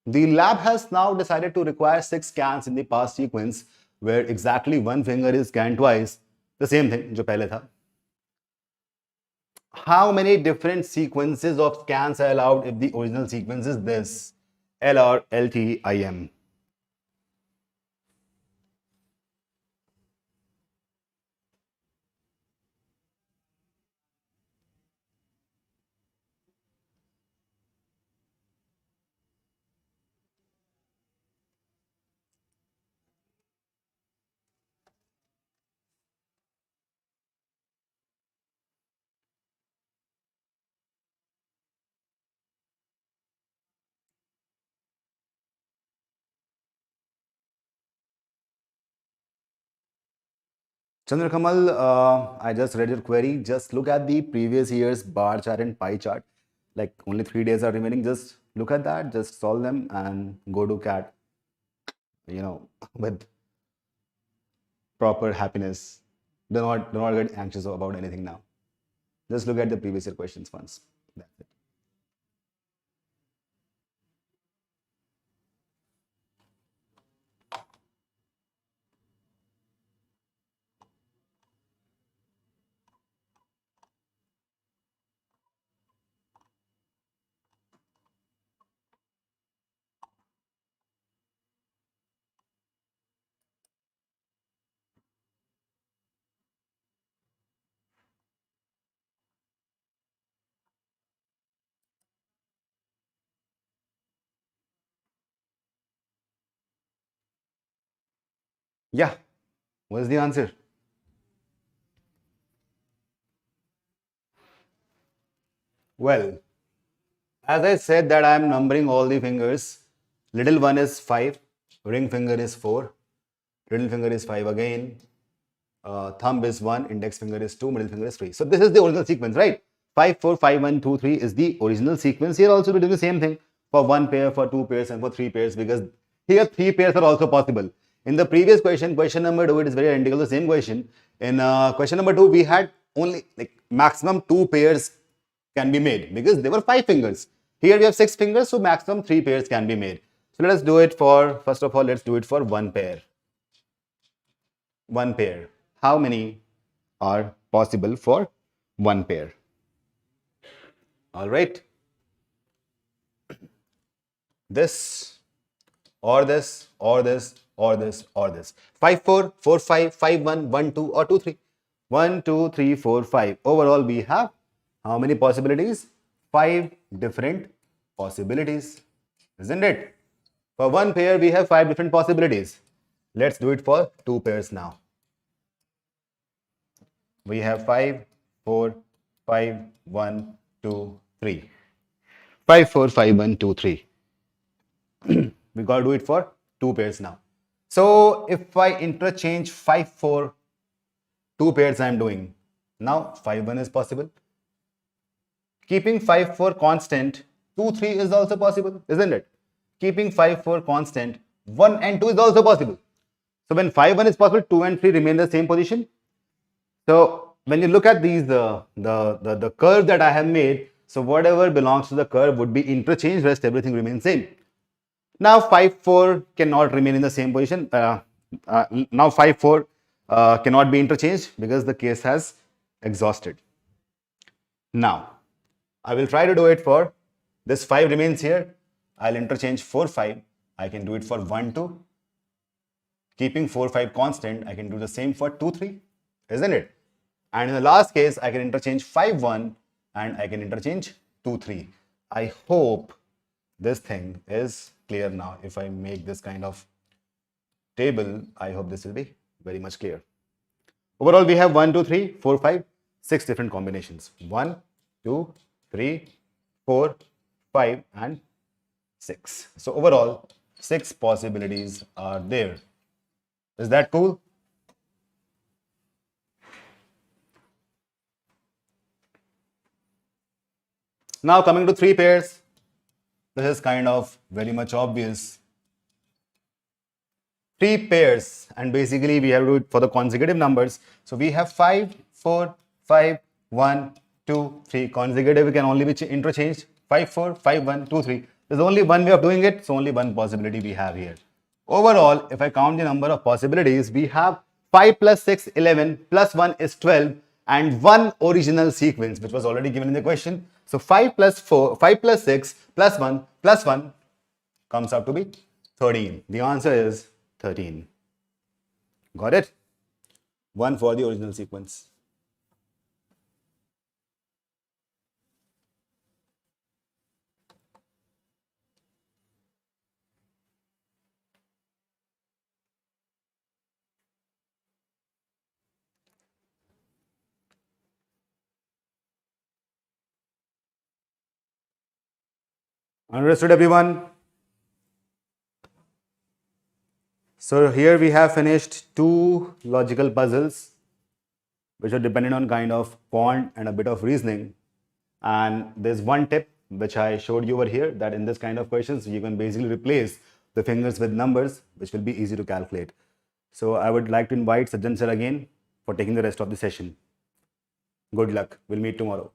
Speaker 2: The lab has now decided to require 6 scans in the past sequence where exactly one finger is scanned twice. The same thing जो पहले था. How many different sequences of scans are allowed if the original sequence is this? LRDIM. Chandrakamal, I just read your query. Just look at the previous year's bar chart and pie chart. Like only 3 days are remaining. Just look at that, just solve them and go to CAT, with proper happiness. Do not get anxious about anything now. Just look at the previous year questions once. That's it. Yeah. What is the answer? Well, as I said that I am numbering all the fingers. Little one is 5, ring finger is 4, little finger is 5 again, thumb is 1, index finger is 2, middle finger is 3. So this is the original sequence, right? 5, 4, 5, 1, 2, 3 is the original sequence. Here also we do the same thing for 1 pair, for 2 pairs and for 3 pairs, because here 3 pairs are also possible. In the previous question number 2, it is very identical to the same question. In question number 2, we had only like maximum 2 pairs can be made because there were 5 fingers. Here we have 6 fingers, so maximum 3 pairs can be made. So let us do it for, first of all, let's do it for 1 pair. 1 pair. How many are possible for 1 pair? All right. This or this or this or this or this. 5, 4, 4, 5, 5, 1, 1, 2 or 2, 3. 1, 2, 3, 4, 5. Overall we have how many possibilities? 5 different possibilities, isn't it? For 1 pair, we have 5 different possibilities. Let's do it for 2 pairs now. We have 5, 4, 5, 1, 2, 3. 5, 4, 5, 1, 2, 3. We got to do it for 2 pairs now. So if I interchange 5, 4, 2 pairs I am doing. Now 5, 1 is possible. Keeping 5, 4 constant, 2, 3 is also possible, isn't it? Keeping 5, 4 constant, 1 and 2 is also possible. So when 5, 1 is possible, 2 and 3 remain in the same position. So when you look at these, the curve that I have made, so whatever belongs to the curve would be interchanged, rest everything remains same. Now 5, 4 cannot remain in the same position. Now 5, 4 cannot be interchanged because the case has exhausted. Now, I will try to do it for this 5 remains here. I'll interchange 4, 5. I can do it for 1, 2. Keeping 4, 5 constant, I can do the same for 2, 3, isn't it? And in the last case, I can interchange 5, 1 and I can interchange 2, 3. I hope this thing is clear now. If I make this kind of table, I hope this will be very much clear. Overall, we have 1, 2, 3, 4, 5, 6 different combinations. 1, 2, 3, 4, 5 and 6. So overall, 6 possibilities are there. Is that cool? Now coming to 3 pairs. This is kind of very much obvious. 3 pairs, and basically we have to do it for the consecutive numbers. So we have 5, 4, 5, 1, 2, 3. Consecutive can only be interchanged. 5, 4, 5, 1, 2, 3. There's only one way of doing it, so only one possibility we have here. Overall, if I count the number of possibilities, we have 5 plus 6, 11, plus 1 is 12, and one original sequence, which was already given in the question. So 5 plus 4, 5 plus 6, plus 1 comes out to be 13. The answer is 13. Got it? One for the original sequence. Understood, everyone? So here we have finished 2 logical puzzles, which are dependent on kind of quant and a bit of reasoning. And there's one tip which I showed you over here, that in this kind of questions, you can basically replace the fingers with numbers, which will be easy to calculate. So I would like to invite Sajjan sir again for taking the rest of the session. Good luck. We'll meet tomorrow.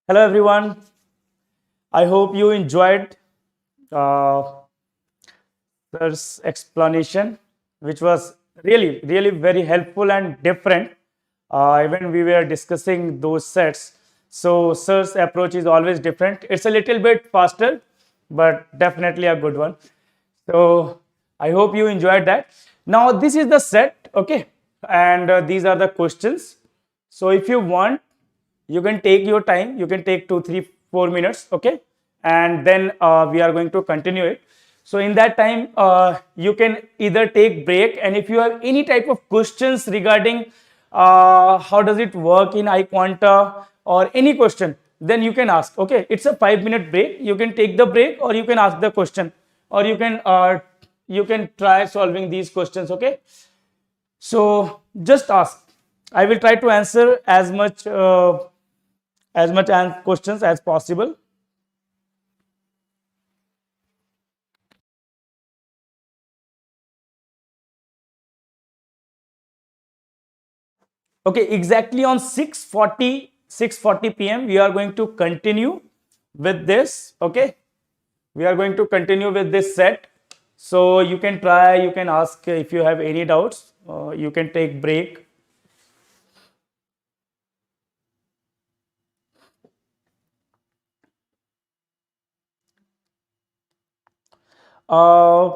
Speaker 1: Hello, everyone. I hope you enjoyed uh, sir's explanation, which was really, really very helpful and different. Even we were discussing those sets. So, sir's approach is always different. It's a little bit faster, but definitely a good one. So, I hope you enjoyed that. Now, this is the set, okay? And these are the questions. So, if you want, you can take your time. You can take 2, 3, 4 minutes, okay? And then we are going to continue it. So in that time, you can either take break, and if you have any type of questions regarding how does it work in iQuanta or any question, then you can ask. Okay, it's a 5-minute break. You can take the break, or you can ask the question, or you can try solving these questions. Okay, so just ask. I will try to answer as much questions as possible. Okay, exactly on 6:40 p.m. we are going to continue with this. Okay, we are going to continue with this set. So you can try, you can ask if you have any doubts. You can take break. Uh,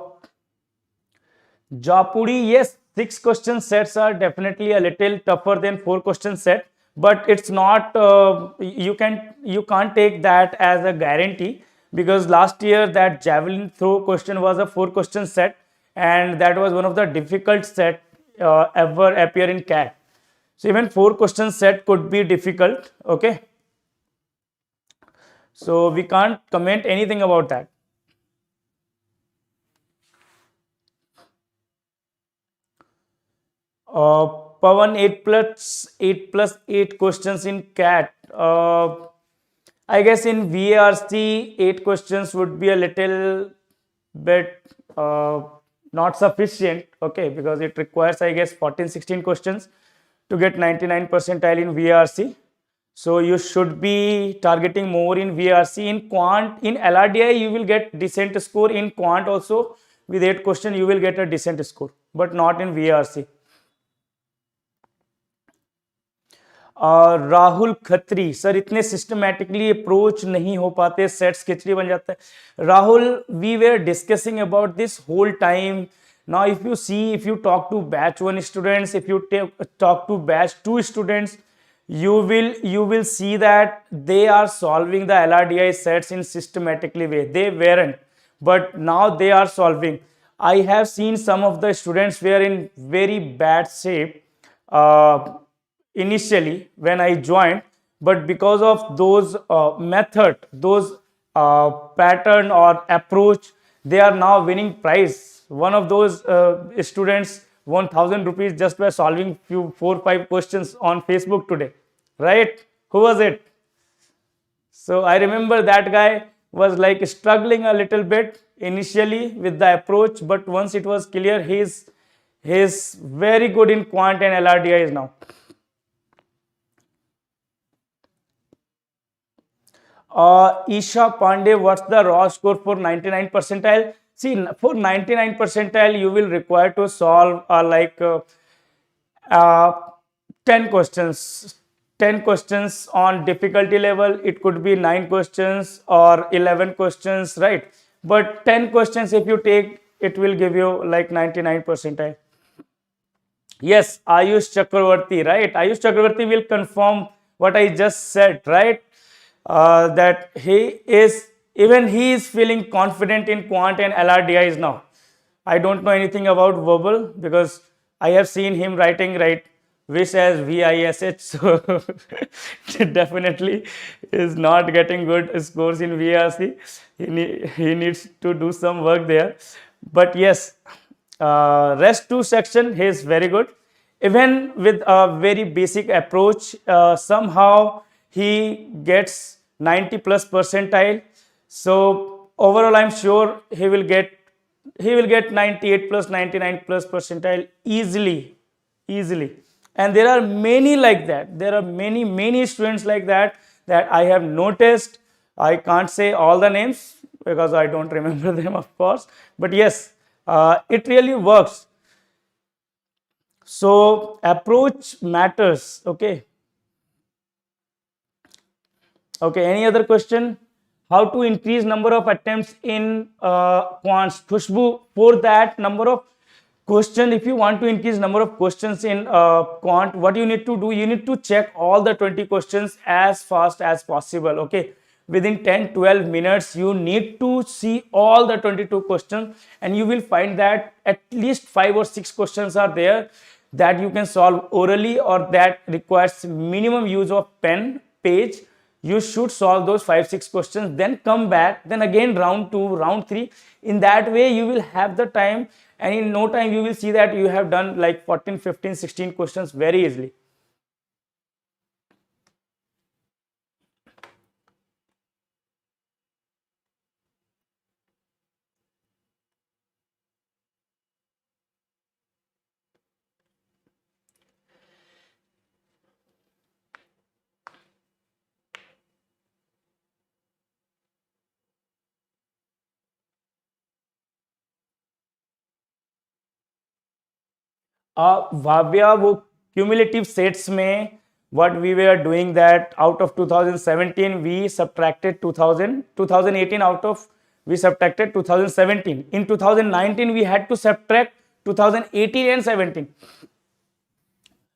Speaker 1: Japudi, yes, 6 question sets are definitely a little tougher than 4 question set, but it's not. You can't take that as a guarantee, because last year that javelin throw question was a 4 question set, and that was one of the difficult set ever appear in CAT. So even 4 question set could be difficult. Okay, so we can't comment anything about that. Uh, Pawan, 8 questions in CAT. I guess in VRC, 8 questions would be a little bit not sufficient, okay, because it requires, I guess, 14, 16 questions to get 99 percentile in VRC. So you should be targeting more in VRC. In quant, in LRDI, you will get decent score. In quant also, with 8 questions, you will get a decent score, but not in VRC. Rahul Khatri, sir इतने systematically approach नहीं हो पाते, sets खिचड़ी बन जाता है. Rahul, we were discussing about this whole time. Now if you see, if you talk to batch 1 students, if you talk to batch 2 students, you will see that they are solving the LRDI sets in systematically way. They weren't, but now they are solving. I have seen some of the students were in very bad shape initially when I joined, but because of those method, those pattern or approach, they are now winning prize. One of those students won 1,000 rupees just by solving few 4-5 questions on Facebook today, right? Who was it? So I remember that guy was like struggling a little bit initially with the approach, but once it was clear, he's very good in quant and LRDIs now. Isha Pandey, what's the raw score for 99 percentile? See, for 99 percentile, you will require to solve uh, 10 questions. 10 questions on difficulty level. It could be 9 questions or 11 questions, right? But 10 questions, if you take, it will give you like 99 percentile. Yes, Ayush Chakravarti, right? Ayush Chakravarti will confirm what I just said, right? That he is feeling confident in quant and LRDIs now. I don't know anything about verbal because I have seen him writing wish as VISH, so definitely is not getting good scores in VRC. He needs to do some work there. But yes, rest 2 section he is very good. Even with a very basic approach, somehow he gets 90 plus percentile. So overall, I'm sure he will get 98 plus 99 plus percentile easily. And there are many like that. There are many students like that I have noticed. I can't say all the names because I don't remember them, of course. But yes, it really works. So approach matters. Okay. Any other question? How to increase number of attempts in quants? Khushbu, for that number of question, if you want to increase number of questions in quant, what you need to do, you need to check all the 20 questions as fast as possible. Okay, within 10-12 minutes you need to see all the 22 questions, and you will find that at least 5 or 6 questions are there that you can solve orally or that requires minimum use of pen page. You should solve those 5-6 questions, then come back, then again round 2, round 3. In that way you will have the time, and in no time you will see that you have done like 14, 15, 16 questions very easily. Bhavya, वो cumulative sets में what we were doing that out of 2017 we subtracted 2018 out of We subtracted 2017. In 2019, we had to subtract 2018 and 17.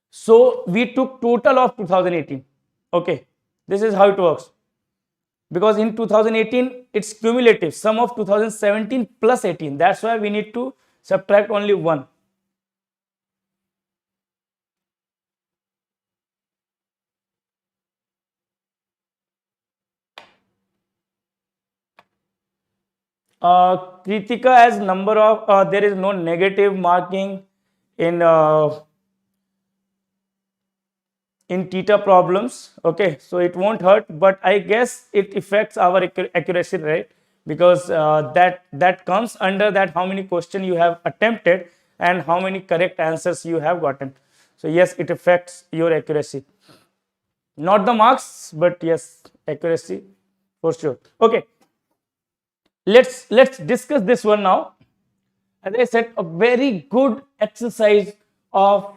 Speaker 1: So we took total of 2018. Okay, this is how it works. Because in 2018, it's cumulative, sum of 2017 plus 18. That's why we need to subtract only 1. Kritika, as number of, there is no negative marking in theta problems. Okay, so it won't hurt, but I guess it affects our accuracy rate, because that comes under that how many questions you have attempted and how many correct answers you have gotten. So yes, it affects your accuracy, not the marks, but yes, accuracy for sure. Okay, let's discuss this one now. As I said, a very good exercise of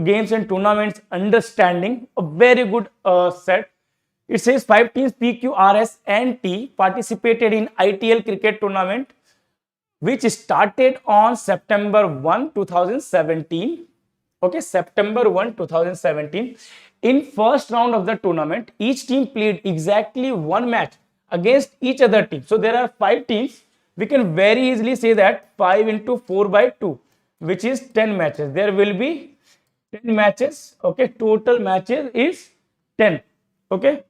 Speaker 1: games and tournaments understanding, a very good set. It says 5 teams P, Q, R, S and T participated in ITL cricket tournament, which started on September 1, 2017. Okay, September 1, 2017. In first round of the tournament, each team played exactly one match against each other team. So there are 5 teams. We can very easily say that 5 into 4 by 2, which is 10 matches. There will be 10 matches. Okay, total matches is 10. Okay,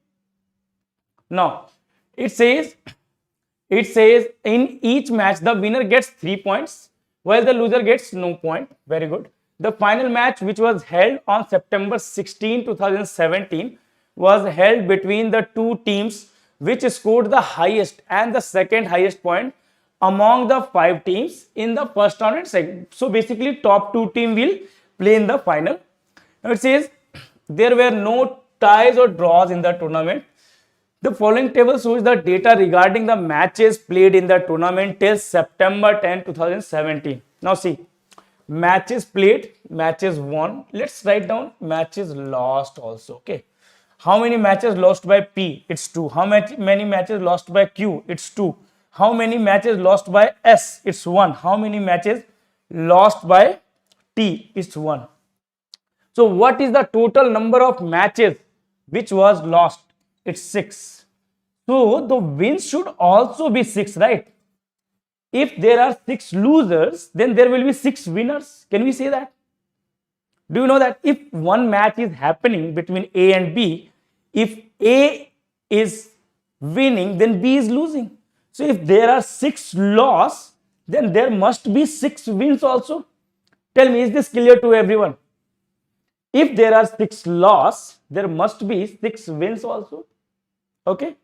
Speaker 1: now it says in each match the winner gets 3 points while the loser gets no point. Very good. The final match, which was held on September 16, 2017, was held between the two teams which scored the highest and the second highest point among the 5 teams in the first round and second. So basically top 2 team will play in the final. Now it says there were no ties or draws in the tournament. The following table shows the data regarding the matches played in the tournament till September 10, 2017. Now see, matches played, matches won. Let's write down matches lost also. Okay, how many matches lost by P? It's 2. How many matches lost by Q? It's 2. How many matches lost by S? It's 1. How many matches lost by T? It's 1. So what is the total number of matches which was lost? It's 6. So the wins should also be 6, right? If there are 6 losers, then there will be 6 winners. Can we say that? Do you know that if one match is happening between A and B, if A is winning, then B is losing. So if there are 6 losses, then there must be 6 wins also. Tell me, is this clear to everyone? If there are 6 losses, there must be 6 wins also. Okay?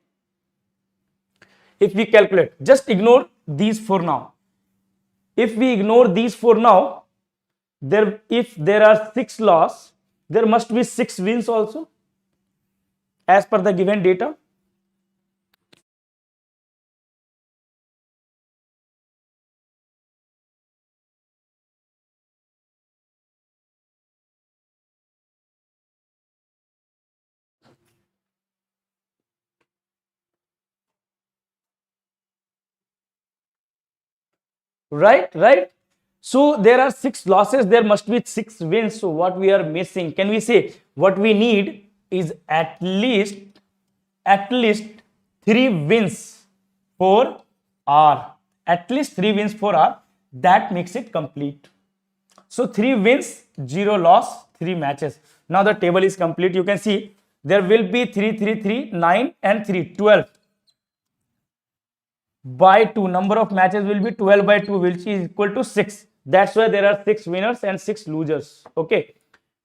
Speaker 1: If we calculate, just ignore these 4 now. If we ignore these 4 now, if there are 6 losses, there must be 6 wins also as per the given data. Right. So there are 6 losses, there must be 6 wins. So what we are missing, can we say what we need is at least 3 wins for R. At least 3 wins for R. That makes it complete. So 3 wins, 0 loss, 3 matches. Now the table is complete. You can see there will be 3, 3, 3, 9 and 3, 12. By 2, number of matches will be 12 by 2, which is equal to 6. That's why there are 6 winners and 6 losers. Okay,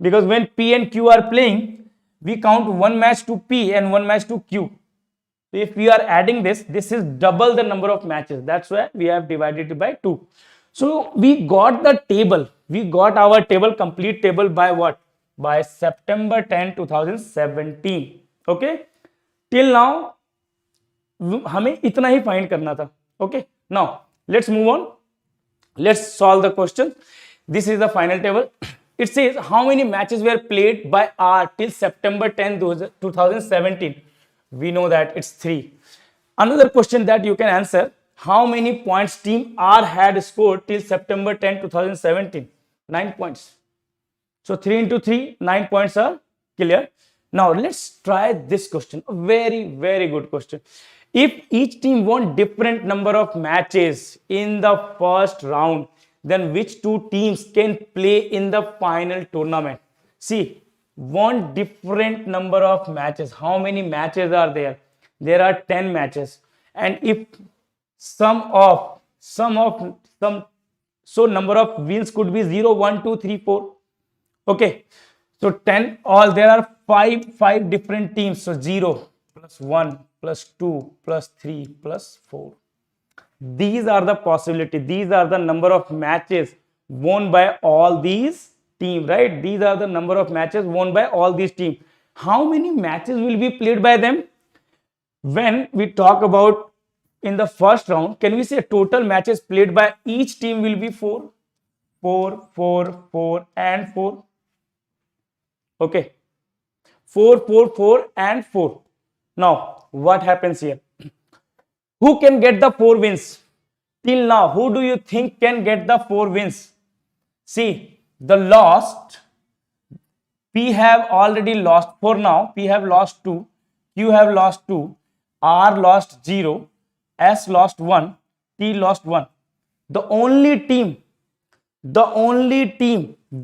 Speaker 1: because when P and Q are playing, we count 1 match to P and 1 match to Q. So if we are adding this is double the number of matches. That's why we have divided it by 2. So we got the table, we got our table, complete table, by what? By September 10, 2017. Okay, till now हमें इतना ही find करना था. Okay, now let's move on. Let's solve the question. This is the final table. It says how many matches were played by R till September 10, 2017. We know that it's 3. Another question that you can answer, How many points team R had scored till September 10, 2017? 9 points. So 3 into 3, 9 points are clear. Now let's try this question. A very, very good question. If each team won different number of matches in the first round, then which two teams can play in the final tournament? See, won different number of matches. How many matches are there? There are 10 matches. And if sum of some so number of wins could be 0, 1, 2, 3, 4. Okay, so 10, all there are five different teams. So 0 plus 1 plus 2 plus 3 plus 4. These are the possibility. These are the number of matches won by all these teams, right? These are the number of matches won by all these teams. How many matches will be played by them? When we talk about in the first round, can we say total matches played by each team will be 4? 4, 4, 4 and 4. Okay, 4, 4, 4 and 4. Now, what happens here? Who can get the 4 wins? Till now, who do you think can get the 4 wins? See, the lost, P have already lost for now. P have lost 2, Q have lost 2, R lost 0, S lost 1, T lost 1. The only team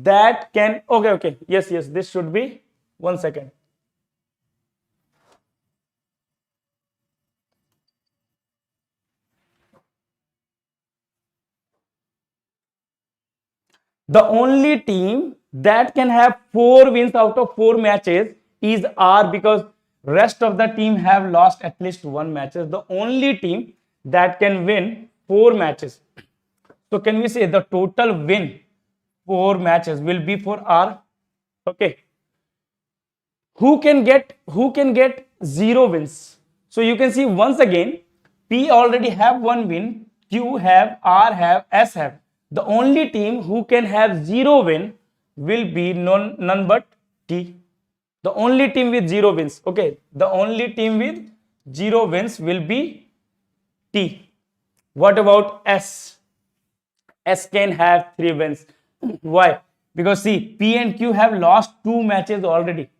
Speaker 1: that can, okay, yes, this should be, 1 second. The only team that can have 4 wins out of 4 matches is R, because rest of the team have lost at least 1 matches. The only team that can win 4 matches. So can we say the total win 4 matches will be for R? Okay. Who can get 0 wins? So you can see once again, P already have 1 win, Q have, R have, S have. The only team who can have 0 win will be none but T. The only team with 0 wins. Okay, the only team with 0 wins will be T. What about S? S can have 3 wins. Why? Because see, P and Q have lost 2 matches already.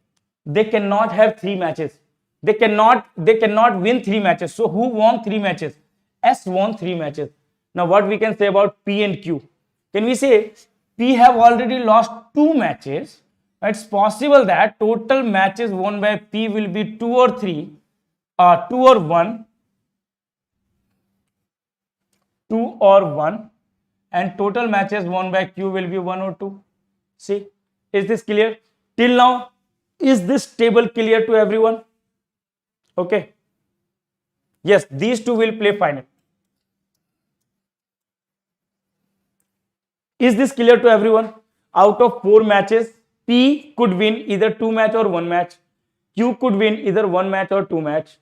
Speaker 1: They cannot have 3 matches. They cannot win 3 matches. So who won 3 matches? S won 3 matches. Now what we can say about P and Q? Can we say P have already lost 2 matches? It's possible that total matches won by P will be 2 or 3, 2 or 1, 2 or 1, and total matches won by Q will be 1 or 2. See, is this clear? Till now, is this table clear to everyone? Okay. Yes, these two will play final. Is this clear to everyone? Out of 4 matches, P could win either 2 match or 1 match. Q could win either 1 match or 2 match.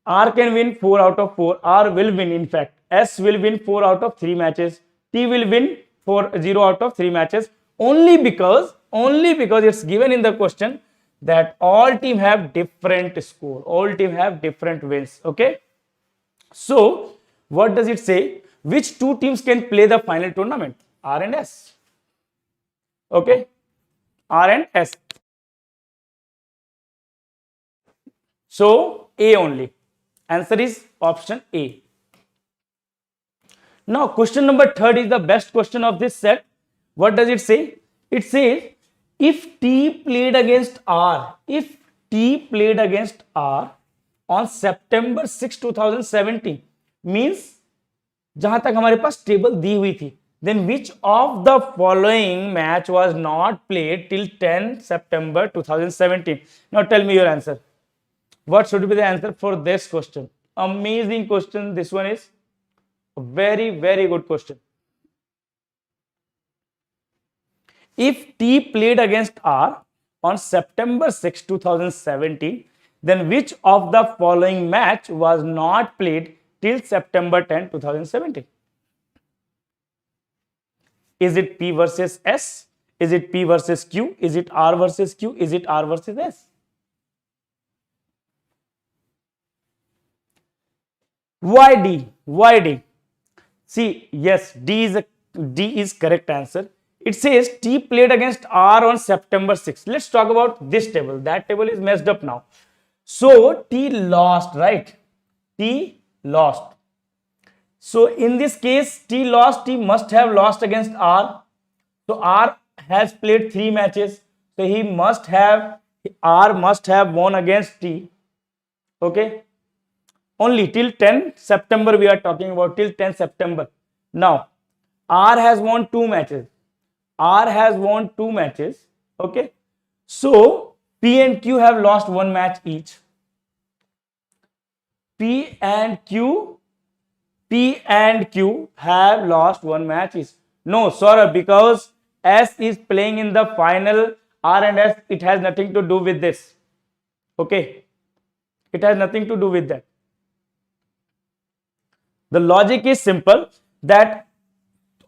Speaker 1: R can win 4 out of 4. R will win, in fact. S will win 4 out of 3 matches. T will win 0 out of 3 matches. Only because it's given in the question that all team have different score. All team have different wins. Okay. So what does it say? Which 2 teams can play the final tournament? R and S. Okay. R and S. So A only. Answer is option A. Now question number 3 is the best question of this set. What does it say? It says if T played against R, on September 6, 2017, means जहां तक हमारे पास table दी हुई थी, then which of the following match was not played till 10 September 2017? Now tell me your answer. What should be the answer for this question? Amazing question. This one is a very, very good question. If T played against R on September 6, 2017, then which of the following match was not played till September 10, 2017? Is it P versus S? Is it P versus Q? Is it R versus Q? Is it R versus S? Why D? Why D? See, yes, D is correct answer. It says T played against R on September 6th. Let's talk about this table. That table is messed up now. So T lost, right? T lost. So in this case, T lost. T must have lost against R. So R has played 3 matches. So R must have won against T. Okay. Only till 10 September we are talking about, till 10 September. Now, R has won 2 matches. R has won 2 matches. Okay. So, P and Q have lost 1 match each. P and Q have lost 1 match each. No, sorry, because S is playing in the final. R and S, it has nothing to do with this. Okay. It has nothing to do with that. The logic is simple, that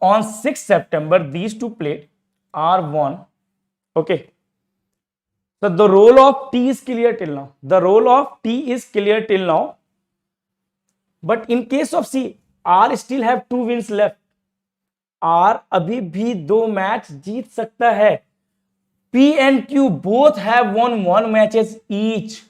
Speaker 1: on 6th September, these two played, R won. Okay. So the role of T is clear till now. The role of T is clear till now. But in case of C, R still have 2 wins left. R अभी भी 2 match जीत सकता है. P and Q both have won 1 matches each.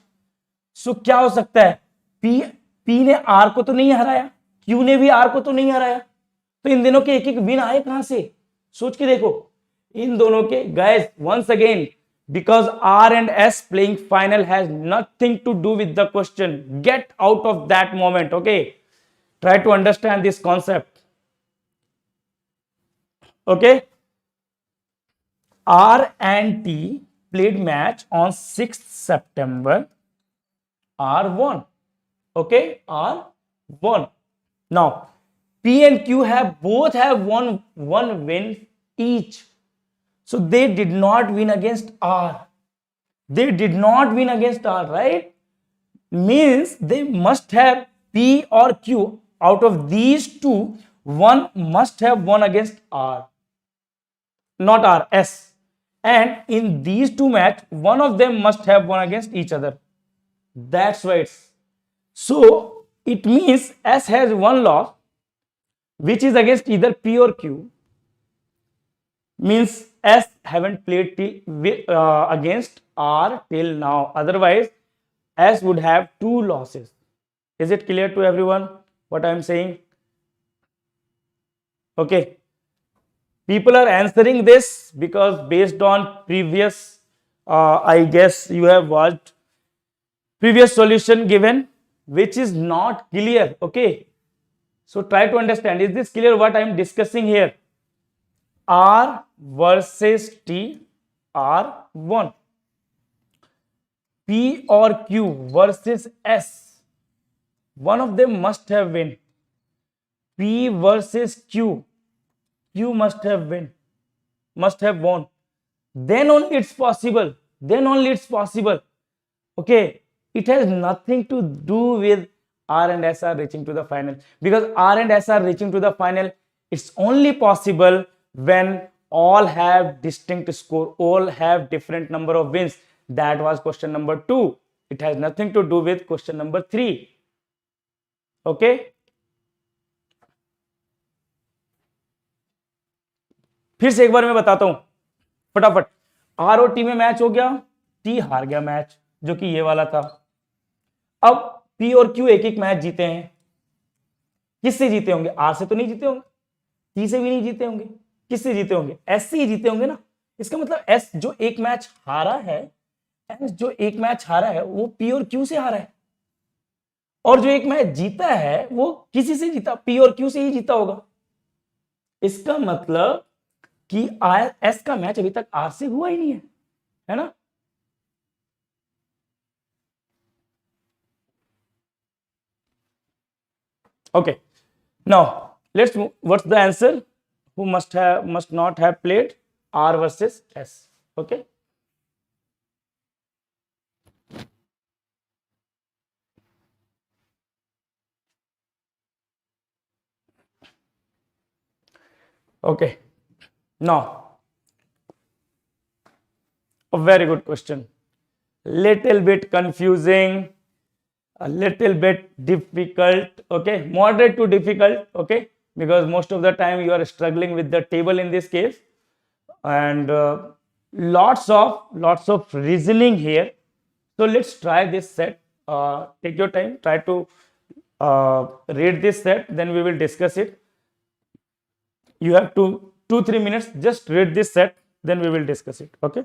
Speaker 1: So क्या हो सकता है? P ने R को तो नहीं हराया, Q ने भी R को तो नहीं हराया, तो इन दोनों के एक एक विन आए कहां से? सोच के देखो. इन दोनों के, guys, once again, because R and S playing final has nothing to do with the question. Get out of that moment. Okay, try to understand this concept. Okay, R and T played match on 6th September. R won. Okay, R won. Now, P and Q both have won 1 win each. So they did not win against R. They did not win against R, right? Means they must have, P or Q, out of these two, one must have won against R. Not R, S. And in these 2 matches, one of them must have won against each other. That's why it's. So it means S has 1 loss, which is against either P or Q. Means S haven't played against R till now. Otherwise, S would have 2 losses. Is it clear to everyone what I am saying? Okay. People are answering this because based on previous, I guess you have watched previous solution given, which is not clear. Okay. So try to understand. Is this clear what I am discussing here? R versus T, R won. P or Q versus S, one of them must have win. P versus Q, Q must have won. Then only it's possible. Okay, it has nothing to do with R and S are reaching to the final, because R and S are reaching to the final. It's only possible when all have distinct score, all have different number of wins. That was question number 2. It has nothing to do with question number 3. Okay. फिर से एक बार मैं बताता हूं फटाफट. Are और T में match हो गया, टी हार गया मैच, जो कि ये वाला था. अब पी और क्यू एक एक मैच जीते हैं. किससे जीते होंगे? आर से तो नहीं जीते होंगे, टी से भी नहीं जीते होंगे. किससे जीते होंगे? एस से ही जीते होंगे ना. इसका मतलब एस जो एक मैच हारा है, वो पी और क्यू से हारा है, और जो एक मैच जीता है वो किसी से जीता? पी और क्यू से ही जीता होगा. इसका मतलब कि एस का मैच अभी तक आर से हुआ ही नहीं है ना. Okay, now let's move. What's the answer? Who must not have played? R versus S. Okay. Okay. Now, a very good question. Little bit confusing, a little bit difficult. Okay, moderate to difficult. Okay, because most of the time you are struggling with the table in this case, and lots of reasoning here. So let's try this set. Take your time, try to read this set, then we will discuss it. You have 2-3 minutes, just read this set, then we will discuss it. Okay.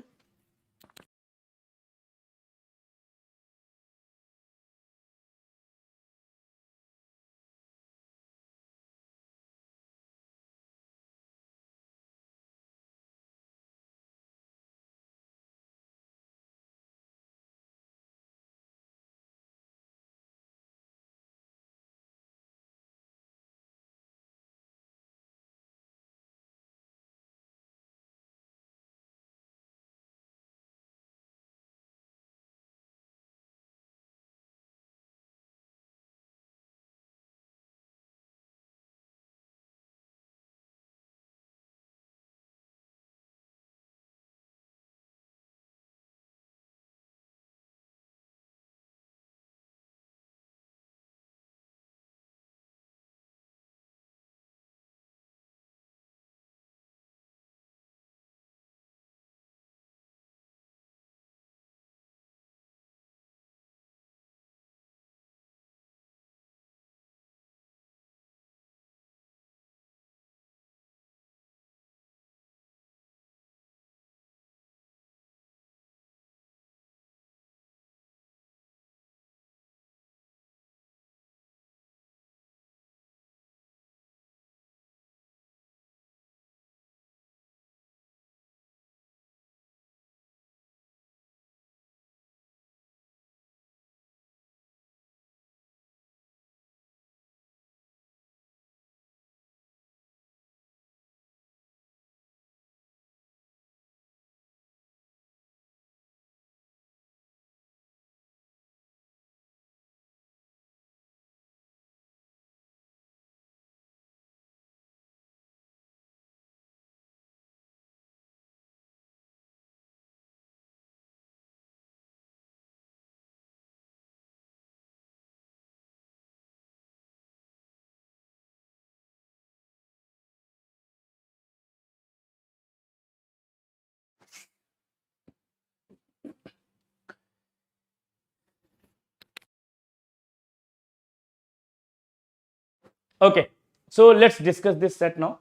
Speaker 1: Okay, so let's discuss this set now.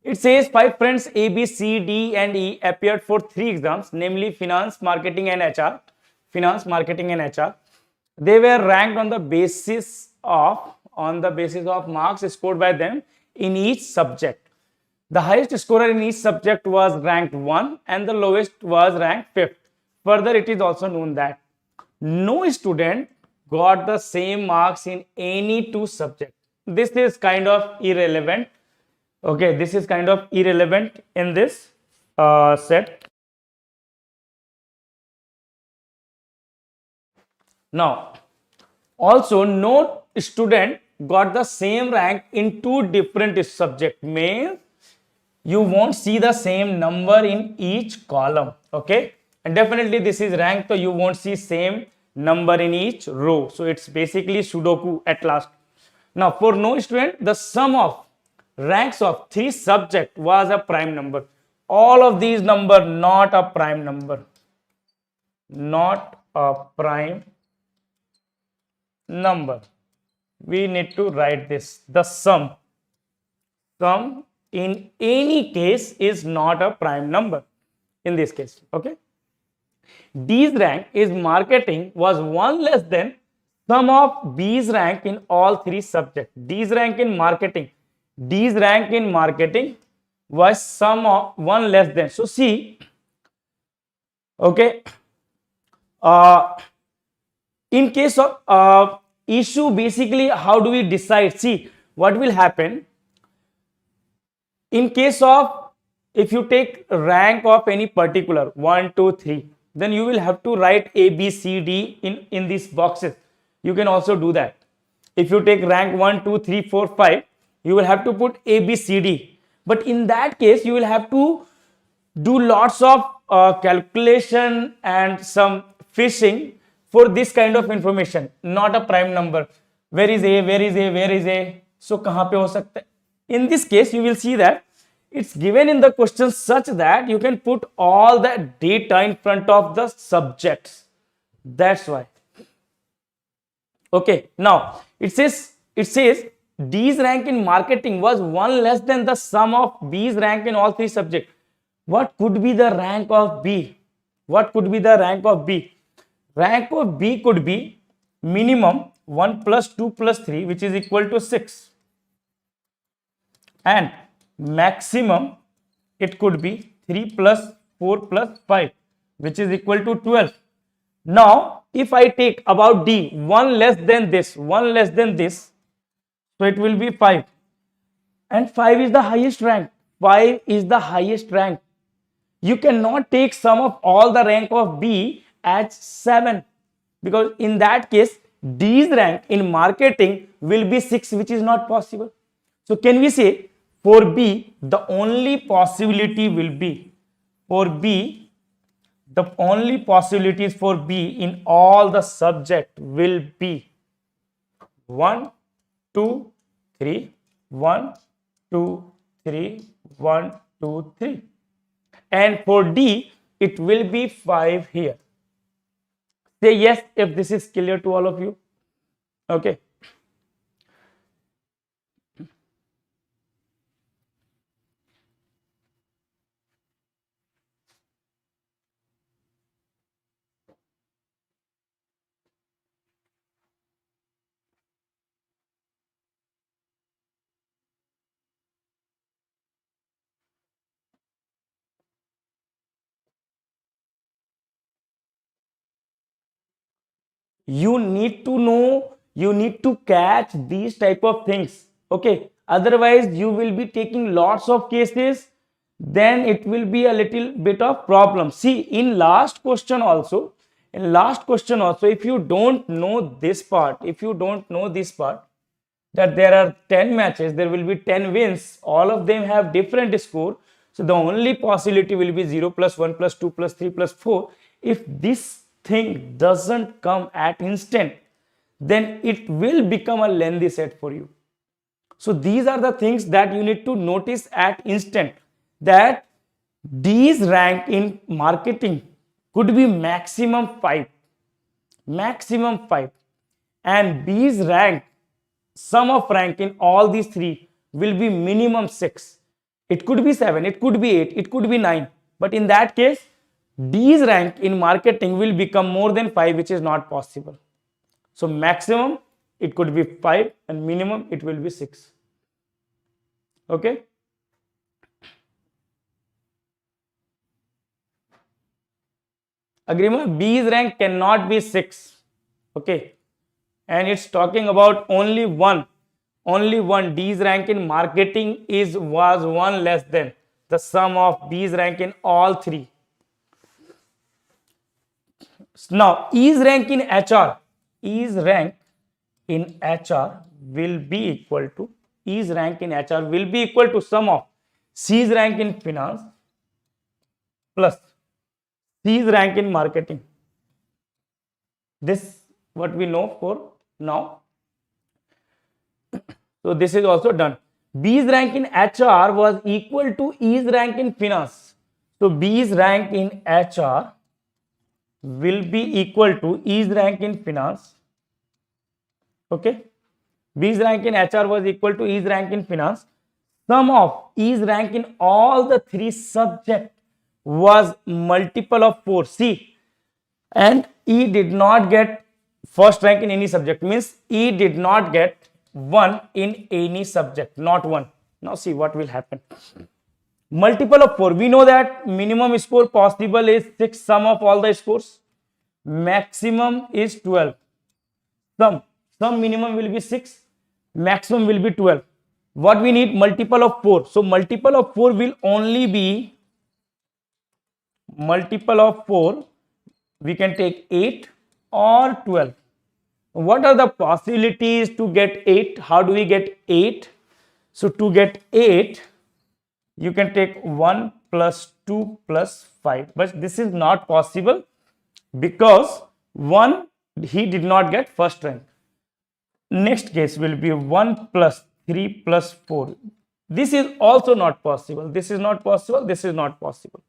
Speaker 1: It says 5 friends A, B, C, D, and E appeared for 3 exams, namely finance, marketing, and HR. Finance, marketing, and HR. They were ranked on the basis of marks scored by them in each subject. The highest scorer in each subject was ranked 1 and the lowest was ranked 5th. Further, it is also known that no student got the same marks in any 2 subjects. This is kind of irrelevant. Okay, this is kind of irrelevant in this set. Now, also no student got the same rank in 2 different subjects. Means you won't see the same number in each column. Okay, and definitely this is rank, so you won't see same number in each row. So it's basically Sudoku at last. Now, for no student, the sum of ranks of 3 subjects was a prime number. All of these number not a prime number. Not a prime number. We need to write this. The sum in any case is not a prime number in this case. Okay. D's rank is marketing was 1 less than sum of B's rank in all 3 subjects. D's rank in marketing was sum of 1 less than. So see, okay, in case of issue, basically how do we decide? See what will happen in case of, if you take rank of any particular 1, 2, 3, then you will have to write A, B, C, D in these boxes. You can also do that. If you take rank 1, 2, 3, 4, 5, you will have to put A, B, C, D. But in that case, you will have to do lots of calculation and some fishing for this kind of information, not a prime number. Where is A? Where is A? Where is A? So कहां पे हो सकता है? In this case, you will see that it's given in the question such that you can put all the data in front of the subjects. That's why. Okay, now it says D's rank in marketing was 1 less than the sum of B's rank in all three subjects. What could be the rank of B? What could be the rank of B? Rank of B could be minimum 1 plus 2 plus 3, which is equal to 6, and maximum it could be 3 plus 4 plus 5, which is equal to 12. Now if I take about D, 1 less than this, so it will be 5, and 5 is the highest rank. 5 is the highest rank. You cannot take sum of all the rank of B as 7, because in that case D's rank in marketing will be 6, which is not possible. So can we say for B the only possibility will be, for B the only possibilities for B in all the subject will be 1 2 3, 1 2 3, 1 2 3, and for D it will be 5 here. Say yes if this is clear to all of you. Okay. You need to know, you need to catch these type of things. Okay, otherwise you will be taking lots of cases, then it will be a little bit of problem. See, in last question also, if you don't know this part, that there are 10 matches, there will be 10 wins, all of them have different score, so the only possibility will be 0 plus 1 plus 2 plus 3 plus 4. If this thing doesn't come at instant, then it will become a lengthy set for you. So these are the things that you need to notice at instant, that D's rank in marketing could be maximum 5, and B's rank, sum of rank in all these three will be minimum 6. It could be 7, it could be 8, it could be 9, but in that case D's rank in marketing will become more than 5, which is not possible. So maximum it could be 5 and minimum it will be 6. Okay. Agreement? B's rank cannot be 6. Okay. And it's talking about only one D's rank in marketing was 1 less than the sum of B's rank in all three. Now E's rank in HR will be equal to sum of C's rank in finance plus C's rank in marketing. This what we know for now. So this is also done. B's rank in HR was equal to E's rank in finance. So B's rank in HR will be equal to E's rank in finance. Okay. B's rank in HR was equal to E's rank in finance. Sum of E's rank in all the three subjects was multiple of 4. See, and E did not get first rank in any subject, means E did not get 1 in any subject, not 1. Now see what will happen. Multiple of 4, we know that minimum score possible is 6, sum of all the scores. Maximum is 12. Sum minimum will be 6, maximum will be 12. What we need? Multiple of 4. So multiple of 4 will only be, we can take 8 or 12. What are the possibilities to get 8? How do we get 8? So to get 8, you can take 1 plus 2 plus 5, but this is not possible because 1 he did not get first rank. Next case will be 1 plus 3 plus 4. This is also not possible. This is not possible. This is not possible.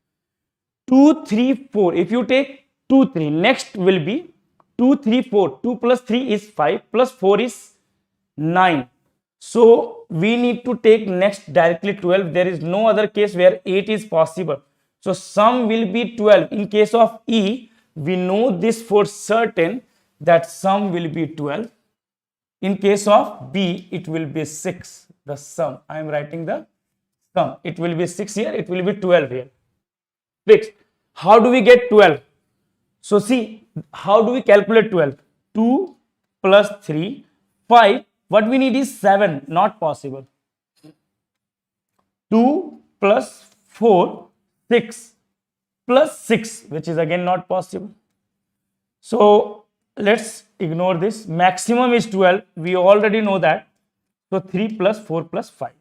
Speaker 1: 2, 3, 4. If you take 2, 3, next will be 2, 3, 4. 2 plus 3 is 5 plus 4 is 9. So we need to take next directly 12. There is no other case where 8 is possible. So sum will be 12. In case of E, we know this for certain that sum will be 12. In case of B, it will be 6. The sum. I am writing the sum. It will be 6 here. It will be 12 here. Fixed. How do we get 12? So see, how do we calculate 12? 2 plus 3, 5. What we need is 7. Not possible. 2 plus 4, 6 plus 6, which is again not possible. So let's ignore this. Maximum is 12. We already know that. So 3 plus 4 plus 5.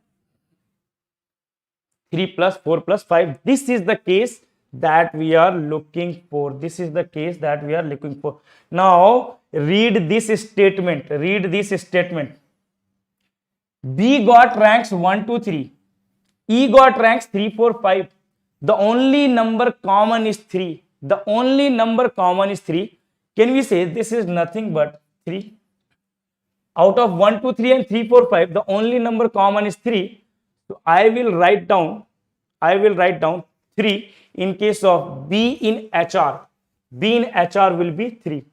Speaker 1: 3 plus 4 plus 5. This is the case that we are looking for. This is the case that we are looking for. Now read this statement. Read this statement. B got ranks 1, 2, 3. E got ranks 3, 4, 5. The only number common is 3. The only number common is 3. Can we say this is nothing but 3? Out of 1, 2, 3 and 3, 4, 5, the only number common is 3. So I will write down 3 in case of B in HR. B in HR will be 3.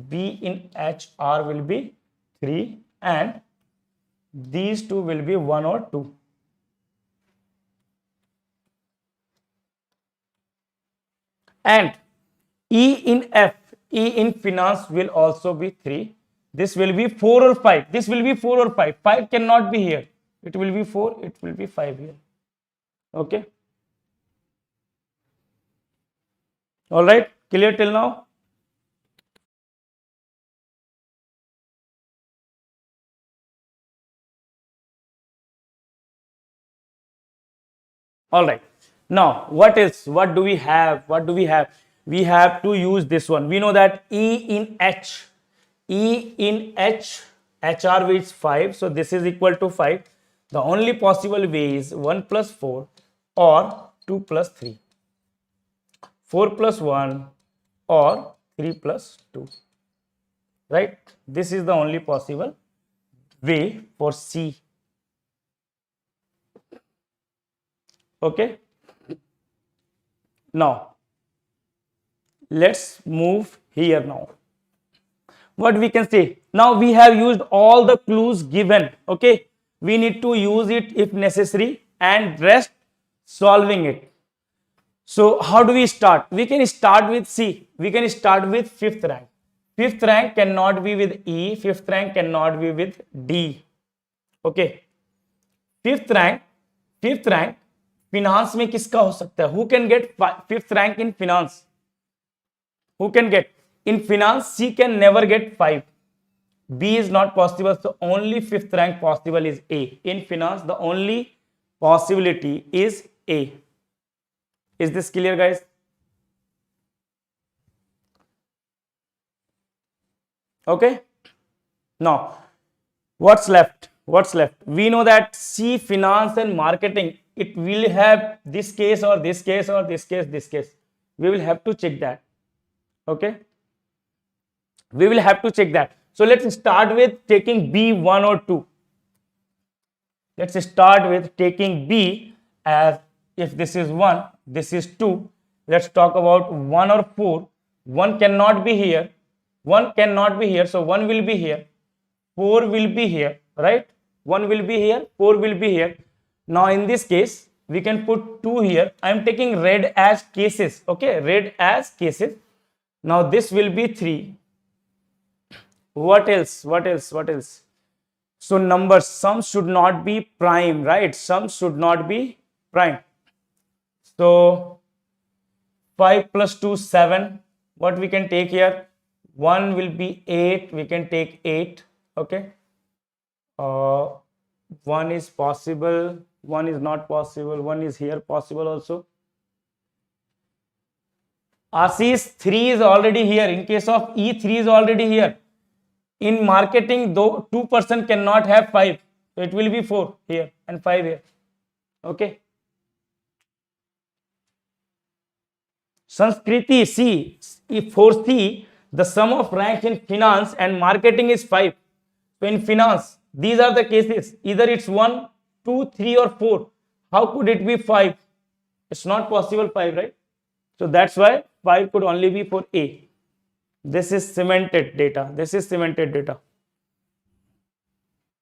Speaker 1: B in HR will be 3 and these two will be 1 or 2. And E in F, E in finance will also be 3. This will be 4 or 5. This will be 4 or 5. 5 cannot be here. It will be 4. It will be 5 here. Okay. All right. Clear till now? All right. Now, what else? What do we have? What do we have? We have to use this one. We know that E in H. E in H, HR is 5. So this is equal to 5. The only possible way is 1 plus 4 or 2 plus 3. 4 plus 1 or 3 plus 2. Right? This is the only possible way for C. Okay. Now, let's move here now. What we can say? Now we have used all the clues given. Okay. We need to use it if necessary and rest solving it. So how do we start? We can start with C. We can start with fifth rank. Fifth rank cannot be with E. Fifth rank cannot be with D. Okay. Fifth rank finance में किसका हो सकता है? Who can get fifth rank in finance? Who can get? In finance, C can never get 5. B is not possible, so only fifth rank possible is A. In finance, the only possibility is A. Is this clear, guys? Okay. Now, what's left? What's left? We know that C, finance and marketing, it will have this case or this case or this case, this case. We will have to check that. Okay. We will have to check that. So let's start with taking B 1 or 2. Let's start with taking B as if this is 1, this is 2. Let's talk about 1 or 4. 1 cannot be here. 1 cannot be here. So 1 will be here. 4 will be here, right? 1 will be here. 4 will be here. Now in this case, we can put 2 here. I am taking red as cases. Okay, red as cases. Now this will be 3. What else? What else? What else? So numbers, sum should not be prime, right? Sum should not be prime. So 5 plus 2, 7. What we can take here? 1 will be 8. We can take 8. Okay. 1 is possible. 1 is not possible. 1 is here possible also. Ashish, 3 is already here. In case of E, 3 is already here. In marketing, though, 2 person cannot have 5, so it will be 4 here and 5 here. Okay. Sanskriti, see, if for C, the sum of rank in finance and marketing is 5. So in finance, these are the cases. Either it's 1, 2, 3, or 4. How could it be 5? It's not possible 5, right? So that's why 5 could only be for A. This is cemented data. This is cemented data.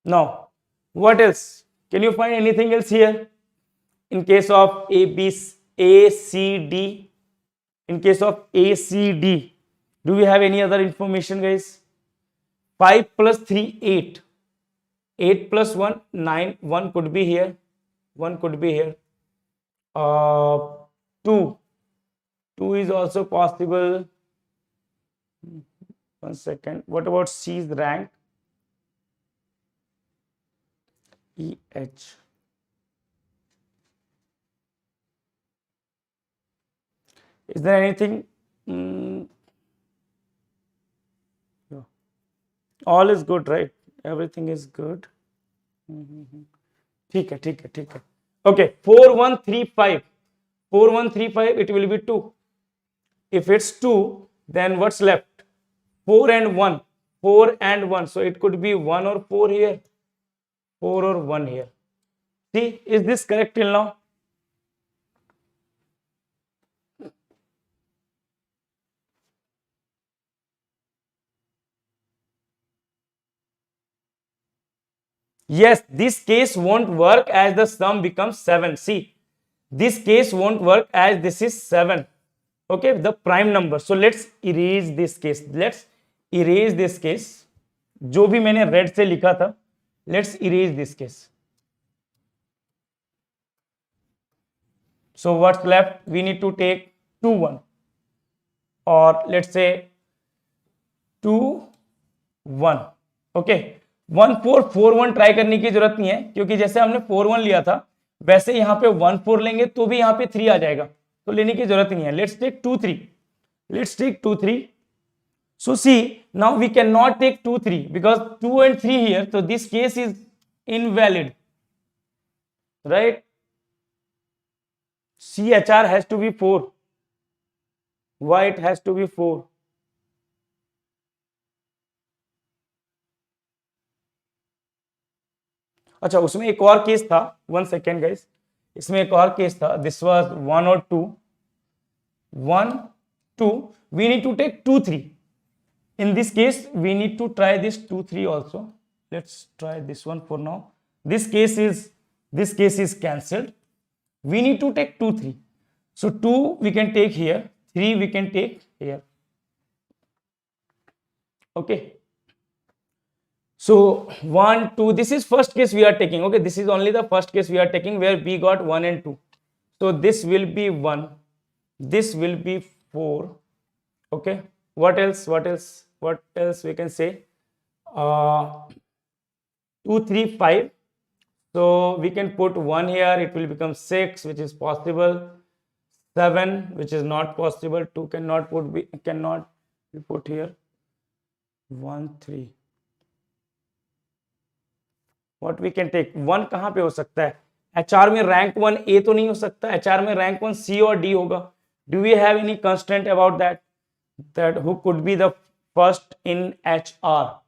Speaker 1: Now, what else? Can you find anything else here? In case of A, C, D. In case of A, C, D, do we have any other information, guys? 5 plus 3, 8. 8 plus 1, 9. 1 could be here. 1 could be here. 2. 2 is also possible. 1 second. What about C's rank? E, H. Is there anything? Yeah. All is good, right? Everything is good. ठीक है. Okay, 4, 1, 3, 5. 4, 1, 3, 5, it will be 2. If it's 2, then what's left? 4 and 1. 4 and 1. So it could be 1 or 4 here. 4 or 1 here. See, is this correct till now? Yes, this case won't work as the sum becomes 7. See, this case won't work as this is 7. Okay, the prime number. So let's erase this case. Let's erase this case. जो भी मैंने red से लिखा था, let's erase this case. So what's left? We need to take 2, 1. Or let's say 2, 1. Okay. 1, 4, 4, 1 try करने की जरूरत नहीं है, क्योंकि जैसे हमने 4, 1 लिया था वैसे यहाँ पे 1, 4 लेंगे तो भी यहाँ पे 3 आ जाएगा, तो लेने की जरूरत नहीं है. Let's take 2, 3. Let's take 2, 3. So see, now we cannot take 2, 3 because 2 and 3 here, so this case is invalid, right? CHR has to be 4. Why it has to be 4? अच्छा, उसमें एक और केस था. 1 second guys, इसमें एक और case था. This was 1 or 2. 1, 2. We need to take 2, 3. In this case, we need to try this 2, 3 also. Let's try this one for now. This case is cancelled. We need to take 2, 3. So 2 we can take here. 3 we can take here. Okay. So 1, 2, this is first case we are taking. Okay, this is only the first case we are taking where we got 1 and 2. So this will be 1. This will be 4. Okay. What else? What else we can say? 2, 3, 5. So we can put 1 here. It will become 6, which is possible. 7, which is not possible. 2 cannot be put here. 1, 3. What we can take? 1 कहां पे हो सकता है? HR में rank 1 A तो नहीं हो सकता. HR में rank 1 C और D होगा. Do we have any constraint about that? That who could be the first in HR?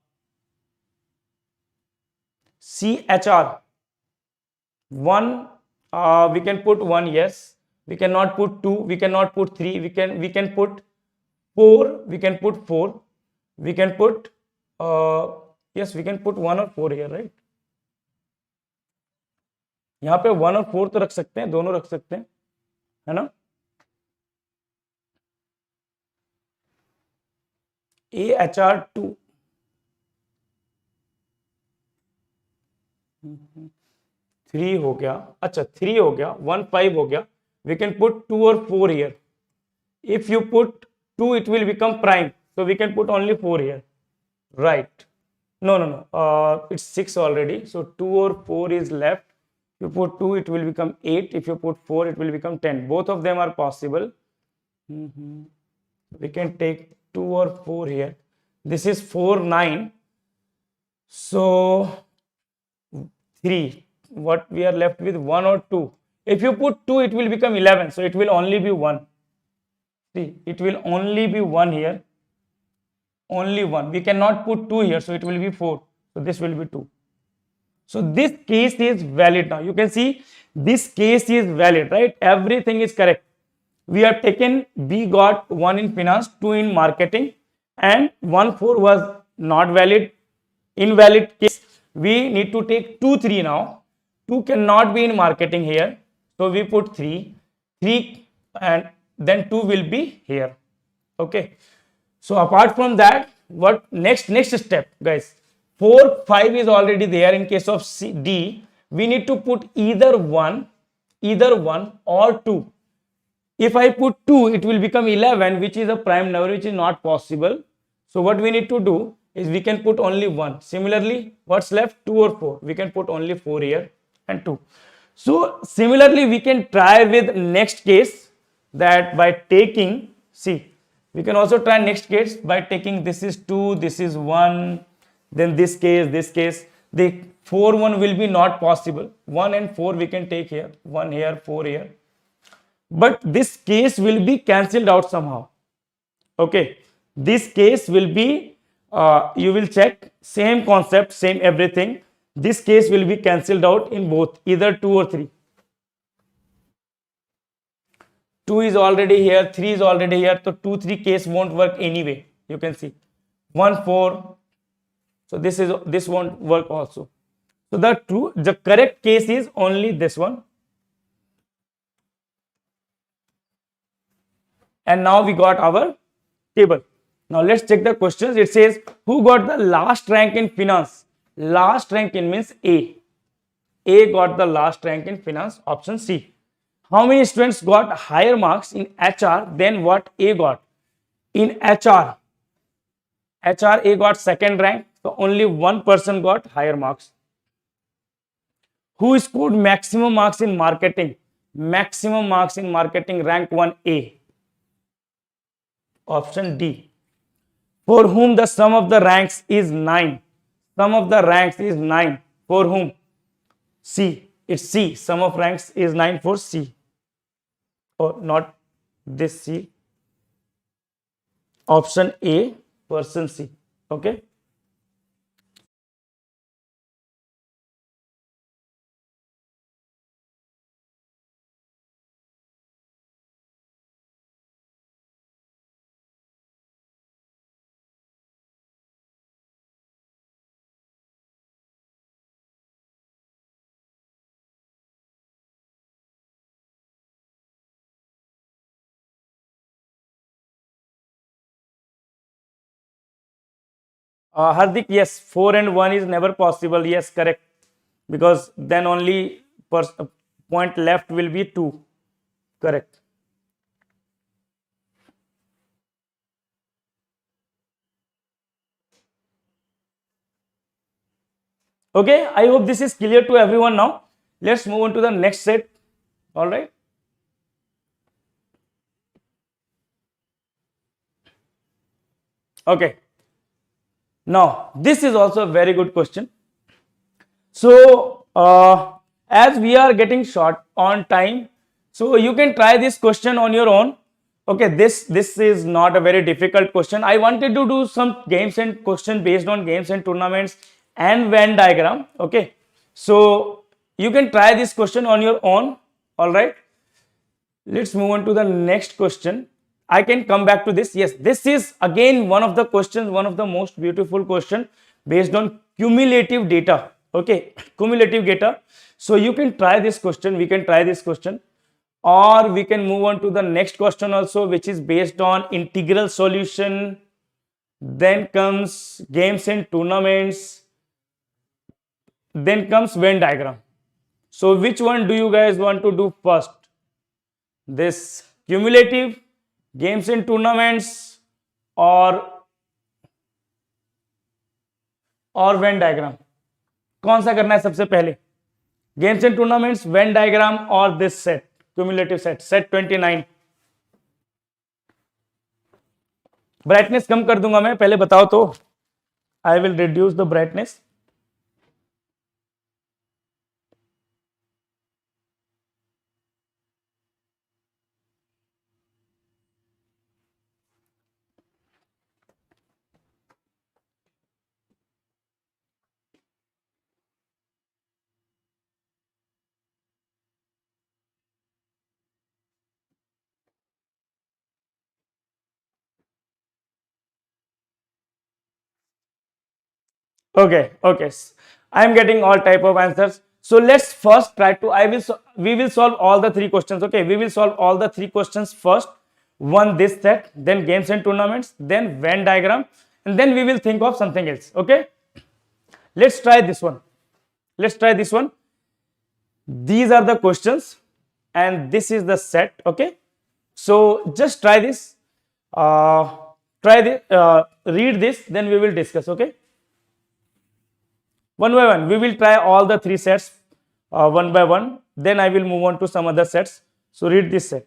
Speaker 1: CHR 1. We can put 1. Yes. We cannot put 2. We cannot put 3. We can put 4. We can put 4. We can put yes. We can put 1 or 4 here, right? यहाँ पे 1 और 4 तो रख सकते हैं, दोनों रख सकते हैं, है ना? AHR 2. 3 हो गया. अच्छा, 3 हो गया. 1, 5 हो गया. We can put 2 or 4 here. If you put 2, it will become prime. So we can put only 4 here. Right. No. It's 6 already. So 2 or 4 is left. If you put 2, it will become 8. If you put 4, it will become 10. Both of them are possible. We can take 2 or 4 here. This is 4, 9. So 3, what we are left with, 1 or 2. If you put 2, it will become 11, so it will only be 1. See, it will only be 1 here, only 1. We cannot put 2 here, so it will be 4, so this will be 2. So this case is valid. Now you can see this case is valid, right? Everything is correct. We have taken, B got 1 in finance, 2 in marketing, and 1 4 was not valid, invalid case. We need to take 2 3 now. 2 cannot be in marketing here, so we put 3, and then 2 will be here. Okay, so apart from that, what next step, guys? 4 5 is already there. In case of D, we need to put either one or 2. If I put 2, it will become 11, which is a prime number, which is not possible. So what we need to do is we can put only 1. Similarly, what's left? 2 or 4. We can put only 4 here and 2. So similarly, we can try with next case, that by taking, see, we can also try next case by taking, this is 2, this is 1, then this case, the 4 1 will be not possible. 1 and 4 we can take here, 1 here, 4 here. But this case will be cancelled out somehow. Okay, this case will be, you will check, same concept, same everything. This case will be cancelled out in both, either 2 or 3. 2 is already here, 3 is already here, so 2 3 case won't work anyway. You can see 1 4, so this won't work also. So the correct case is only this one. And now we got our table. Now let's check the questions. It says, who got the last rank in finance? Last rank in means A. A got the last rank in finance, option C. How many students got higher marks in HR than what A got? In HR, A got second rank, so only one person got higher marks. Who scored maximum marks in marketing? Maximum marks in marketing, rank 1A. Option D. For whom the sum of the ranks is 9? Sum of the ranks is 9. For whom? C. It's C. Sum of ranks is 9 for C. Or not this C. Option A, person C. Okay. Hardik, yes, 4 and 1 is never possible. Yes, correct. Because then only point left will be 2. Correct. Okay, I hope this is clear to everyone now. Let's move on to the next set. All right. Okay. Now, this is also a very good question. So, as we are getting short on time, so you can try this question on your own. Okay, this is not a very difficult question. I wanted to do some games and question based on games and tournaments and Venn diagram. Okay, so you can try this question on your own. All right. Let's move on to the next question. I can come back to this. Yes, this is again one of the questions, one of the most beautiful question based on cumulative data. Okay, cumulative data. So you can try this question. We can try this question, or we can move on to the next question also, which is based on integral solution. Then comes games and tournaments. Then comes Venn diagram. So which one do you guys want to do first? This cumulative, games and tournaments, or Venn diagram? कौन सा करना है सबसे पहले? Games and tournaments, Venn diagram, और this set, cumulative set, set 29. Brightness कम कर दूंगा मैं, पहले बताओ तो. I will reduce the brightness. Okay, okay. I am getting all type of answers. So let's first try to. We will solve all the three questions. Okay, we will solve all the three questions first. One this set, then games and tournaments, then Venn diagram, and then we will think of something else. Okay, let's try this one. Let's try this one. These are the questions, and this is the set. Okay, so just try this. Try this. Read this, then we will discuss. Okay. One by one, we will try all the three sets one by one. Then I will move on to some other sets. So read this set.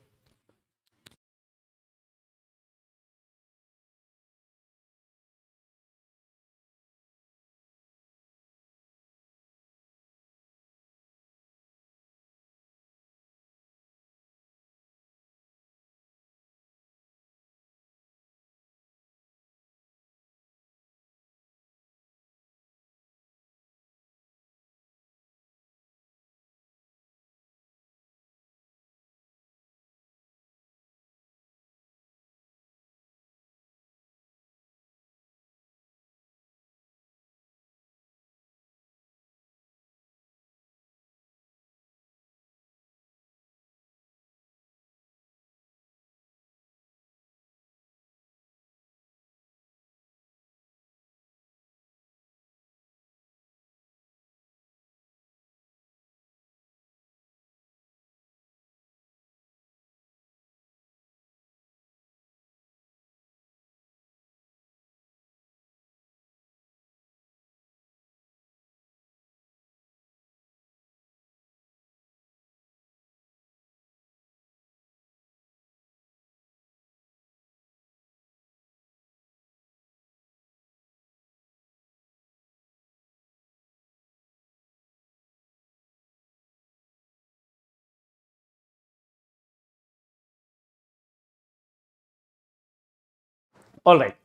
Speaker 1: All right.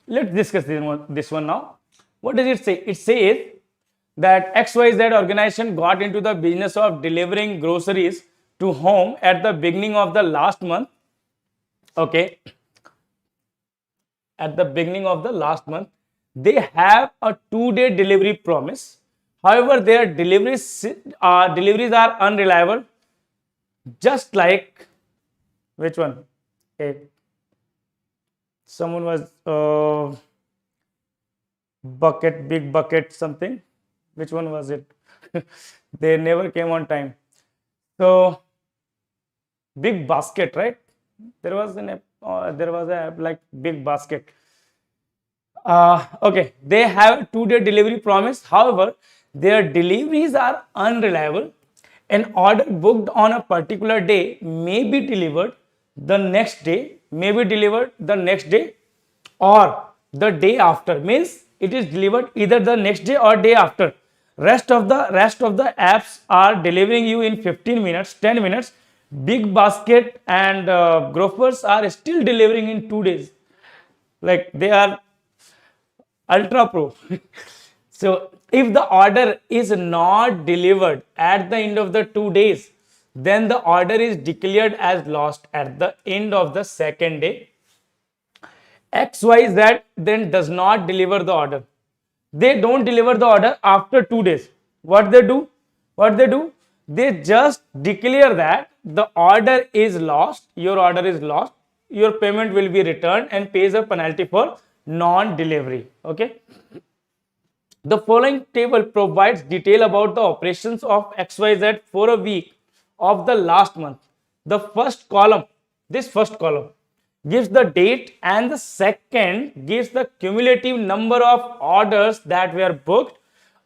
Speaker 1: Let's discuss this one now. What does it say? It says that XYZ organization got into the business of delivering groceries to home at the beginning of the last month. Okay. At the beginning of the last month, they have a 2-day delivery promise. However, their deliveries are unreliable, just like which one? Someone was big bucket something. Which one was it? They never came on time. So big basket, right? There was a like big basket. Okay, they have a 2-day delivery promise. However, their deliveries are unreliable. An order booked on a particular day may be delivered the next day, or the day after. Means it is delivered either the next day or day after. Rest of the apps are delivering you in 15 minutes, 10 minutes. Big basket and Grofers are still delivering in 2 days. Like they are ultra pro. So if the order is not delivered at the end of the 2 days, then the order is declared as lost at the end of the second day. XYZ then does not deliver the order. They don't deliver the order after 2 days. What they do? They just declare that the order is lost, your order is lost, your payment will be returned and pays a penalty for non-delivery. Okay. The following table provides detail about the operations of XYZ for a week of the last month. The first column, gives the date, and the second gives the cumulative number of orders that were booked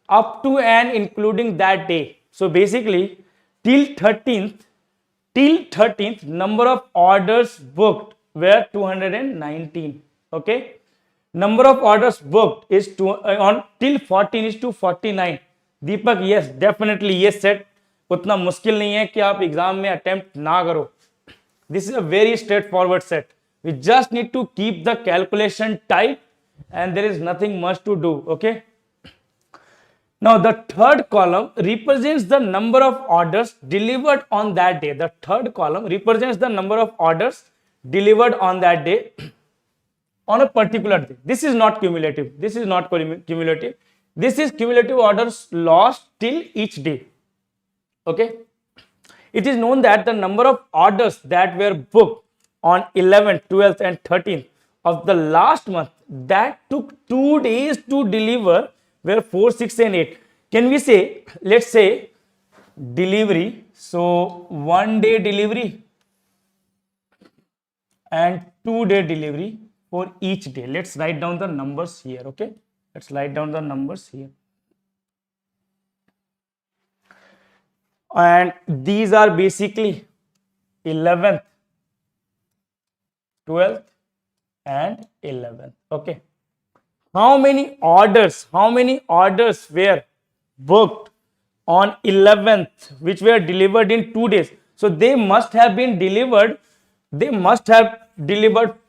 Speaker 1: up to and including that day. So basically, till 13th, number of orders booked were 219. Okay. Number of orders booked is on till 14 is to 49. Deepak, yes, definitely ये set उतना मुश्किल नहीं है कि आप exam में attempt ना करो. This is a very straightforward set. We just need to keep the calculation tight and there is nothing much to do. Okay. Now the third column represents the number of orders delivered on that day. The third column represents the number of orders delivered on that day on a particular day. This is not cumulative. This is cumulative orders lost till each day. Okay. It is known that the number of orders that were booked on 11th, 12th and 13th of the last month that took 2 days to deliver were 4, 6 and 8. Can we say, let's say delivery, so 1 day delivery and 2 day delivery for each day. Let's write down the numbers here. Okay, let's write down the numbers here. And these are basically 11th, 12th and 11th. Okay, how many orders were booked on 11th which were delivered in 2 days? So they must have delivered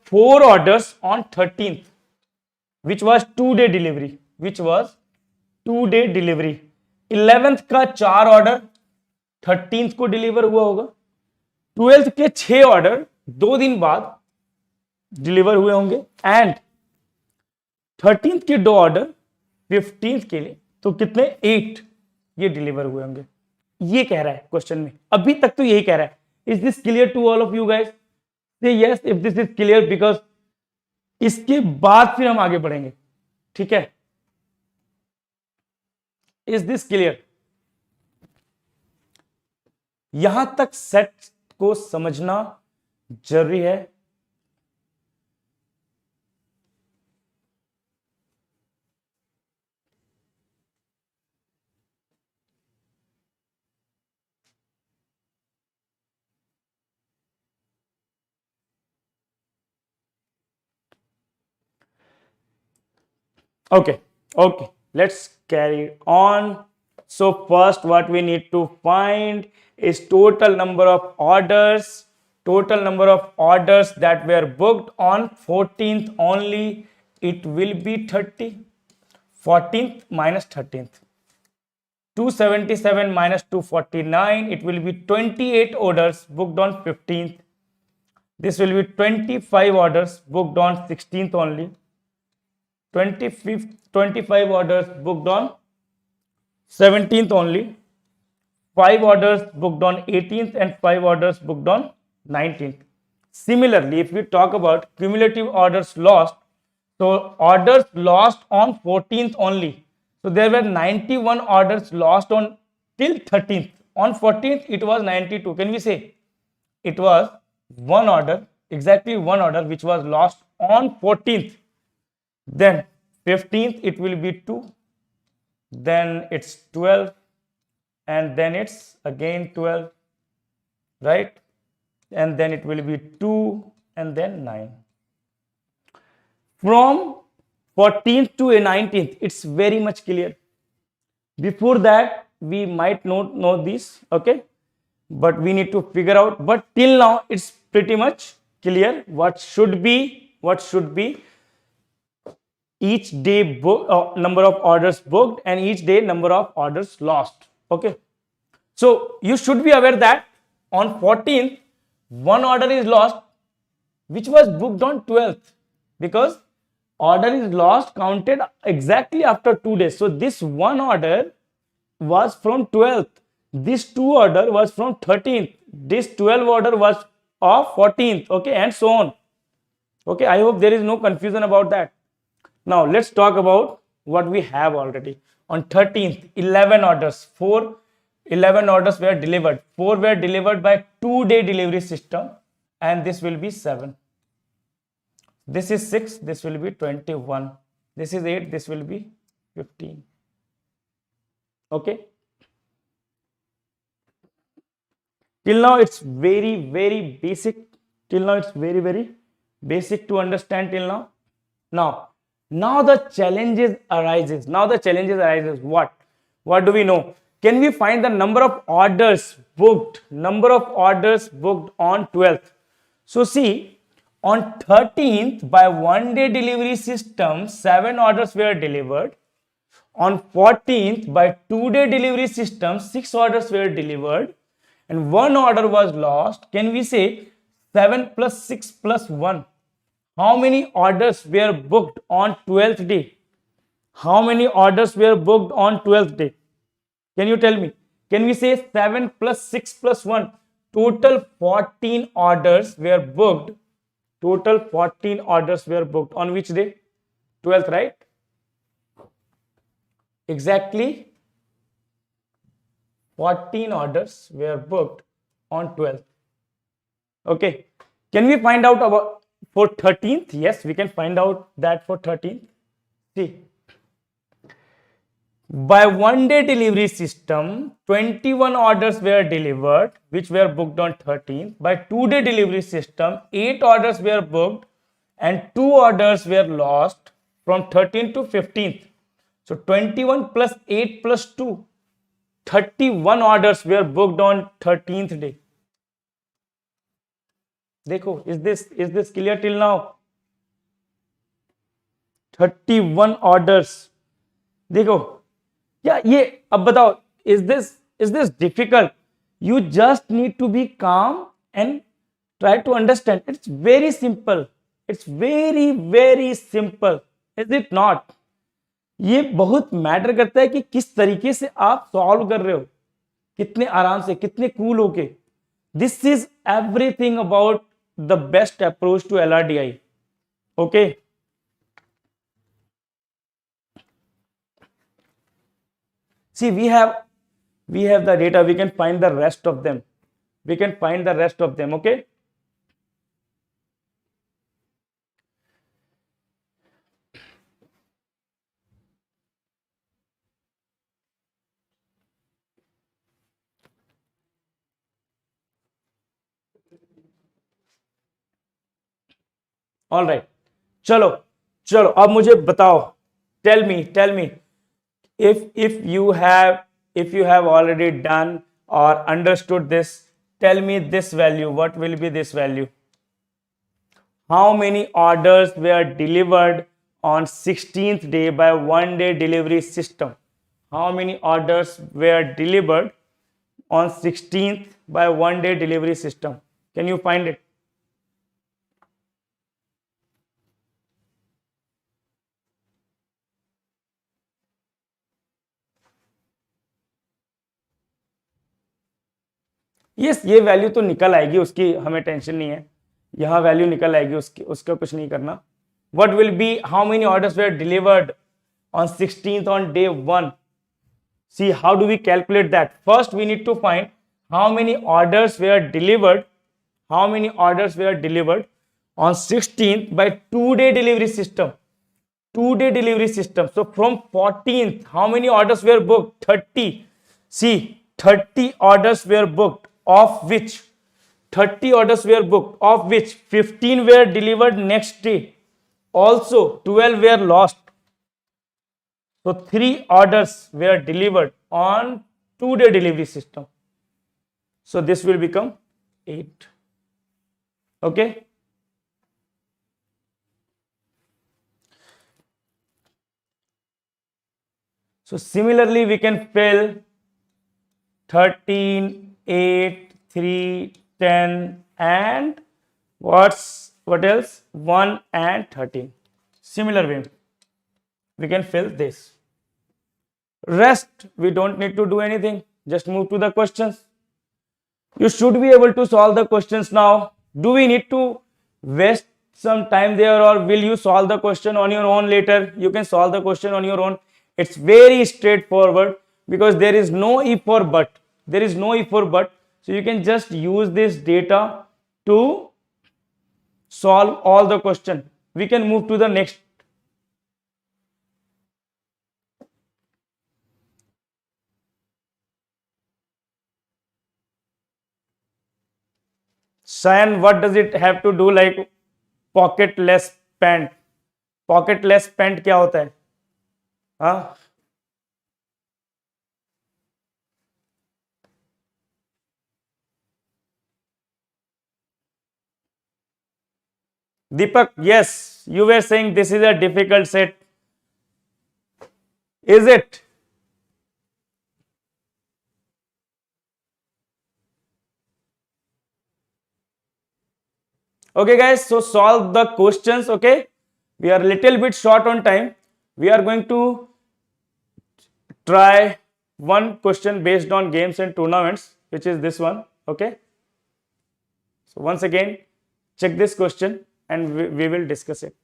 Speaker 1: 4 orders on 13th, which was 2 day delivery, 11th का 4 order 13th को deliver हुआ होगा, 12th के 6 order 2 दिन बाद deliver हुए होंगे and 13th के 2 ऑर्डर 15th के लिए, तो कितने 8 ये डिलीवर हुए होंगे. ये कह रहा है क्वेश्चन में, अभी तक तो यही कह रहा है. Is this clear to all of you guys? Say yes if this is clear, because इसके बाद फिर हम आगे बढ़ेंगे. ठीक है, इज दिस क्लियर? यहां तक सेट को समझना जरूरी है. Okay, let's carry on. So first what we need to find is total number of orders that were booked on 14th only. It will be 30. 14th minus 13th. 277 minus 249. It will be 28 orders booked on 15th. This will be 25 orders booked on 16th only. 25 orders booked on 17th only, 5 orders booked on 18th and 5 orders booked on 19th. Similarly, if we talk about cumulative orders lost, so orders lost on 14th only. So there were 91 orders lost on till 13th. On 14th it was 92. Can we say it was one order, exactly one order which was lost on 14th. Then 15th it will be 2, then it's 12 and then it's again 12, right? And then it will be 2 and then 9. From 14th to 19th it's very much clear. Before that we might not know this, okay, but we need to figure out. But till now it's pretty much clear what should be each day number of orders booked and each day number of orders lost. Okay, so you should be aware that on 14th one order is lost which was booked on 12th, because order is lost counted exactly after 2 days. So this one order was from 12th, this 2 order was from 13th, this 12 order was of 14th, okay, and so on. Okay, I hope there is no confusion about that. Now let's talk about what we have already. On 13th, 11 orders, 11 orders were delivered. 4 were delivered by 2-day delivery system, and this will be 7. This is 6, this will be 21. This is 8, this will be 15. Okay. Till now it's very basic. Till now it's very basic to understand till now. Now the challenges arises. What do we know? Can we find the number of orders booked on 12th? So see, on 13th by 1-day delivery system 7 orders were delivered. On 14th by 2-day delivery system 6 orders were delivered and 1 order was lost. Can we say 7 plus 6 plus 1? How many orders were booked on 12th day? How many orders were booked on 12th day? Can you tell me? Can we say 7 plus 6 plus 1? Total 14 orders were booked. Total 14 orders were booked. On which day? 12th, right? Exactly 14 orders were booked on 12th. Okay. Can we find out about for 13th? Yes, we can find out that for 13th. See, by one day delivery system, 21 orders were delivered, which were booked on 13th. By 2 day delivery system, 8 orders were booked and 2 orders were lost from 13th to 15th. So 21 plus 8 plus 2, 31 orders were booked on 13th day. देखो, is this clear till now? 31 orders. देखो, क्या ये अब बताओ, is this difficult? You just need to be calm and try to understand. It's very simple. It's very very simple. Is it not? ये बहुत matter करता है कि किस तरीके से आप सॉल्व कर रहे हो, कितने आराम से, कितने कूल होके. This is everything about the best approach to LRDI. Okay, see we have the data, we can find the rest of them, okay. All right, चलो चलो अब मुझे बताओ, tell me if you have already done or understood this, tell me this value. What will be this value? How many orders were delivered on 16th day by one day delivery system? How many orders were delivered on 16th by one day delivery system? Can you find it? Yes, ये value तो निकल आएगी उसकी, हमें tension नहीं है, यहाँ value निकल आएगी उसकी, उसका कुछ नहीं करना. What will be how many orders were delivered on 16th on day 1? See, how do we calculate that? First we need to find how many orders were delivered, on 16th by 2-day delivery system. So from 14th, how many orders were booked? 30. See, 30 orders were booked, of which 15 were delivered next day. Also 12 were lost. So 3 orders were delivered on 2-day delivery system. So this will become 8. Okay. So similarly we can fill 13, 8, 3, 10 and what else? 1 and 13. Similar way we can fill this. Rest we don't need to do anything, just move to the questions. You should be able to solve the questions now. Do we need to waste some time there, or will you solve the question on your own later? You can solve the question on your own. It's very straightforward because there is no if or but. So you can just use this data to solve all the question. We can move to the next. Cyan, what does it have to do like pocketless pant? Pocketless pant क्या होता है? हाँ, Deepak, yes, you were saying this is a difficult set. Is it? Okay guys, so solve the questions. Okay, we are a little bit short on time. We are going to try one question based on games and tournaments, which is this one. Okay. So once again, check this question and we will discuss it.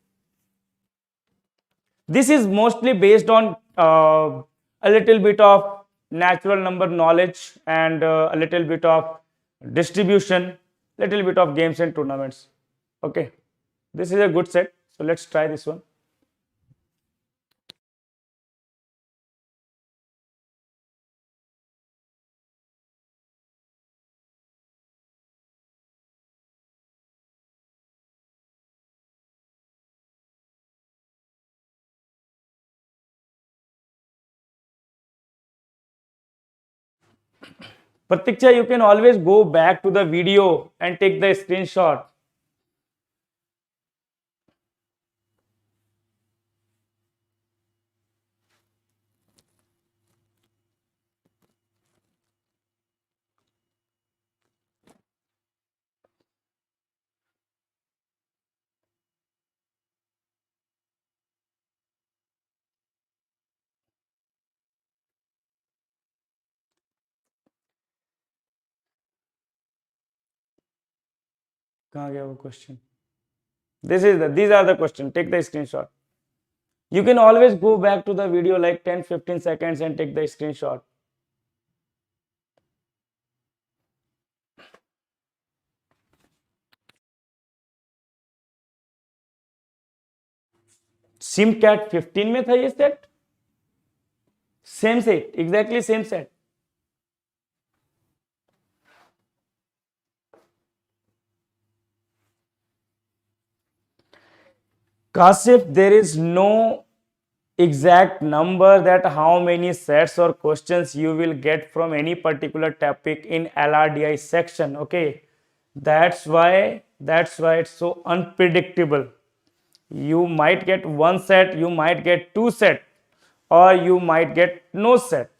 Speaker 1: This is mostly based on a little bit of natural number knowledge and a little bit of distribution, little bit of games and tournaments. Okay, this is a good set. So let's try this one. Pratiksha, you can always go back to the video and take the screenshot. कहाँ गया वो question? These are the question. Take the screenshot. You can always go back to the video like 10-15 seconds and take the screenshot. सिमकैट 15 में था ये set, same set, exactly same set. Kasif, there is no exact number that how many sets or questions you will get from any particular topic in LRDI section. Okay, that's why it's so unpredictable. You might get one set, you might get two set, or you might get no set.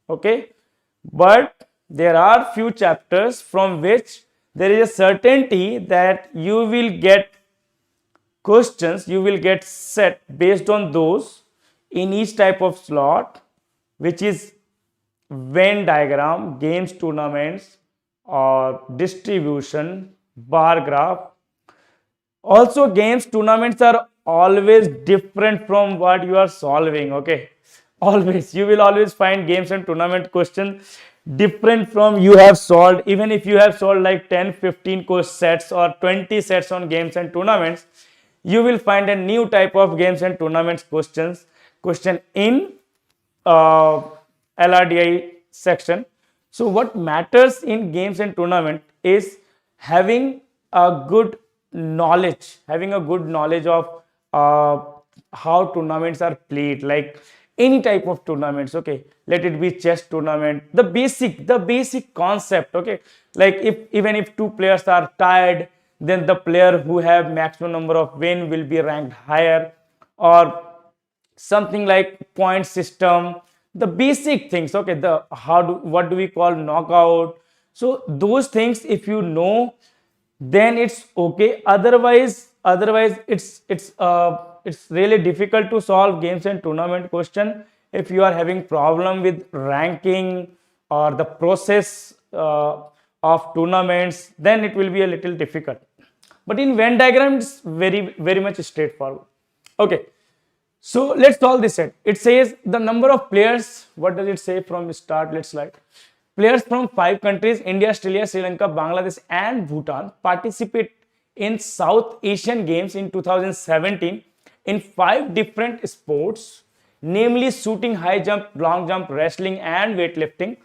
Speaker 1: Okay, but there are few chapters from which there is a certainty that you will get questions, you will get set based on those in each type of slot, which is Venn diagram, games, tournaments, or distribution, bar graph. Also, games, tournaments are always different from what you are solving. Okay, always you will always find games and tournament questions different from you have solved. Even if you have solved like 10-15 course sets or 20 sets on games and tournaments, you will find a new type of games and tournaments question in LRDI section. So what matters in games and tournament is having a good knowledge, of how tournaments are played, like any type of tournaments. Okay, let it be chess tournament, the basic concept. Okay, like even if two players are tied, then the player who have maximum number of win will be ranked higher, or something like point system, the basic things. Okay, what do we call knockout? So those things, if you know, then it's okay. Otherwise it's really difficult to solve games and tournament question if you are having problem with ranking or the process of tournaments. Then it will be a little difficult, but in Venn diagram it's very much straightforward. Okay, so let's solve this set. It says the number of players. What does it say from start? Let's slide. Players from 5 countries, India, Australia, Sri Lanka, Bangladesh and Bhutan, participate in South Asian Games in 2017 in 5 different sports, namely shooting, high jump, long jump, wrestling and weightlifting.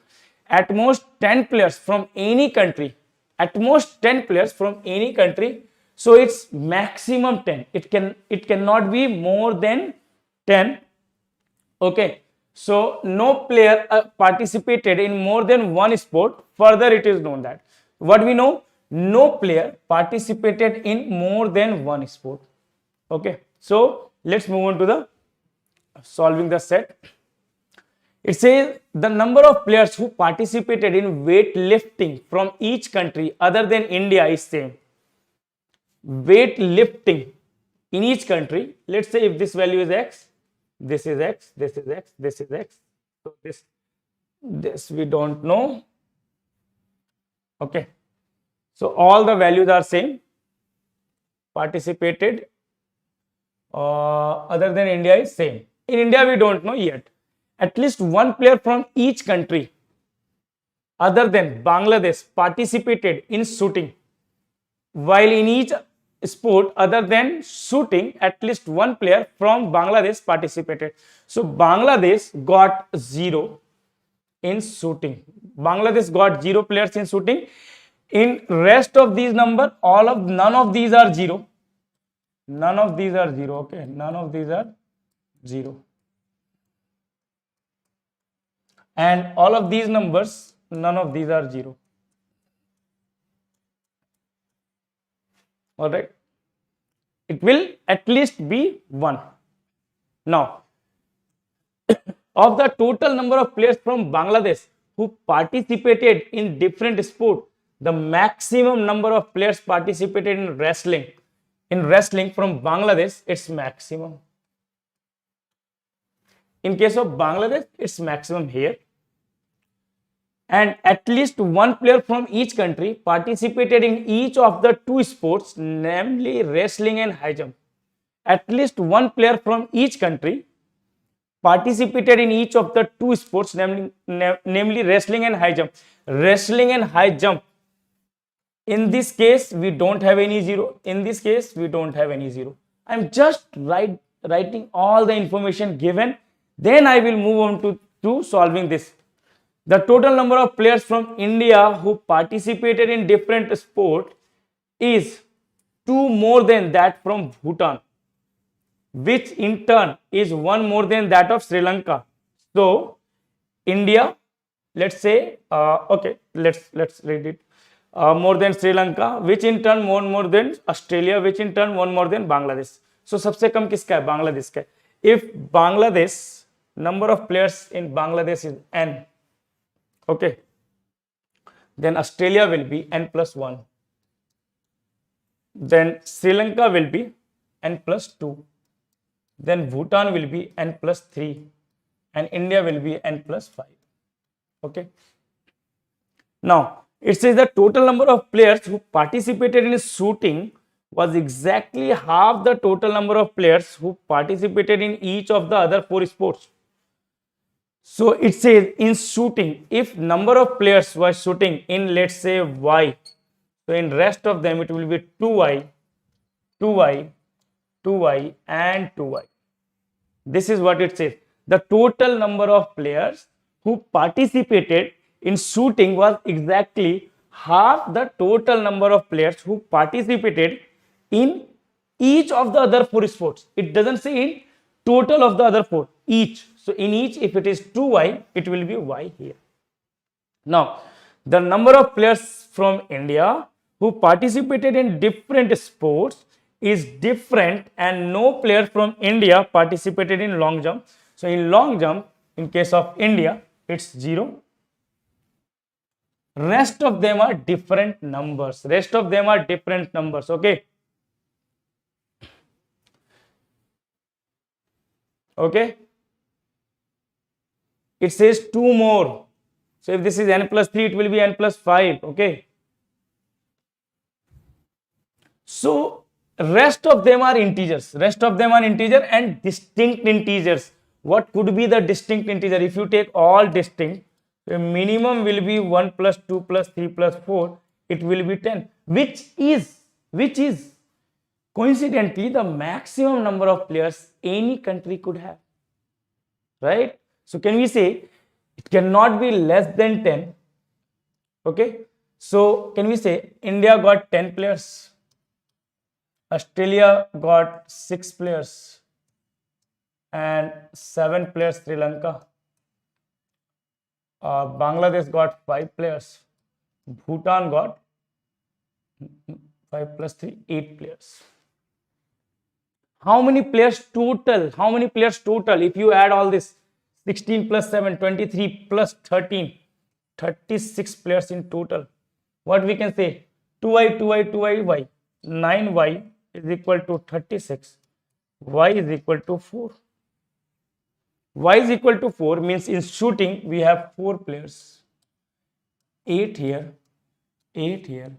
Speaker 1: At most 10 players from any country. At most 10 players from any country. So it's maximum 10. It cannot be more than 10. Okay, so no player participated in more than one sport. Further, it is known that what we know, no player participated in more than one sport. Okay, so let's move on to the solving the set. It says the number of players who participated in weightlifting from each country other than India is same. Weightlifting in each country, let's say if this value is x, this is x, this is x, this is x, So this we don't know. Okay. So all the values are same. Participated other than India is same. In India, we don't know yet. At least one player from each country other than Bangladesh participated in shooting. While in each sport other than shooting, at least one player from Bangladesh participated. So Bangladesh got 0 in shooting. Bangladesh got 0 players in shooting. In rest of these number, none of these are 0. None of these are 0. Okay, none of these are 0. And all of these numbers, none of these are 0. All right. It will at least be 1. Now, of the total number of players from Bangladesh who participated in different sport, the maximum number of players participated in wrestling. In wrestling from Bangladesh, it's maximum. In case of Bangladesh, it's maximum here. And at least one player from each country participated in each of the 2 sports, namely wrestling and high jump. At least one player from each country participated in each of the 2 sports, namely wrestling and high jump. Wrestling and high jump. In this case, we don't have any 0. In this case, we don't have any 0. I'm just writing all the information given. Then I will move on to solving this. The total number of players from India who participated in different sports is 2 more than that from Bhutan, which in turn is 1 more than that of Sri Lanka. So India, let's say, okay, let's read it. More than Sri Lanka, which in turn 1 more than Australia, which in turn 1 more than Bangladesh. So सबसे कम किसका है? बांग्लादेश का. If Bangladesh, number of players in Bangladesh is n, okay, then Australia will be n plus 1. Then Sri Lanka will be n plus 2. Then Bhutan will be n plus 3. And India will be n plus 5. Okay. Now, it says the total number of players who participated in shooting was exactly half the total number of players who participated in each of the other 4 sports. So it says in shooting, if number of players were shooting in, let's say, Y, so in rest of them it will be 2Y, 2Y, 2Y and 2Y. This is what it says. The total number of players who participated in shooting was exactly half the total number of players who participated in each of the other 4 sports. It doesn't say in total of the other 4, each. So in each, if it is 2Y, it will be Y here. Now, the number of players from India who participated in different sports is different, and no player from India participated in long jump. So in long jump, in case of India, it's 0. Rest of them are different numbers. Rest of them are different numbers. Okay. Okay. It says 2 more. So if this is n plus 3, it will be n plus 5. Okay. So rest of them are integers. Rest of them are integer and distinct integers. What could be the distinct integer? If you take all distinct, the minimum will be 1 plus 2 plus 3 plus 4. It will be 10, which is coincidentally the maximum number of players any country could have. Right? So can we say it cannot be less than 10? Okay. So can we say India got 10 players? Australia got 6 players and 7 players Sri Lanka. Bangladesh got 5 players. Bhutan got 5 plus 3, 8 players. How many players total? How many players total? If you add all this, 16 plus 7, 23 plus 13, 36 players in total. What we can say? 2y, 2y, 2y, y. 9y is equal to 36. Y is equal to 4. y is equal to 4 means in shooting we have 4 players. 8 here, 8 here,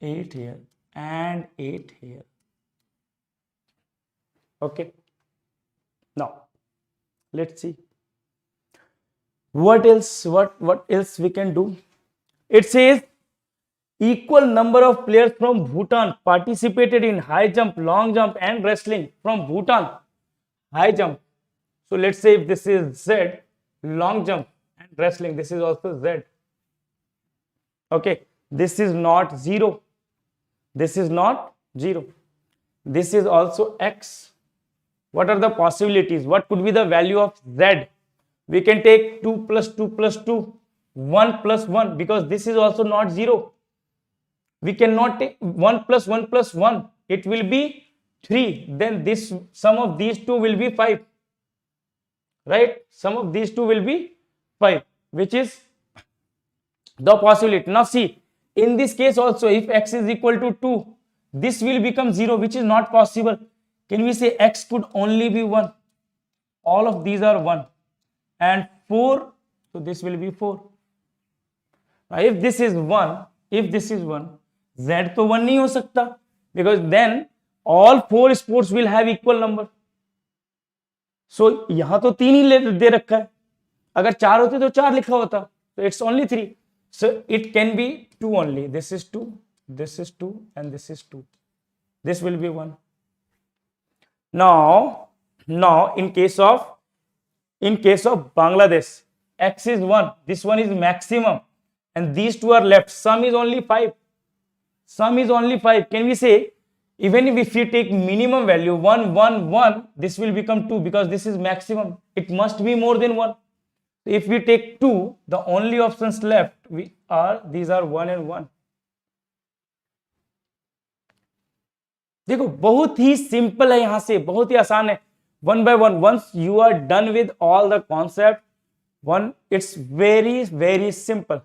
Speaker 1: 8 here, and 8 here. Okay. Now, let's see. What else? What else we can do? It says equal number of players from Bhutan participated in high jump, long jump, and wrestling from Bhutan. High jump. So let's say if this is Z, long jump and wrestling, this is also Z. Okay, this is not 0. This is not 0. This is also X. What are the possibilities? What could be the value of Z? We can take 2 plus 2 plus 2, 1 plus 1, because this is also not 0. We cannot take 1 plus 1 plus 1. It will be 3. Then this sum of these two will be 5. Right? Sum of these two will be 5, which is the possibility. Now see, in this case also, if x is equal to 2, this will become 0, which is not possible. Can we say x could only be 1? All of these are 1. And 4, so this will be 4. Now if this is 1, z तो 1 नहीं हो सकता, because then all 4 sports will have equal number. So यहां तो 3 ही दे रखा है, अगर 4 होते तो 4 लिखा होता, so it's only 3. So it can be 2 only. This is 2, this is 2, and this is 2. This will be 1. Now in case of Bangladesh, x is 1, this one is maximum, and these two are left. Sum is only 5. Sum is only 5. Can we say even if we take minimum value 1 1 1, this will become 2, because this is maximum. It must be more than 1. If we take 2, the only options left these are 1 and 1. देखो बहुत ही simple है, यहां से बहुत ही आसान है. 1 by 1. Once you are done with all the concept, it's very simple.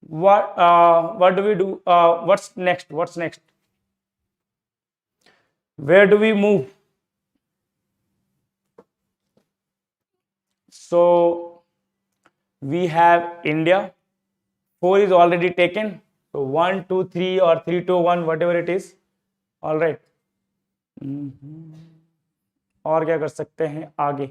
Speaker 1: What do we do? What's next? Where do we move? So we have India. 4 is already taken. So 1 2 3 or 3 2 1, whatever it is. All right. और क्या कर सकते हैं आगे?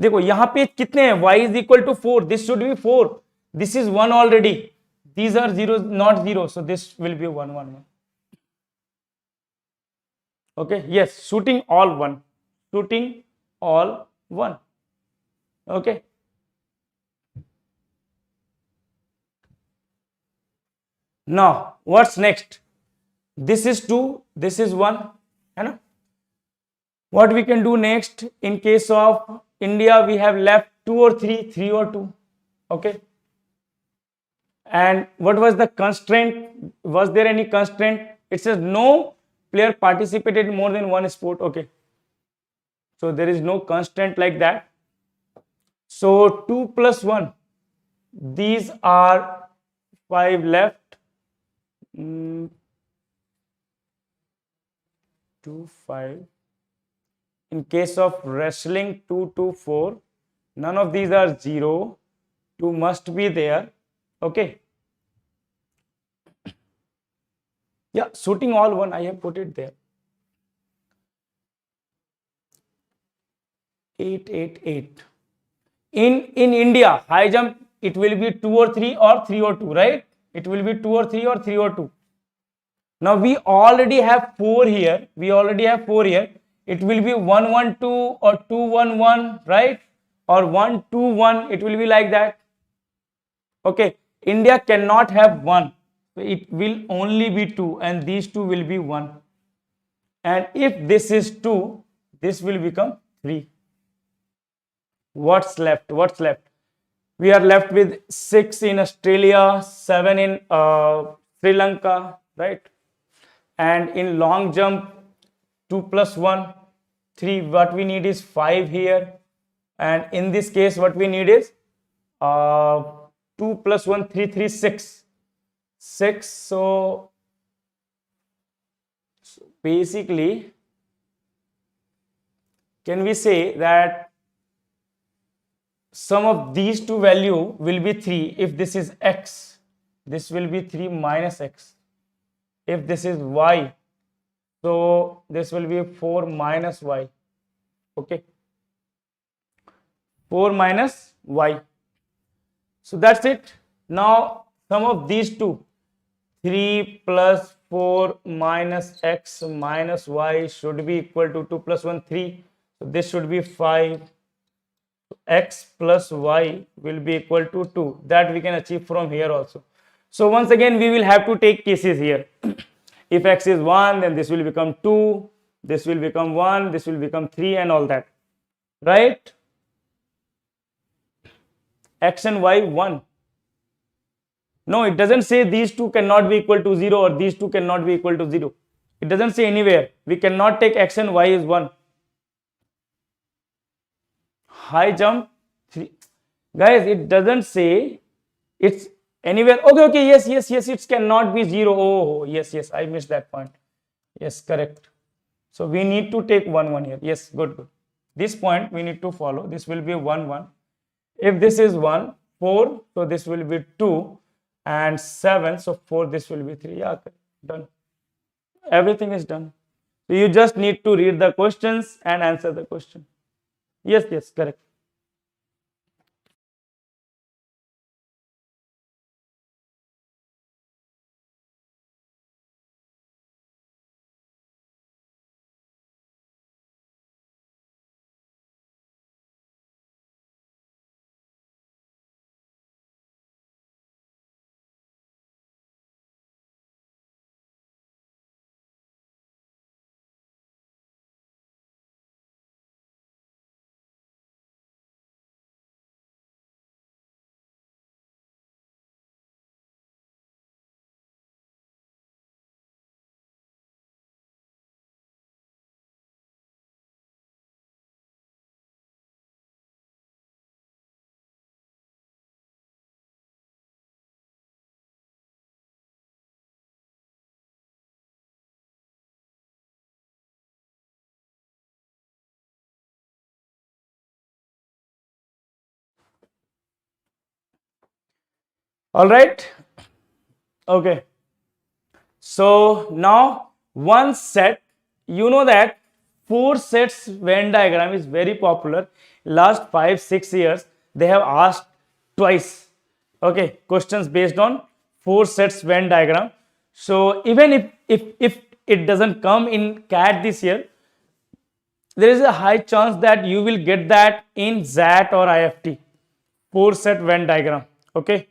Speaker 1: देखो यहां पे कितने हैं? y is equal to 4. This should be 4. This is 1 already. These are 0, not 0. So this will be 1 1 1. Okay. Yes. Shooting all 1. Okay. Now what's next? This is 2, this is 1, है ना? What we can do next? In case of India, we have left 2 or 3 or 2. Okay. And what was the constraint? Was there any constraint? It says no player participated in more than one sport. Okay. So there is no constraint like that. So 2 plus 1. These are 5 left. 2 5. In case of wrestling, 2 2 4. None of these are 0. 2 must be there. Okay. Yeah, shooting all 1. I have put it there. 8 8 8. In India, high jump, it will be 2 or 3 or 3 or 2, right? It will be 2 or 3 or 3 or 2. Now we already have 4 here. It will be 1 1 2 or 2 1 1, right? Or 1 2 1. It will be like that. Okay. India cannot have 1. It will only be 2, and these two will be 1. And if this is 2, this will become 3. What's left? We are left with 6 in Australia, 7 in Sri Lanka, right? And in long jump, 2 plus 1, 3. What we need is 5 here. And in this case, what we need is 2 plus 1, 3, 3, 6. 6. So basically, can we say that sum of these two value will be 3. If this is x, this will be 3 minus x. If this is y, so this will be 4 minus y. Okay, 4 minus y. So that's it. Now sum of these two, 3 plus 4 minus x minus y should be equal to 2 plus 1 3. So this should be 5. X plus y will be equal to 2. That we can achieve from here also. So once again we will have to take cases here. If x is 1, then this will become 2, this will become 1, this will become 3, and all that, right? X and y 1. No, it doesn't say these two cannot be equal to 0 or these two cannot be equal to 0. It doesn't say anywhere. We cannot take x and y is 1. High jump 3. Guys, it doesn't say it's anywhere. Okay, yes, it cannot be 0. Oh, yes, I missed that point. Yes, correct. So we need to take 1 here. Yes, good. This point we need to follow. This will be 1. If this is 1, 4, so this will be 2, and 7, so 4, this will be 3. Yeah, done. Everything is done. So you just need to read the questions and answer the question. Yes, correct. All right. Okay. So now one set, you know that 4 sets Venn diagram is very popular. Last 5-6 years they have asked twice, okay, questions based on 4 sets Venn diagram. So even if it doesn't come in CAT this year, there is a high chance that you will get that in ZAT or IFT, 4 set Venn diagram. Okay,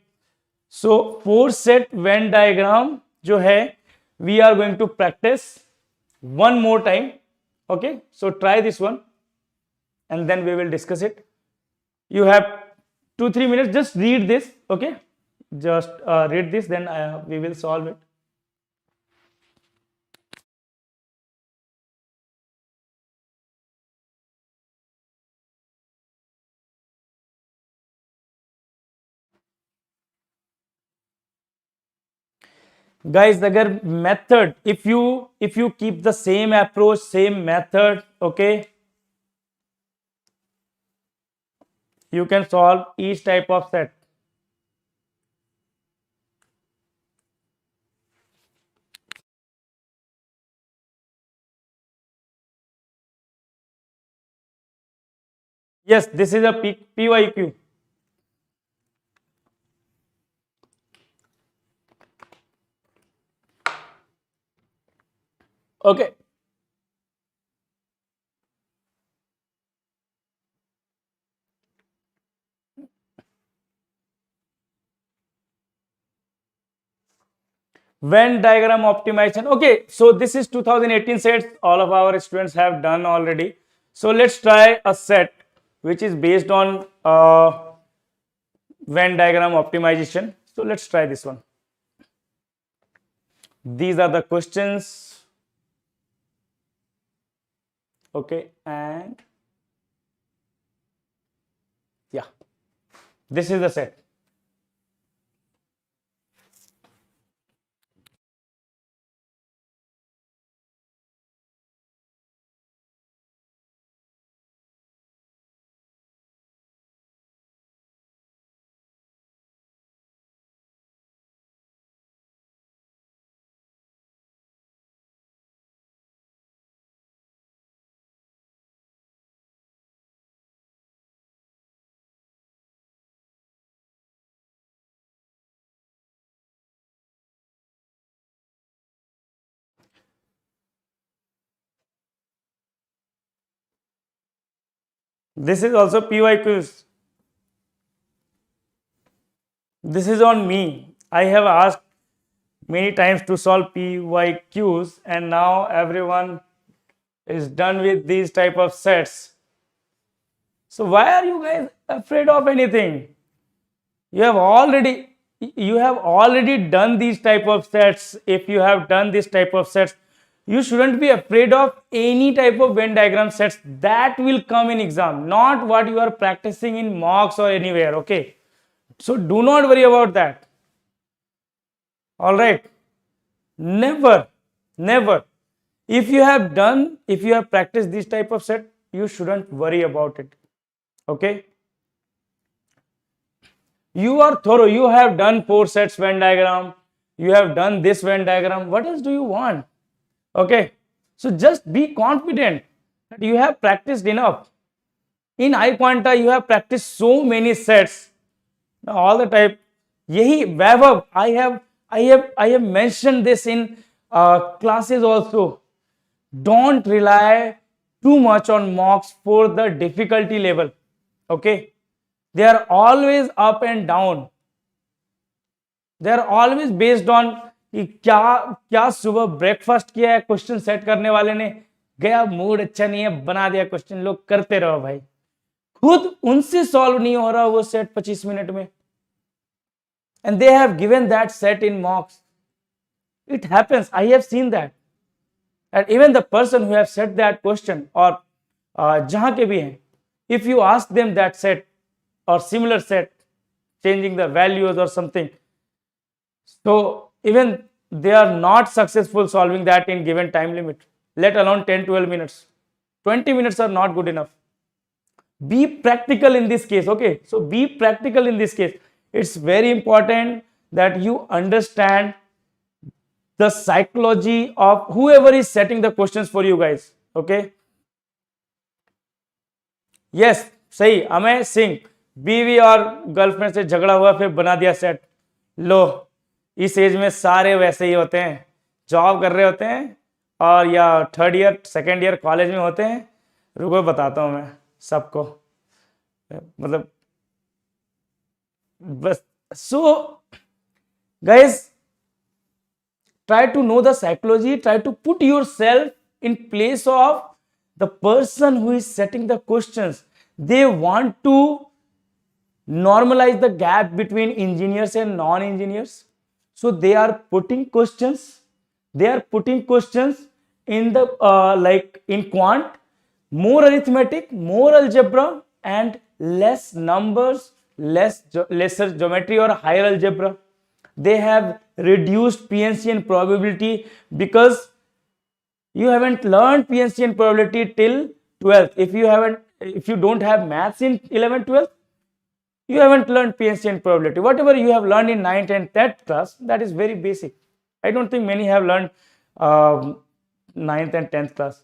Speaker 1: so 4 set Venn diagram जो है, we are going to practice one more time. Okay, so try this one and then we will discuss it. You have 2-3 minutes, just read this. Okay, just read this, then we will solve it. Guys, अगर method, if you keep the same approach, same method, okay, you can solve each type of set. Yes, this is a PYQ. Okay. Venn diagram optimization. Okay, so this is 2018 sets. All of our students have done already. So let's try a set which is based on Venn diagram optimization. So let's try this one. These are the questions. Okay, and yeah, this is the set. This is also PYQs. This is on me. I have asked many times to solve PYQs, and now everyone is done with these type of sets. So why are you guys afraid of anything? You have already done these type of sets. If you have done this type of sets, you shouldn't be afraid of any type of Venn diagram sets that will come in exam, not what you are practicing in mocks or anywhere. Okay, so do not worry about that. All right, never. If you have practiced this type of set, you shouldn't worry about it. Okay, you are thorough. You have done 4 sets Venn diagram. You have done this Venn diagram. What else do you want? Okay, so just be confident that you have practiced enough. In iQuanta, you have practiced so many sets. Now, all the time. Yahi Vaibhav, I have mentioned this in classes also. Don't rely too much on mocks for the difficulty level. Okay, they are always up and down. They are always based on कि क्या क्या सुबह breakfast किया है question set करने वाले ने, गया मूड अच्छा नहीं है बना दिया क्वेश्चन, लोग करते रहो भाई, खुद उनसे सॉल्व नहीं हो रहा वो सेट 25 मिनट में, and they have given that set in mocks. It happens. I have seen that. And even the person who have set that question or जहां के भी हैं, if you ask them that set or similar set, changing the values or something, so even they are not successful solving that in given time limit, let alone 10-12 minutes. 20 minutes are not good enough. Be practical in this case. Okay, so be practical in this case. It's very important that you understand the psychology of whoever is setting the questions for you guys. Okay, yes, सही, अमय सिंह, बीवी और girlfriend से झगड़ा हुआ फिर बना दिया set. लो, इस एज में सारे वैसे ही होते हैं, जॉब कर रहे होते हैं और या 3rd year 2nd year college में होते हैं. रुको बताता हूं मैं सबको, मतलब बस. So guys, try to know the psychology, try to put yourself in place of the person who is setting the questions. They want to normalize the gap between engineers and non-engineers, so they are putting questions in the like in quant, more arithmetic, more algebra, and less numbers, lesser geometry or higher algebra. They have reduced PNC and probability because you haven't learned PNC and probability till 12th. If you don't have maths in 11th, 12th, you haven't learned PNC and probability. Whatever you have learned in 9th and 10th class, that is very basic. I don't think many have learned 9th and 10th class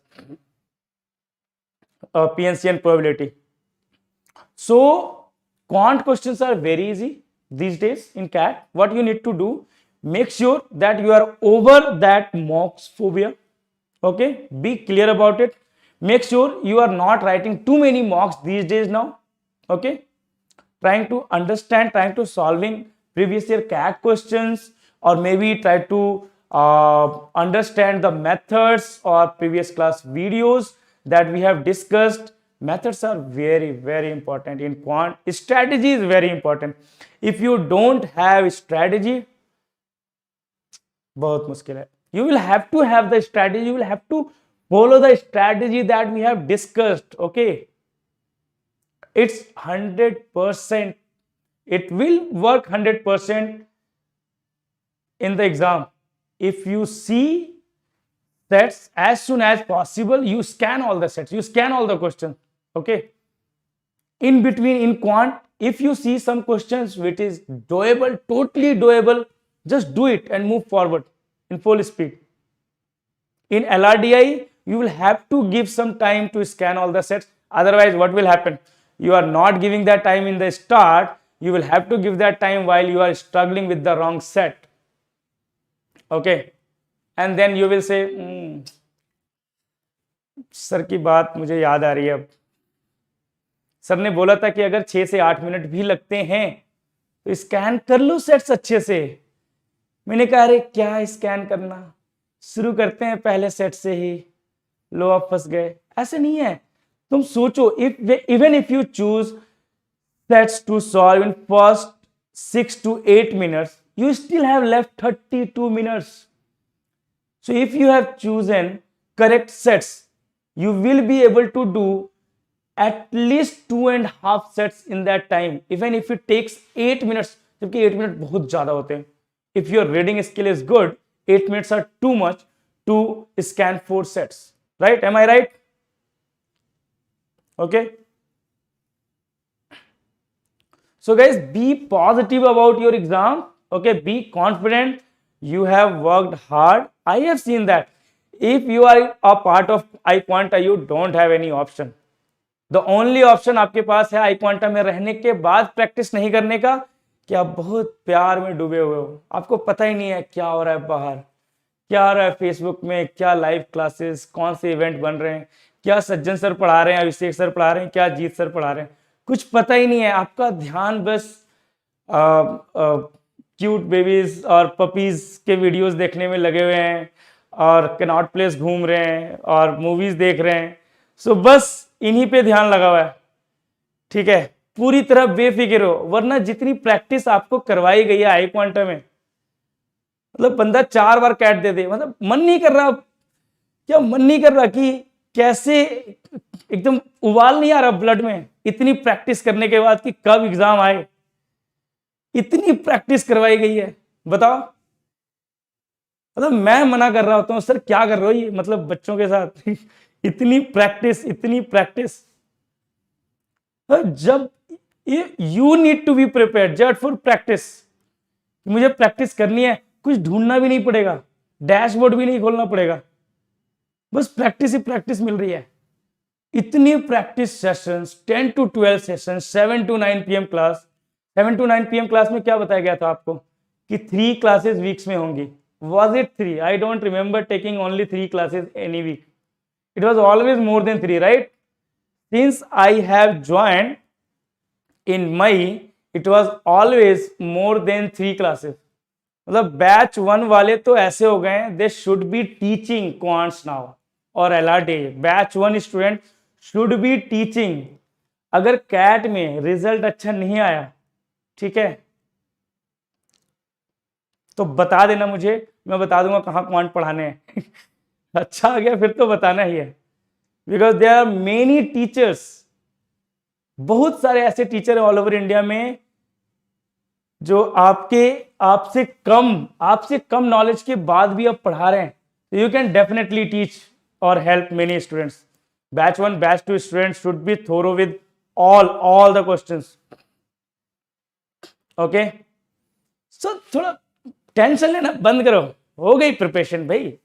Speaker 1: PNC and probability. So quant questions are very easy these days in CAT. What you need to do, make sure that you are over that mocks phobia. Okay, be clear about it. Make sure you are not writing too many mocks these days now. Okay, trying to understand, trying to solving previous year CAT questions, or maybe try to understand the methods or previous class videos that we have discussed. Methods are very, very important in quant. Strategy is very important. If you don't have strategy, बहुत मुश्किल है. You will have to have the strategy. You will have to follow the strategy that we have discussed. Okay, it's 100%. It will work 100% in the exam. If you see sets as soon as possible, you scan all the sets, you scan all the questions. Okay, in between in quant, if you see some questions which is doable, totally doable, just do it and move forward in full speed. In LRDI, you will have to give some time to scan all the sets. Otherwise, what will happen? You are not giving that time in the start. You will have to give that time while you are struggling with the wrong set. Okay, and then you will say, sir की बात मुझे याद आ रही है अब. Sir ने बोला था कि अगर 6 से 8 मिनट भी लगते हैं तो स्कैन कर लो सेट्स अच्छे से। मैंने कहा अरे क्या स्कैन करना, शुरू करते हैं पहले सेट से ही, लो आप फंस गए। ऐसे नहीं है, तुम सोचो, even if you choose sets to solve in first 6 to 8 minutes, you still have left 32 minutes. So if you have chosen correct sets, you will be able to do at least 2.5 sets in that time, even if it takes 8 minutes, क्योंकि 8 minute बहुत ज्यादा होते हैं। If your reading skill is good, 8 minutes are too much to scan 4 sets, right? Am I right? Okay. So guys, be positive about your exam. Okay, be confident. You have worked hard. I have seen that. If you are a part of iQuanta, you don't have any option. The only option आपके पास है iQuanta में रहने के बाद practice नहीं करने का, कि आप बहुत प्यार में डूबे हुए हो, आपको पता ही नहीं है क्या हो रहा है बाहर, क्या हो रहा है फेसबुक में, क्या लाइव क्लासेस, कौन से इवेंट बन रहे हैं, क्या सज्जन सर पढ़ा रहे हैं, अभिषेक सर पढ़ा रहे हैं, क्या जीत सर पढ़ा रहे हैं, कुछ पता ही नहीं है। आपका ध्यान बस क्यूट बेबीज और पपीज के वीडियोस देखने में लगे हुए हैं, और कैनॉट प्लेस घूम रहे हैं, और मूवीज देख रहे हैं। सो बस इन्हीं पे ध्यान लगा हुआ है, ठीक है, पूरी तरह बेफिक्र हो। वरना जितनी प्रैक्टिस आपको करवाई गई है iQuanta में, मतलब बंदा 4 बार कैट दे दे, मतलब मन नहीं कर रहा, क्या मन नहीं कर रहा कि कैसे, एकदम उबाल नहीं आ रहा ब्लड में, इतनी प्रैक्टिस करने के बाद कि कब एग्जाम आए। इतनी प्रैक्टिस करवाई गई है, बताओ। मतलब मैं मना कर रहा होता हूँ, सर क्या कर रहे हो ये, मतलब बच्चों के साथ इतनी प्रैक्टिस, इतनी प्रैक्टिस। जब you need to be prepared just for practice, मुझे प्रैक्टिस करनी है, कुछ ढूंढना भी नहीं पड़ेगा, डैशबोर्ड भी नहीं खोलना पड़ेगा, बस प्रैक्टिस ही प्रैक्टिस मिल रही है। इतनी practice sessions, 10 to 12 sessions, 7 to 9 PM class. 7 to 9 PM class में क्या बताया गया था आपको कि 3 क्लासेस वीक्स में होंगी। Was it 3? I don't remember taking only 3 classes any week. It was always more than 3, right? Since I have joined in May, it was always more than 3 classes. मतलब बैच 1 वाले तो ऐसे हो गए हैं, they should be teaching quants now और LRDI। Batch 1 student should be teaching। अगर cat में रिजल्ट अच्छा नहीं आया, ठीक है, तो बता देना मुझे, मैं बता दूंगा कहाँ क्वांट पढ़ाने हैं अच्छा आ गया फिर तो बताना ही है, because there are many teachers, बहुत सारे ऐसे टीचर हैं ऑल ओवर इंडिया में जो आपसे कम नॉलेज के बाद भी अब पढ़ा रहे हैं। यू कैन डेफिनेटली टीच और help many students. Batch 1 batch 2 students should be thorough with all the questions, okay. So थोड़ा टेंशन लेना बंद करो, हो गई प्रिपरेशन भाई,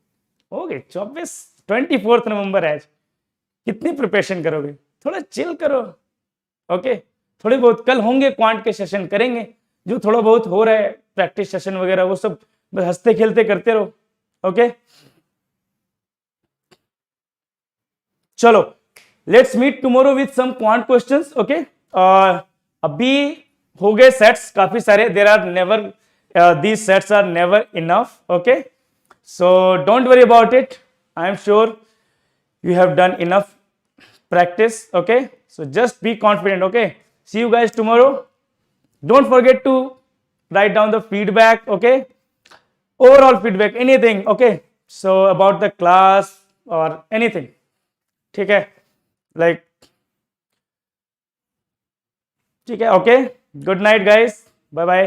Speaker 1: हो गई। 24 नवंबर है, कितनी प्रिपरेशन करोगे, थोड़ा चिल करो, ओके। थोड़े बहुत कल होंगे क्वांट के सेशन, करेंगे जो थोड़ा बहुत हो रहा है प्रैक्टिस सेशन वगैरह, वो सब बस हंसते खेलते करते रहो, ओके। चलो let's meet tomorrow with some quant questions, okay. अभी हो गए सेट्स काफी सारे, there are never these sets are never enough, okay, so don't worry about it, I am sure you have done enough practice, okay, so just be confident, okay. See you guys tomorrow. Don't forget to write down the feedback, okay, overall feedback, anything, okay, so about the class or anything, ठीक है, like, ठीक है, okay, good night guys, bye bye.